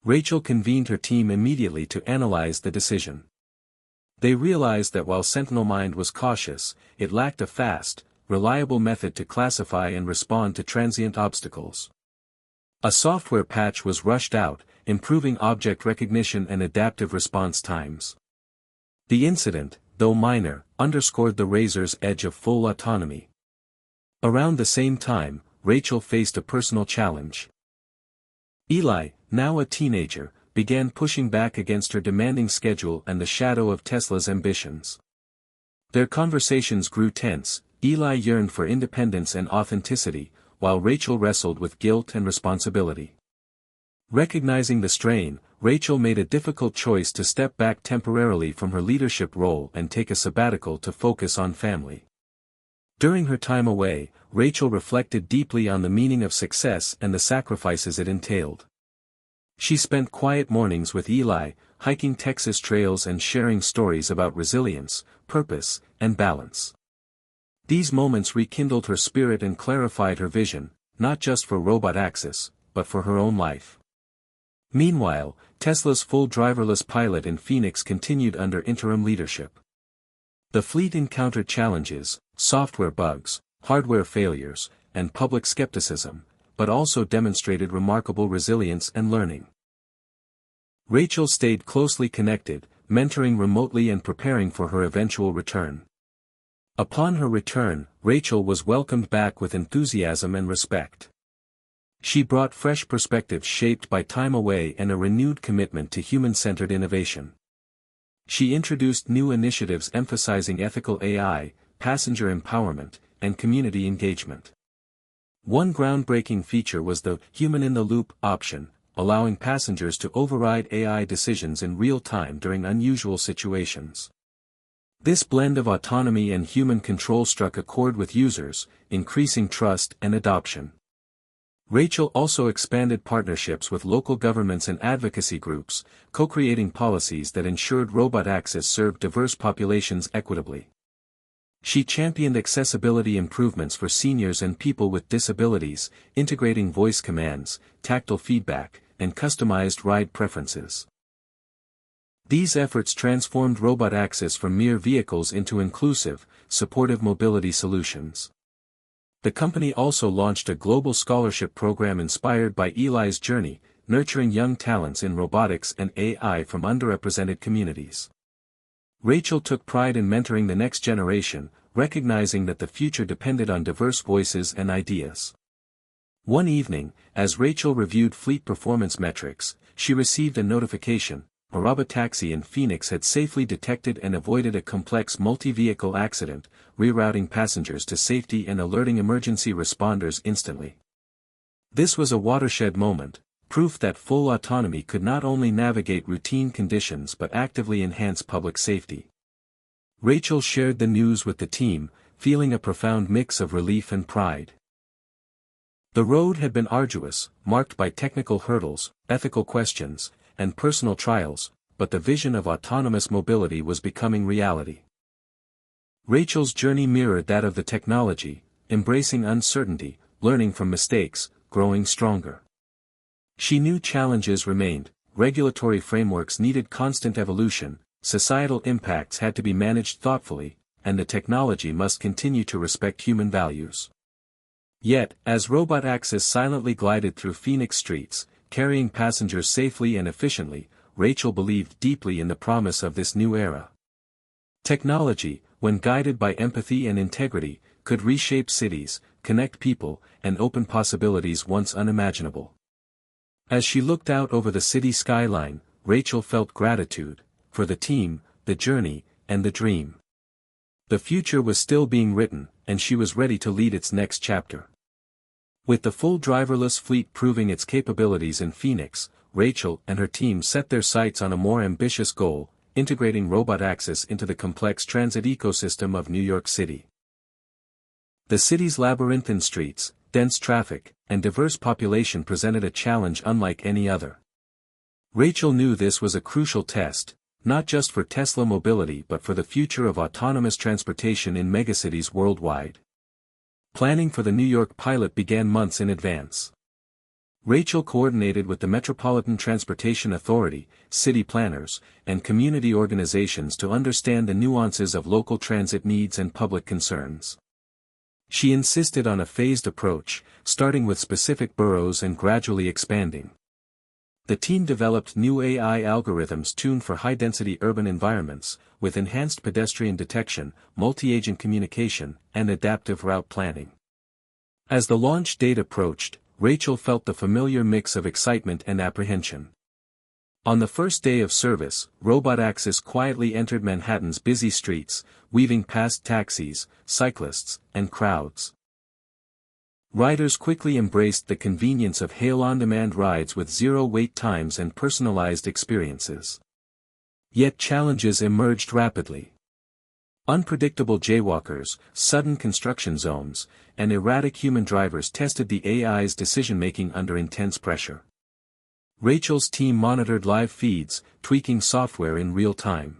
Rachel convened her team immediately to analyze the decision. They realized that while Sentinel Mind was cautious, it lacked a fast, reliable method to classify and respond to transient obstacles. A software patch was rushed out, improving object recognition and adaptive response times. The incident, though minor, underscored the razor's edge of full autonomy. Around the same time, Rachel faced a personal challenge. Eli, now a teenager, began pushing back against her demanding schedule and the shadow of Tesla's ambitions. Their conversations grew tense. Eli yearned for independence and authenticity, while Rachel wrestled with guilt and responsibility. Recognizing the strain, Rachel made a difficult choice to step back temporarily from her leadership role and take a sabbatical to focus on family. During her time away, Rachel reflected deeply on the meaning of success and the sacrifices it entailed. She spent quiet mornings with Eli, hiking Texas trails and sharing stories about resilience, purpose, and balance. These moments rekindled her spirit and clarified her vision, not just for Robotaxi, but for her own life. Meanwhile, Tesla's full driverless pilot in Phoenix continued under interim leadership. The fleet encountered challenges, software bugs, hardware failures, and public skepticism, but also demonstrated remarkable resilience and learning. Rachel stayed closely connected, mentoring remotely and preparing for her eventual return. Upon her return, Rachel was welcomed back with enthusiasm and respect. She brought fresh perspectives shaped by time away and a renewed commitment to human-centered innovation. She introduced new initiatives emphasizing ethical AI, passenger empowerment, and community engagement. One groundbreaking feature was the human-in-the-loop option, allowing passengers to override AI decisions in real time during unusual situations. This blend of autonomy and human control struck a chord with users, increasing trust and adoption. Rachel also expanded partnerships with local governments and advocacy groups, co-creating policies that ensured Robotaxi served diverse populations equitably. She championed accessibility improvements for seniors and people with disabilities, integrating voice commands, tactile feedback, and customized ride preferences. These efforts transformed Robotaxi from mere vehicles into inclusive, supportive mobility solutions. The company also launched a global scholarship program inspired by Eli's journey, nurturing young talents in robotics and AI from underrepresented communities. Rachel took pride in mentoring the next generation, recognizing that the future depended on diverse voices and ideas. One evening, as Rachel reviewed fleet performance metrics, she received a notification. A Robotaxi in Phoenix had safely detected and avoided a complex multi-vehicle accident, rerouting passengers to safety and alerting emergency responders instantly. This was a watershed moment, proof that full autonomy could not only navigate routine conditions but actively enhance public safety. Rachel shared the news with the team, feeling a profound mix of relief and pride. The road had been arduous, marked by technical hurdles, ethical questions, and personal trials, but the vision of autonomous mobility was becoming reality. Rachel's journey mirrored that of the technology, embracing uncertainty, learning from mistakes, growing stronger. She knew challenges remained, regulatory frameworks needed constant evolution, societal impacts had to be managed thoughtfully, and the technology must continue to respect human values. Yet, as Robotaxi silently glided through Phoenix streets, carrying passengers safely and efficiently, Rachel believed deeply in the promise of this new era. Technology, when guided by empathy and integrity, could reshape cities, connect people, and open possibilities once unimaginable. As she looked out over the city skyline, Rachel felt gratitude, for the team, the journey, and the dream. The future was still being written, and she was ready to lead its next chapter. With the full driverless fleet proving its capabilities in Phoenix, Rachel and her team set their sights on a more ambitious goal, integrating Robotaxi into the complex transit ecosystem of New York City. The city's labyrinthine streets, dense traffic, and diverse population presented a challenge unlike any other. Rachel knew this was a crucial test, not just for Tesla mobility but for the future of autonomous transportation in megacities worldwide. Planning for the New York pilot began months in advance. Rachel coordinated with the Metropolitan Transportation Authority, city planners, and community organizations to understand the nuances of local transit needs and public concerns. She insisted on a phased approach, starting with specific boroughs and gradually expanding. The team developed new AI algorithms tuned for high-density urban environments, with enhanced pedestrian detection, multi-agent communication, and adaptive route planning. As the launch date approached, Rachel felt the familiar mix of excitement and apprehension. On the first day of service, Robotaxi quietly entered Manhattan's busy streets, weaving past taxis, cyclists, and crowds. Riders quickly embraced the convenience of hail-on-demand rides with zero wait times and personalized experiences. Yet challenges emerged rapidly. Unpredictable jaywalkers, sudden construction zones, and erratic human drivers tested the AI's decision-making under intense pressure. Rachel's team monitored live feeds, tweaking software in real time.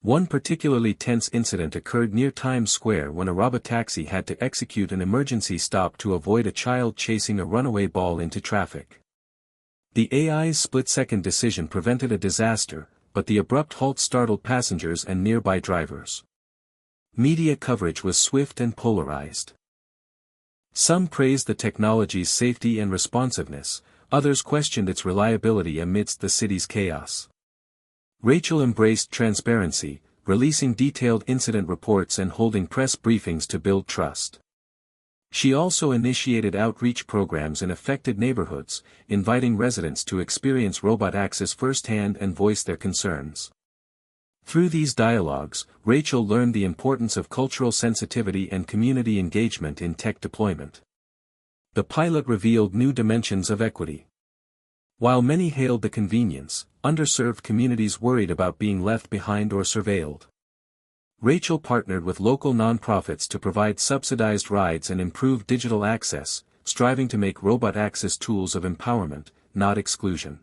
One particularly tense incident occurred near Times Square when a Robotaxi had to execute an emergency stop to avoid a child chasing a runaway ball into traffic. The AI's split-second decision prevented a disaster, but the abrupt halt startled passengers and nearby drivers. Media coverage was swift and polarized. Some praised the technology's safety and responsiveness, others questioned its reliability amidst the city's chaos. Rachel embraced transparency, releasing detailed incident reports and holding press briefings to build trust. She also initiated outreach programs in affected neighborhoods, inviting residents to experience Robotaxi firsthand and voice their concerns. Through these dialogues, Rachel learned the importance of cultural sensitivity and community engagement in tech deployment. The pilot revealed new dimensions of equity. While many hailed the convenience, underserved communities worried about being left behind or surveilled. Rachel partnered with local nonprofits to provide subsidized rides and improve digital access, striving to make Robotaxi tools of empowerment, not exclusion.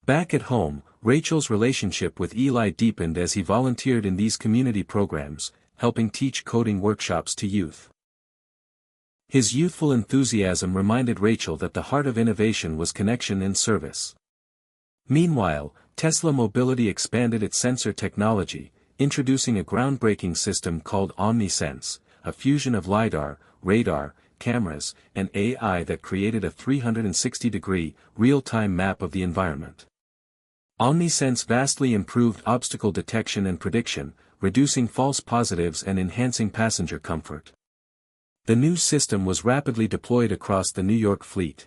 Back at home, Rachel's relationship with Eli deepened as he volunteered in these community programs, helping teach coding workshops to youth. His youthful enthusiasm reminded Rachel that the heart of innovation was connection and service. Meanwhile, Tesla Mobility expanded its sensor technology, introducing a groundbreaking system called OmniSense, a fusion of LiDAR, radar, cameras, and AI that created a 360-degree, real-time map of the environment. OmniSense vastly improved obstacle detection and prediction, reducing false positives and enhancing passenger comfort. The new system was rapidly deployed across the New York fleet.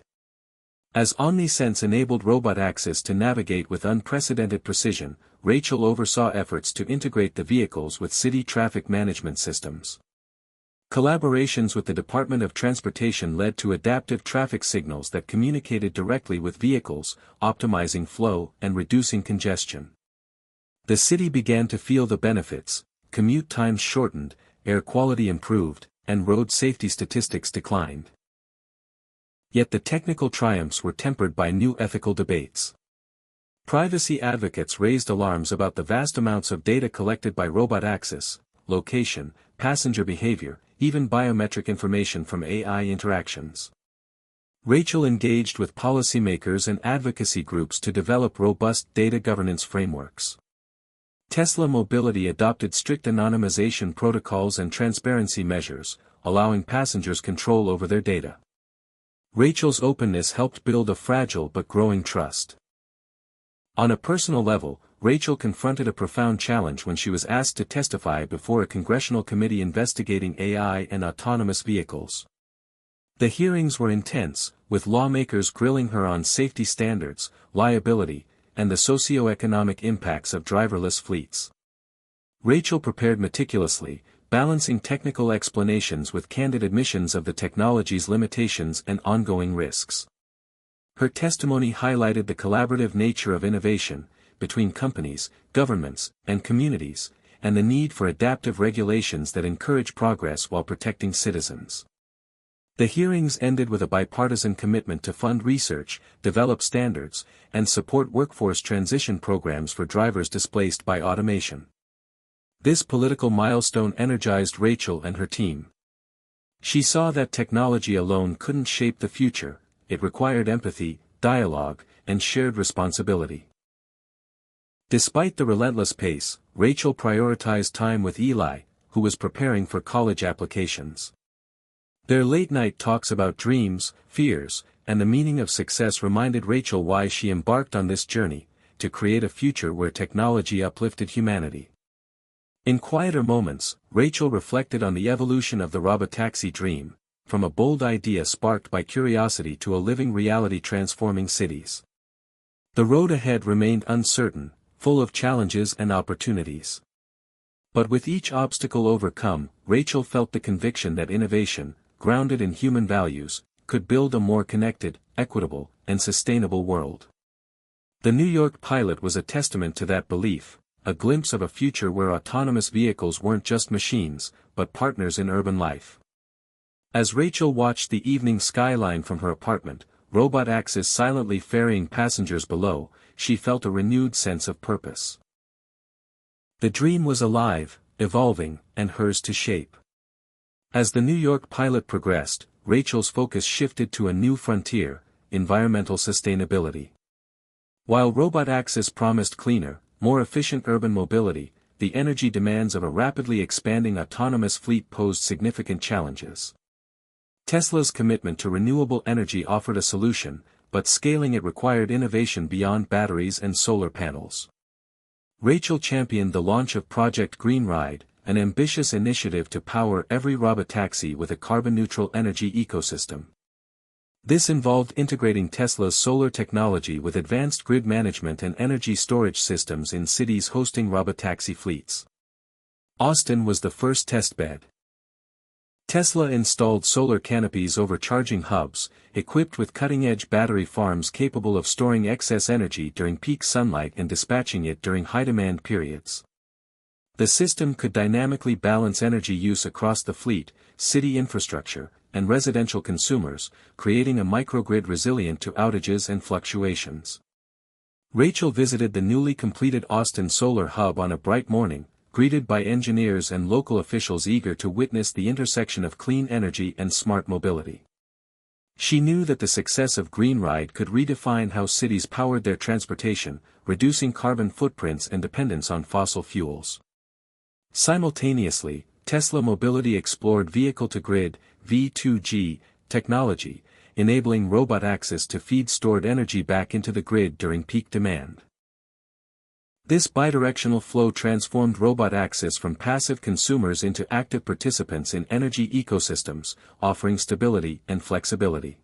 As OmniSense enabled Robotaxi to navigate with unprecedented precision, Rachel oversaw efforts to integrate the vehicles with city traffic management systems. Collaborations with the Department of Transportation led to adaptive traffic signals that communicated directly with vehicles, optimizing flow and reducing congestion. The city began to feel the benefits: commute times shortened, air quality improved, and road safety statistics declined. Yet the technical triumphs were tempered by new ethical debates. Privacy advocates raised alarms about the vast amounts of data collected by Robotaxi: location, passenger behavior, even biometric information from AI interactions. Rachel engaged with policymakers and advocacy groups to develop robust data governance frameworks. Tesla Mobility adopted strict anonymization protocols and transparency measures, allowing passengers control over their data. Rachel's openness helped build a fragile but growing trust. On a personal level, Rachel confronted a profound challenge when she was asked to testify before a congressional committee investigating AI and autonomous vehicles. The hearings were intense, with lawmakers grilling her on safety standards, liability, and the socio-economic impacts of driverless fleets. Rachel prepared meticulously, balancing technical explanations with candid admissions of the technology's limitations and ongoing risks. Her testimony highlighted the collaborative nature of innovation, between companies, governments, and communities, and the need for adaptive regulations that encourage progress while protecting citizens. The hearings ended with a bipartisan commitment to fund research, develop standards, and support workforce transition programs for drivers displaced by automation. This political milestone energized Rachel and her team. She saw that technology alone couldn't shape the future. It required empathy, dialogue, and shared responsibility. Despite the relentless pace, Rachel prioritized time with Eli, who was preparing for college applications. Their late-night talks about dreams, fears, and the meaning of success reminded Rachel why she embarked on this journey, to create a future where technology uplifted humanity. In quieter moments, Rachel reflected on the evolution of the Robotaxi dream, from a bold idea sparked by curiosity to a living reality transforming cities. The road ahead remained uncertain, full of challenges and opportunities. But with each obstacle overcome, Rachel felt the conviction that innovation, grounded in human values, could build a more connected, equitable, and sustainable world. The New York pilot was a testament to that belief, a glimpse of a future where autonomous vehicles weren't just machines, but partners in urban life. As Rachel watched the evening skyline from her apartment, Robotaxi silently ferrying passengers below, she felt a renewed sense of purpose. The dream was alive, evolving, and hers to shape. As the New York pilot progressed, Rachel's focus shifted to a new frontier, environmental sustainability. While Robotaxi promised cleaner, more efficient urban mobility, the energy demands of a rapidly expanding autonomous fleet posed significant challenges. Tesla's commitment to renewable energy offered a solution, but scaling it required innovation beyond batteries and solar panels. Rachel championed the launch of Project Green Ride, an ambitious initiative to power every Robotaxi with a carbon-neutral energy ecosystem. This involved integrating Tesla's solar technology with advanced grid management and energy storage systems in cities hosting Robotaxi fleets. Austin was the first testbed. Tesla installed solar canopies over charging hubs, equipped with cutting-edge battery farms capable of storing excess energy during peak sunlight and dispatching it during high-demand periods. The system could dynamically balance energy use across the fleet, city infrastructure, and residential consumers, creating a microgrid resilient to outages and fluctuations. Rachel visited the newly completed Austin Solar Hub on a bright morning, greeted by engineers and local officials eager to witness the intersection of clean energy and smart mobility. She knew that the success of Green Ride could redefine how cities powered their transportation, reducing carbon footprints and dependence on fossil fuels. Simultaneously, Tesla Mobility explored vehicle-to-grid (V2G) technology, enabling Robotaxi to feed stored energy back into the grid during peak demand. This bidirectional flow transformed Robotaxi from passive consumers into active participants in energy ecosystems, offering stability and flexibility.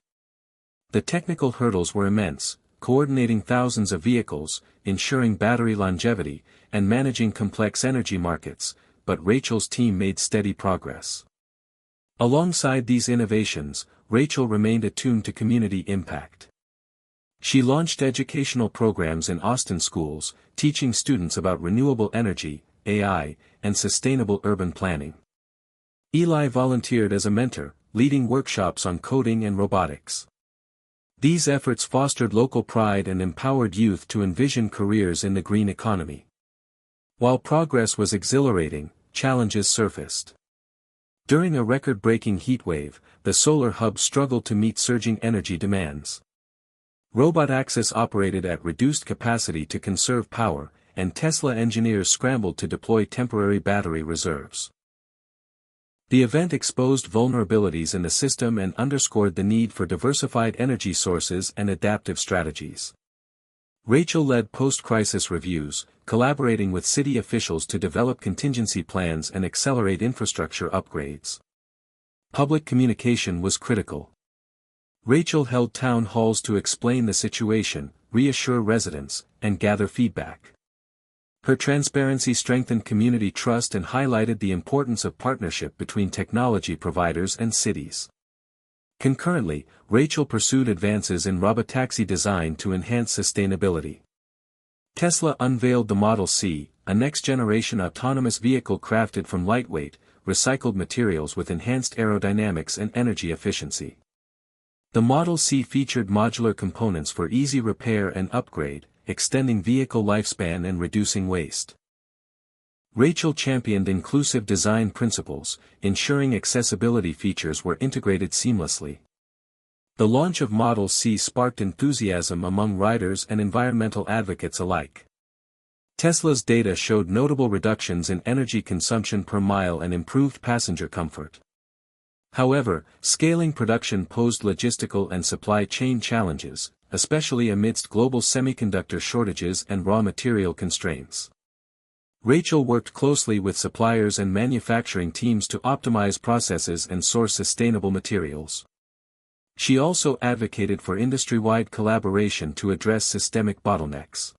The technical hurdles were immense, coordinating thousands of vehicles, ensuring battery longevity, and managing complex energy markets, but Rachel's team made steady progress. Alongside these innovations, Rachel remained attuned to community impact. She launched educational programs in Austin schools, teaching students about renewable energy, AI, and sustainable urban planning. Eli volunteered as a mentor, leading workshops on coding and robotics. These efforts fostered local pride and empowered youth to envision careers in the green economy. While progress was exhilarating, challenges surfaced. During a record-breaking heatwave, the solar hub struggled to meet surging energy demands. Robotaxi operated at reduced capacity to conserve power, and Tesla engineers scrambled to deploy temporary battery reserves. The event exposed vulnerabilities in the system and underscored the need for diversified energy sources and adaptive strategies. Rachel led post-crisis reviews, collaborating with city officials to develop contingency plans and accelerate infrastructure upgrades. Public communication was critical. Rachel held town halls to explain the situation, reassure residents, and gather feedback. Her transparency strengthened community trust and highlighted the importance of partnership between technology providers and cities. Concurrently, Rachel pursued advances in robotaxi design to enhance sustainability. Tesla unveiled the Model C, a next-generation autonomous vehicle crafted from lightweight, recycled materials with enhanced aerodynamics and energy efficiency. The Model C featured modular components for easy repair and upgrade, extending vehicle lifespan and reducing waste. Rachel championed inclusive design principles, ensuring accessibility features were integrated seamlessly. The launch of Model C sparked enthusiasm among riders and environmental advocates alike. Tesla's data showed notable reductions in energy consumption per mile and improved passenger comfort. However, scaling production posed logistical and supply chain challenges, especially amidst global semiconductor shortages and raw material constraints. Rachel worked closely with suppliers and manufacturing teams to optimize processes and source sustainable materials. She also advocated for industry-wide collaboration to address systemic bottlenecks.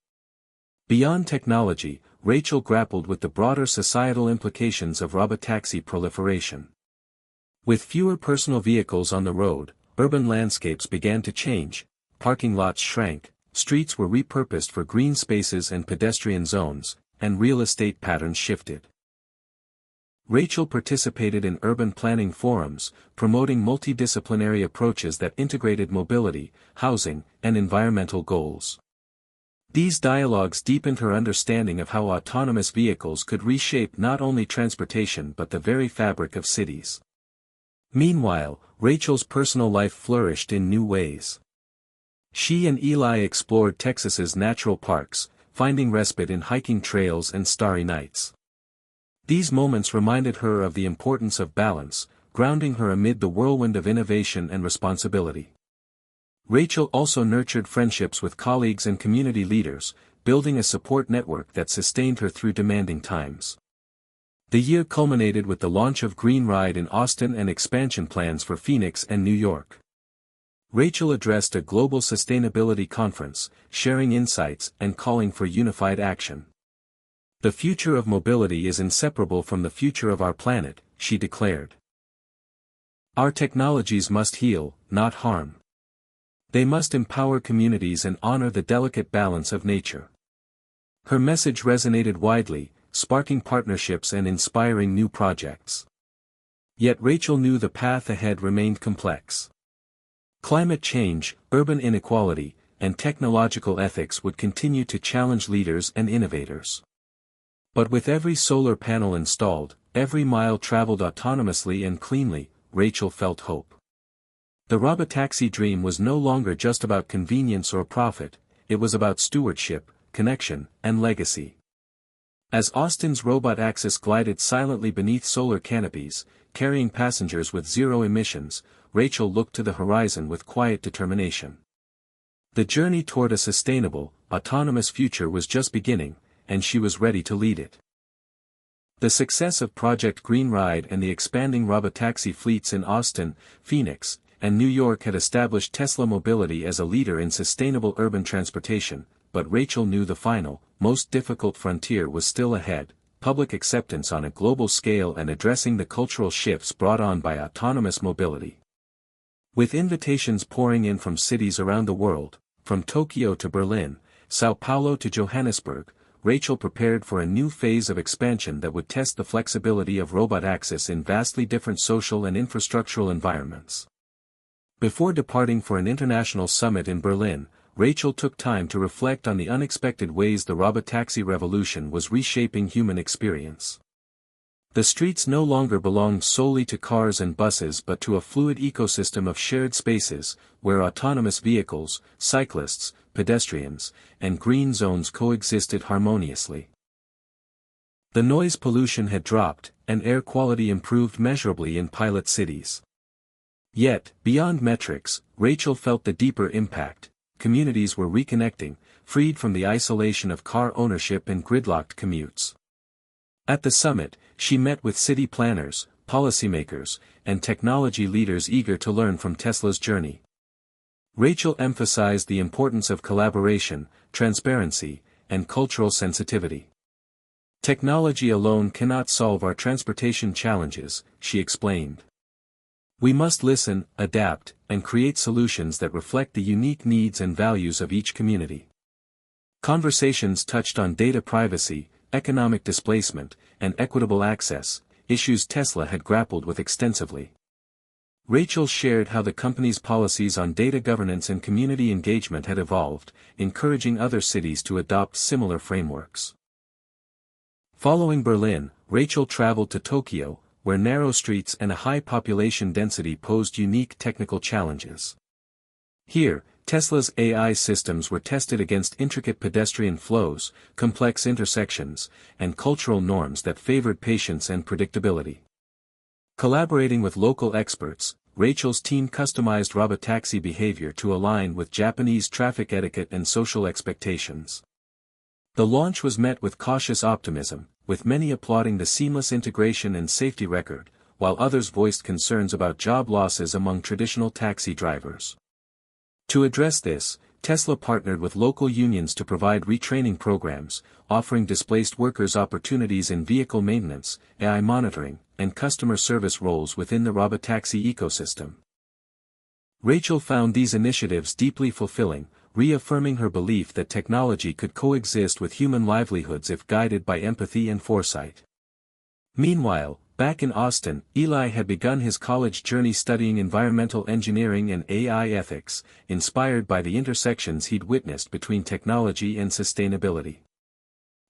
Beyond technology, Rachel grappled with the broader societal implications of robotaxi proliferation. With fewer personal vehicles on the road, urban landscapes began to change, parking lots shrank, streets were repurposed for green spaces and pedestrian zones, and real estate patterns shifted. Rachel participated in urban planning forums, promoting multidisciplinary approaches that integrated mobility, housing, and environmental goals. These dialogues deepened her understanding of how autonomous vehicles could reshape not only transportation but the very fabric of cities. Meanwhile, Rachel's personal life flourished in new ways. She and Eli explored Texas's natural parks, finding respite in hiking trails and starry nights. These moments reminded her of the importance of balance, grounding her amid the whirlwind of innovation and responsibility. Rachel also nurtured friendships with colleagues and community leaders, building a support network that sustained her through demanding times. The year culminated with the launch of Green Ride in Austin and expansion plans for Phoenix and New York. Rachel addressed a global sustainability conference, sharing insights and calling for unified action. "The future of mobility is inseparable from the future of our planet," she declared. "Our technologies must heal, not harm. They must empower communities and honor the delicate balance of nature." Her message resonated widely, sparking partnerships and inspiring new projects. Yet Rachel knew the path ahead remained complex. Climate change, urban inequality, and technological ethics would continue to challenge leaders and innovators. But with every solar panel installed, every mile traveled autonomously and cleanly, Rachel felt hope. The robotaxi dream was no longer just about convenience or profit, it was about stewardship, connection, and legacy. As Austin's Robotaxi glided silently beneath solar canopies, carrying passengers with zero emissions, Rachel looked to the horizon with quiet determination. The journey toward a sustainable, autonomous future was just beginning, and she was ready to lead it. The success of Project Green Ride and the expanding robotaxi fleets in Austin, Phoenix, and New York had established Tesla Mobility as a leader in sustainable urban transportation, but Rachel knew the final, most difficult frontier was still ahead: public acceptance on a global scale and addressing the cultural shifts brought on by autonomous mobility. With invitations pouring in from cities around the world, from Tokyo to Berlin, Sao Paulo to Johannesburg, Rachel prepared for a new phase of expansion that would test the flexibility of robotaxis in vastly different social and infrastructural environments. Before departing for an international summit in Berlin, Rachel took time to reflect on the unexpected ways the robotaxi revolution was reshaping human experience. The streets no longer belonged solely to cars and buses but to a fluid ecosystem of shared spaces, where autonomous vehicles, cyclists, pedestrians, and green zones coexisted harmoniously. The noise pollution had dropped, and air quality improved measurably in pilot cities. Yet, beyond metrics, Rachel felt the deeper impact. Communities were reconnecting, freed from the isolation of car ownership and gridlocked commutes. At the summit, she met with city planners, policymakers, and technology leaders eager to learn from Tesla's journey. Rachel emphasized the importance of collaboration, transparency, and cultural sensitivity. Technology alone cannot solve our transportation challenges, she explained. We must listen, adapt, and create solutions that reflect the unique needs and values of each community. Conversations touched on data privacy, economic displacement, and equitable access, issues Tesla had grappled with extensively. Rachel shared how the company's policies on data governance and community engagement had evolved, encouraging other cities to adopt similar frameworks. Following Berlin, Rachel traveled to Tokyo, where narrow streets and a high population density posed unique technical challenges. Here, Tesla's AI systems were tested against intricate pedestrian flows, complex intersections, and cultural norms that favored patience and predictability. Collaborating with local experts, Rachel's team customized robotaxi behavior to align with Japanese traffic etiquette and social expectations. The launch was met with cautious optimism, with many applauding the seamless integration and safety record, while others voiced concerns about job losses among traditional taxi drivers. To address this, Tesla partnered with local unions to provide retraining programs, offering displaced workers opportunities in vehicle maintenance, AI monitoring, and customer service roles within the robotaxi ecosystem. Rachel found these initiatives deeply fulfilling, reaffirming her belief that technology could coexist with human livelihoods if guided by empathy and foresight. Meanwhile, back in Austin, Eli had begun his college journey studying environmental engineering and AI ethics, inspired by the intersections he'd witnessed between technology and sustainability.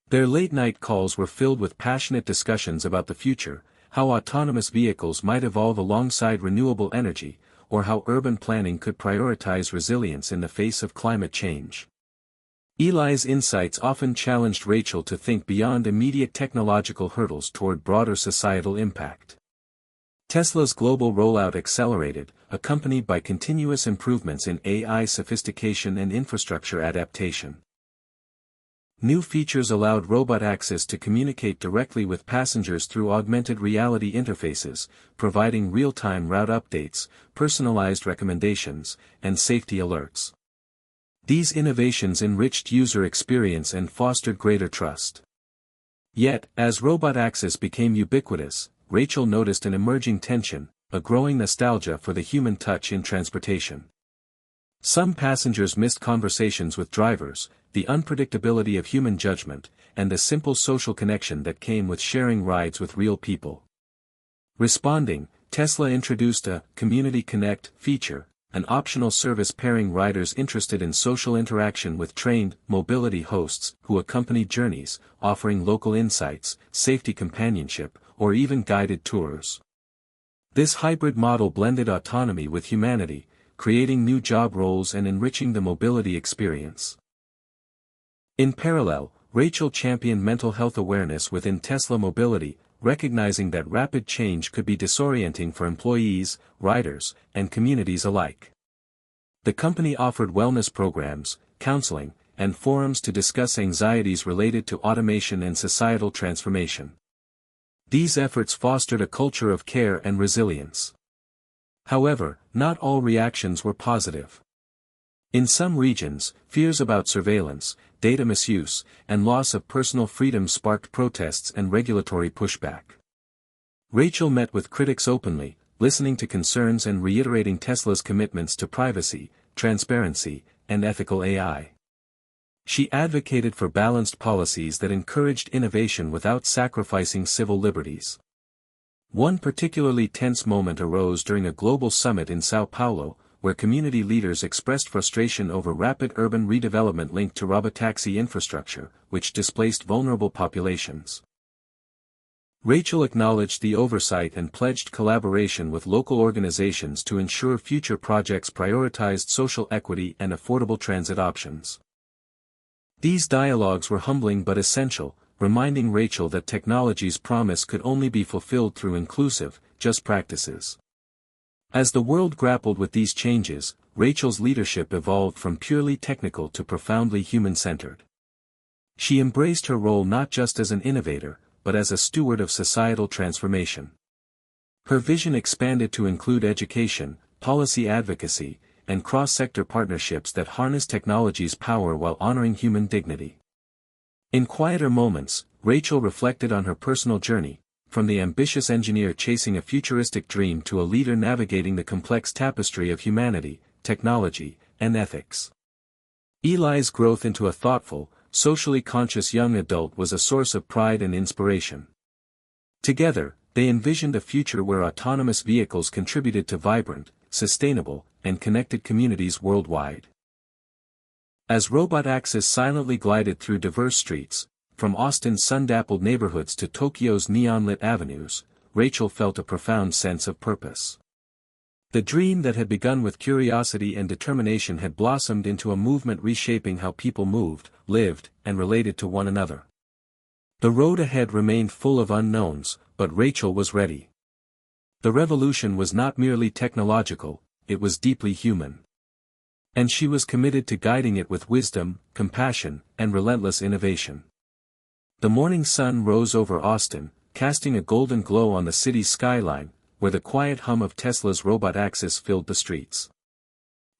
Their late-night calls were filled with passionate discussions about the future, how autonomous vehicles might evolve alongside renewable energy, or how urban planning could prioritize resilience in the face of climate change. Eli's insights often challenged Rachel to think beyond immediate technological hurdles toward broader societal impact. Tesla's global rollout accelerated, accompanied by continuous improvements in AI sophistication and infrastructure adaptation. New features allowed Robotaxis to communicate directly with passengers through augmented reality interfaces, providing real-time route updates, personalized recommendations, and safety alerts. These innovations enriched user experience and fostered greater trust. Yet, as Robotaxis became ubiquitous, Rachel noticed an emerging tension, a growing nostalgia for the human touch in transportation. Some passengers missed conversations with drivers, the unpredictability of human judgment, and the simple social connection that came with sharing rides with real people. Responding, Tesla introduced a Community Connect feature, an optional service pairing riders interested in social interaction with trained mobility hosts who accompany journeys, offering local insights, safety companionship, or even guided tours. This hybrid model blended autonomy with humanity, creating new job roles and enriching the mobility experience. In parallel, Rachel championed mental health awareness within Tesla Mobility, recognizing that rapid change could be disorienting for employees, riders, and communities alike. The company offered wellness programs, counseling, and forums to discuss anxieties related to automation and societal transformation. These efforts fostered a culture of care and resilience. However, not all reactions were positive. In some regions, fears about surveillance, data misuse, and loss of personal freedom sparked protests and regulatory pushback. Rachel met with critics openly, listening to concerns and reiterating Tesla's commitments to privacy, transparency, and ethical AI. She advocated for balanced policies that encouraged innovation without sacrificing civil liberties. One particularly tense moment arose during a global summit in São Paulo, where community leaders expressed frustration over rapid urban redevelopment linked to robotaxi infrastructure, which displaced vulnerable populations. Rachel acknowledged the oversight and pledged collaboration with local organizations to ensure future projects prioritized social equity and affordable transit options. These dialogues were humbling but essential, reminding Rachel that technology's promise could only be fulfilled through inclusive, just practices. As the world grappled with these changes, Rachel's leadership evolved from purely technical to profoundly human-centered. She embraced her role not just as an innovator, but as a steward of societal transformation. Her vision expanded to include education, policy advocacy, and cross-sector partnerships that harness technology's power while honoring human dignity. In quieter moments, Rachel reflected on her personal journey, from the ambitious engineer chasing a futuristic dream to a leader navigating the complex tapestry of humanity, technology, and ethics. Eli's growth into a thoughtful, socially conscious young adult was a source of pride and inspiration. Together, they envisioned a future where autonomous vehicles contributed to vibrant, sustainable, and connected communities worldwide. As Robotaxi silently glided through diverse streets, from Austin's sun-dappled neighborhoods to Tokyo's neon-lit avenues, Rachel felt a profound sense of purpose. The dream that had begun with curiosity and determination had blossomed into a movement reshaping how people moved, lived, and related to one another. The road ahead remained full of unknowns, but Rachel was ready. The revolution was not merely technological, it was deeply human. And she was committed to guiding it with wisdom, compassion, and relentless innovation. The morning sun rose over Austin, casting a golden glow on the city's skyline, where the quiet hum of Tesla's Robotaxi filled the streets.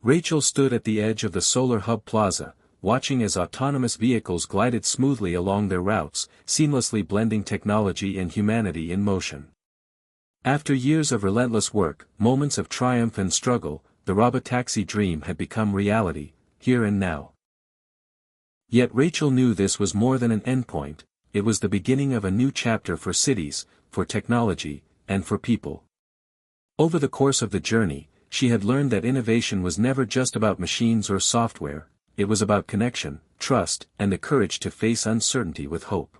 Rachel stood at the edge of the Solar Hub Plaza, watching as autonomous vehicles glided smoothly along their routes, seamlessly blending technology and humanity in motion. After years of relentless work, moments of triumph and struggle, the Robotaxi dream had become reality, here and now. Yet Rachel knew this was more than an endpoint, it was the beginning of a new chapter for cities, for technology, and for people. Over the course of the journey, she had learned that innovation was never just about machines or software, it was about connection, trust, and the courage to face uncertainty with hope.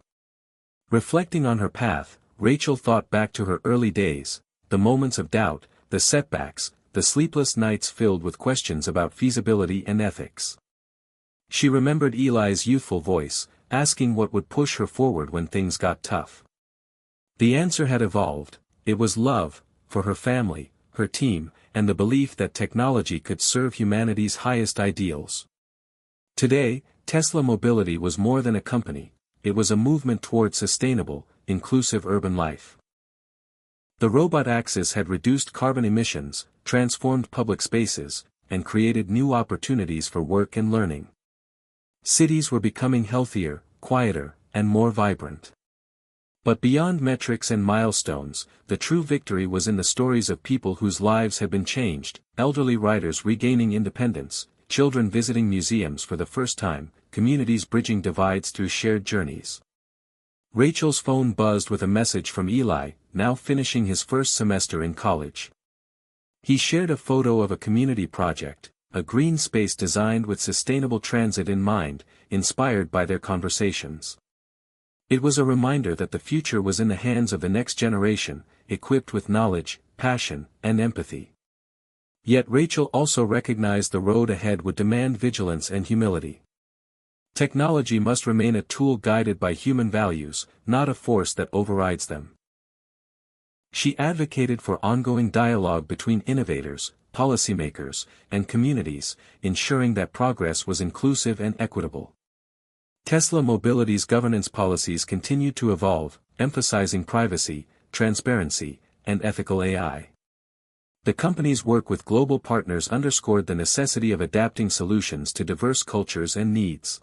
Reflecting on her path, Rachel thought back to her early days, the moments of doubt, the setbacks, the sleepless nights filled with questions about feasibility and ethics. She remembered Eli's youthful voice, asking what would push her forward when things got tough. The answer had evolved, it was love, for her family, her team, and the belief that technology could serve humanity's highest ideals. Today, Tesla Mobility was more than a company, it was a movement toward sustainable, inclusive urban life. The Robotaxi had reduced carbon emissions, transformed public spaces, and created new opportunities for work and learning. Cities were becoming healthier, quieter, and more vibrant. But beyond metrics and milestones, the true victory was in the stories of people whose lives had been changed, elderly riders regaining independence, children visiting museums for the first time, communities bridging divides through shared journeys. Rachel's phone buzzed with a message from Eli, now finishing his first semester in college. He shared a photo of a community project, a green space designed with sustainable transit in mind, inspired by their conversations. It was a reminder that the future was in the hands of the next generation, equipped with knowledge, passion, and empathy. Yet Rachel also recognized the road ahead would demand vigilance and humility. Technology must remain a tool guided by human values, not a force that overrides them. She advocated for ongoing dialogue between innovators, policymakers, and communities, ensuring that progress was inclusive and equitable. Tesla Mobility's governance policies continued to evolve, emphasizing privacy, transparency, and ethical AI. The company's work with global partners underscored the necessity of adapting solutions to diverse cultures and needs.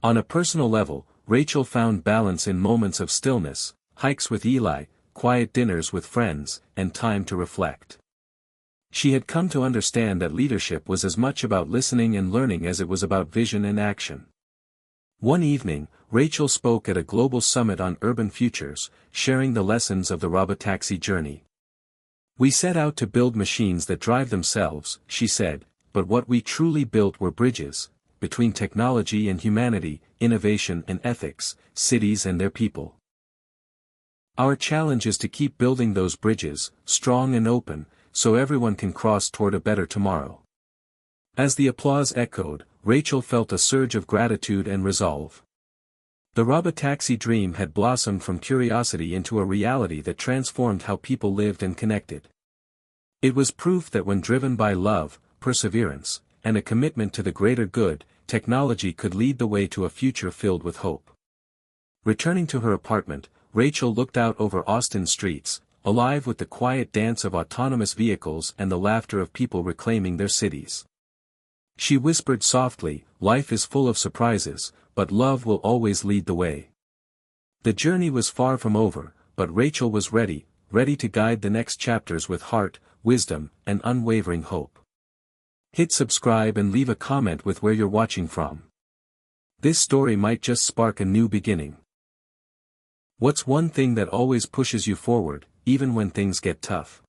On a personal level, Rachel found balance in moments of stillness, hikes with Eli, quiet dinners with friends, and time to reflect. She had come to understand that leadership was as much about listening and learning as it was about vision and action. One evening, Rachel spoke at a global summit on urban futures, sharing the lessons of the Robotaxi journey. We set out to build machines that drive themselves, she said, but what we truly built were bridges, between technology and humanity, innovation and ethics, cities and their people. Our challenge is to keep building those bridges, strong and open, so everyone can cross toward a better tomorrow. As the applause echoed, Rachel felt a surge of gratitude and resolve. The Robotaxi dream had blossomed from curiosity into a reality that transformed how people lived and connected. It was proof that when driven by love, perseverance, and a commitment to the greater good, technology could lead the way to a future filled with hope. Returning to her apartment, Rachel looked out over Austin's streets, alive with the quiet dance of autonomous vehicles and the laughter of people reclaiming their cities. She whispered softly, "Life is full of surprises, but love will always lead the way." The journey was far from over, but Rachel was ready to guide the next chapters with heart, wisdom, and unwavering hope. Hit subscribe and leave a comment with where you're watching from. This story might just spark a new beginning. What's one thing that always pushes you forward, even when things get tough?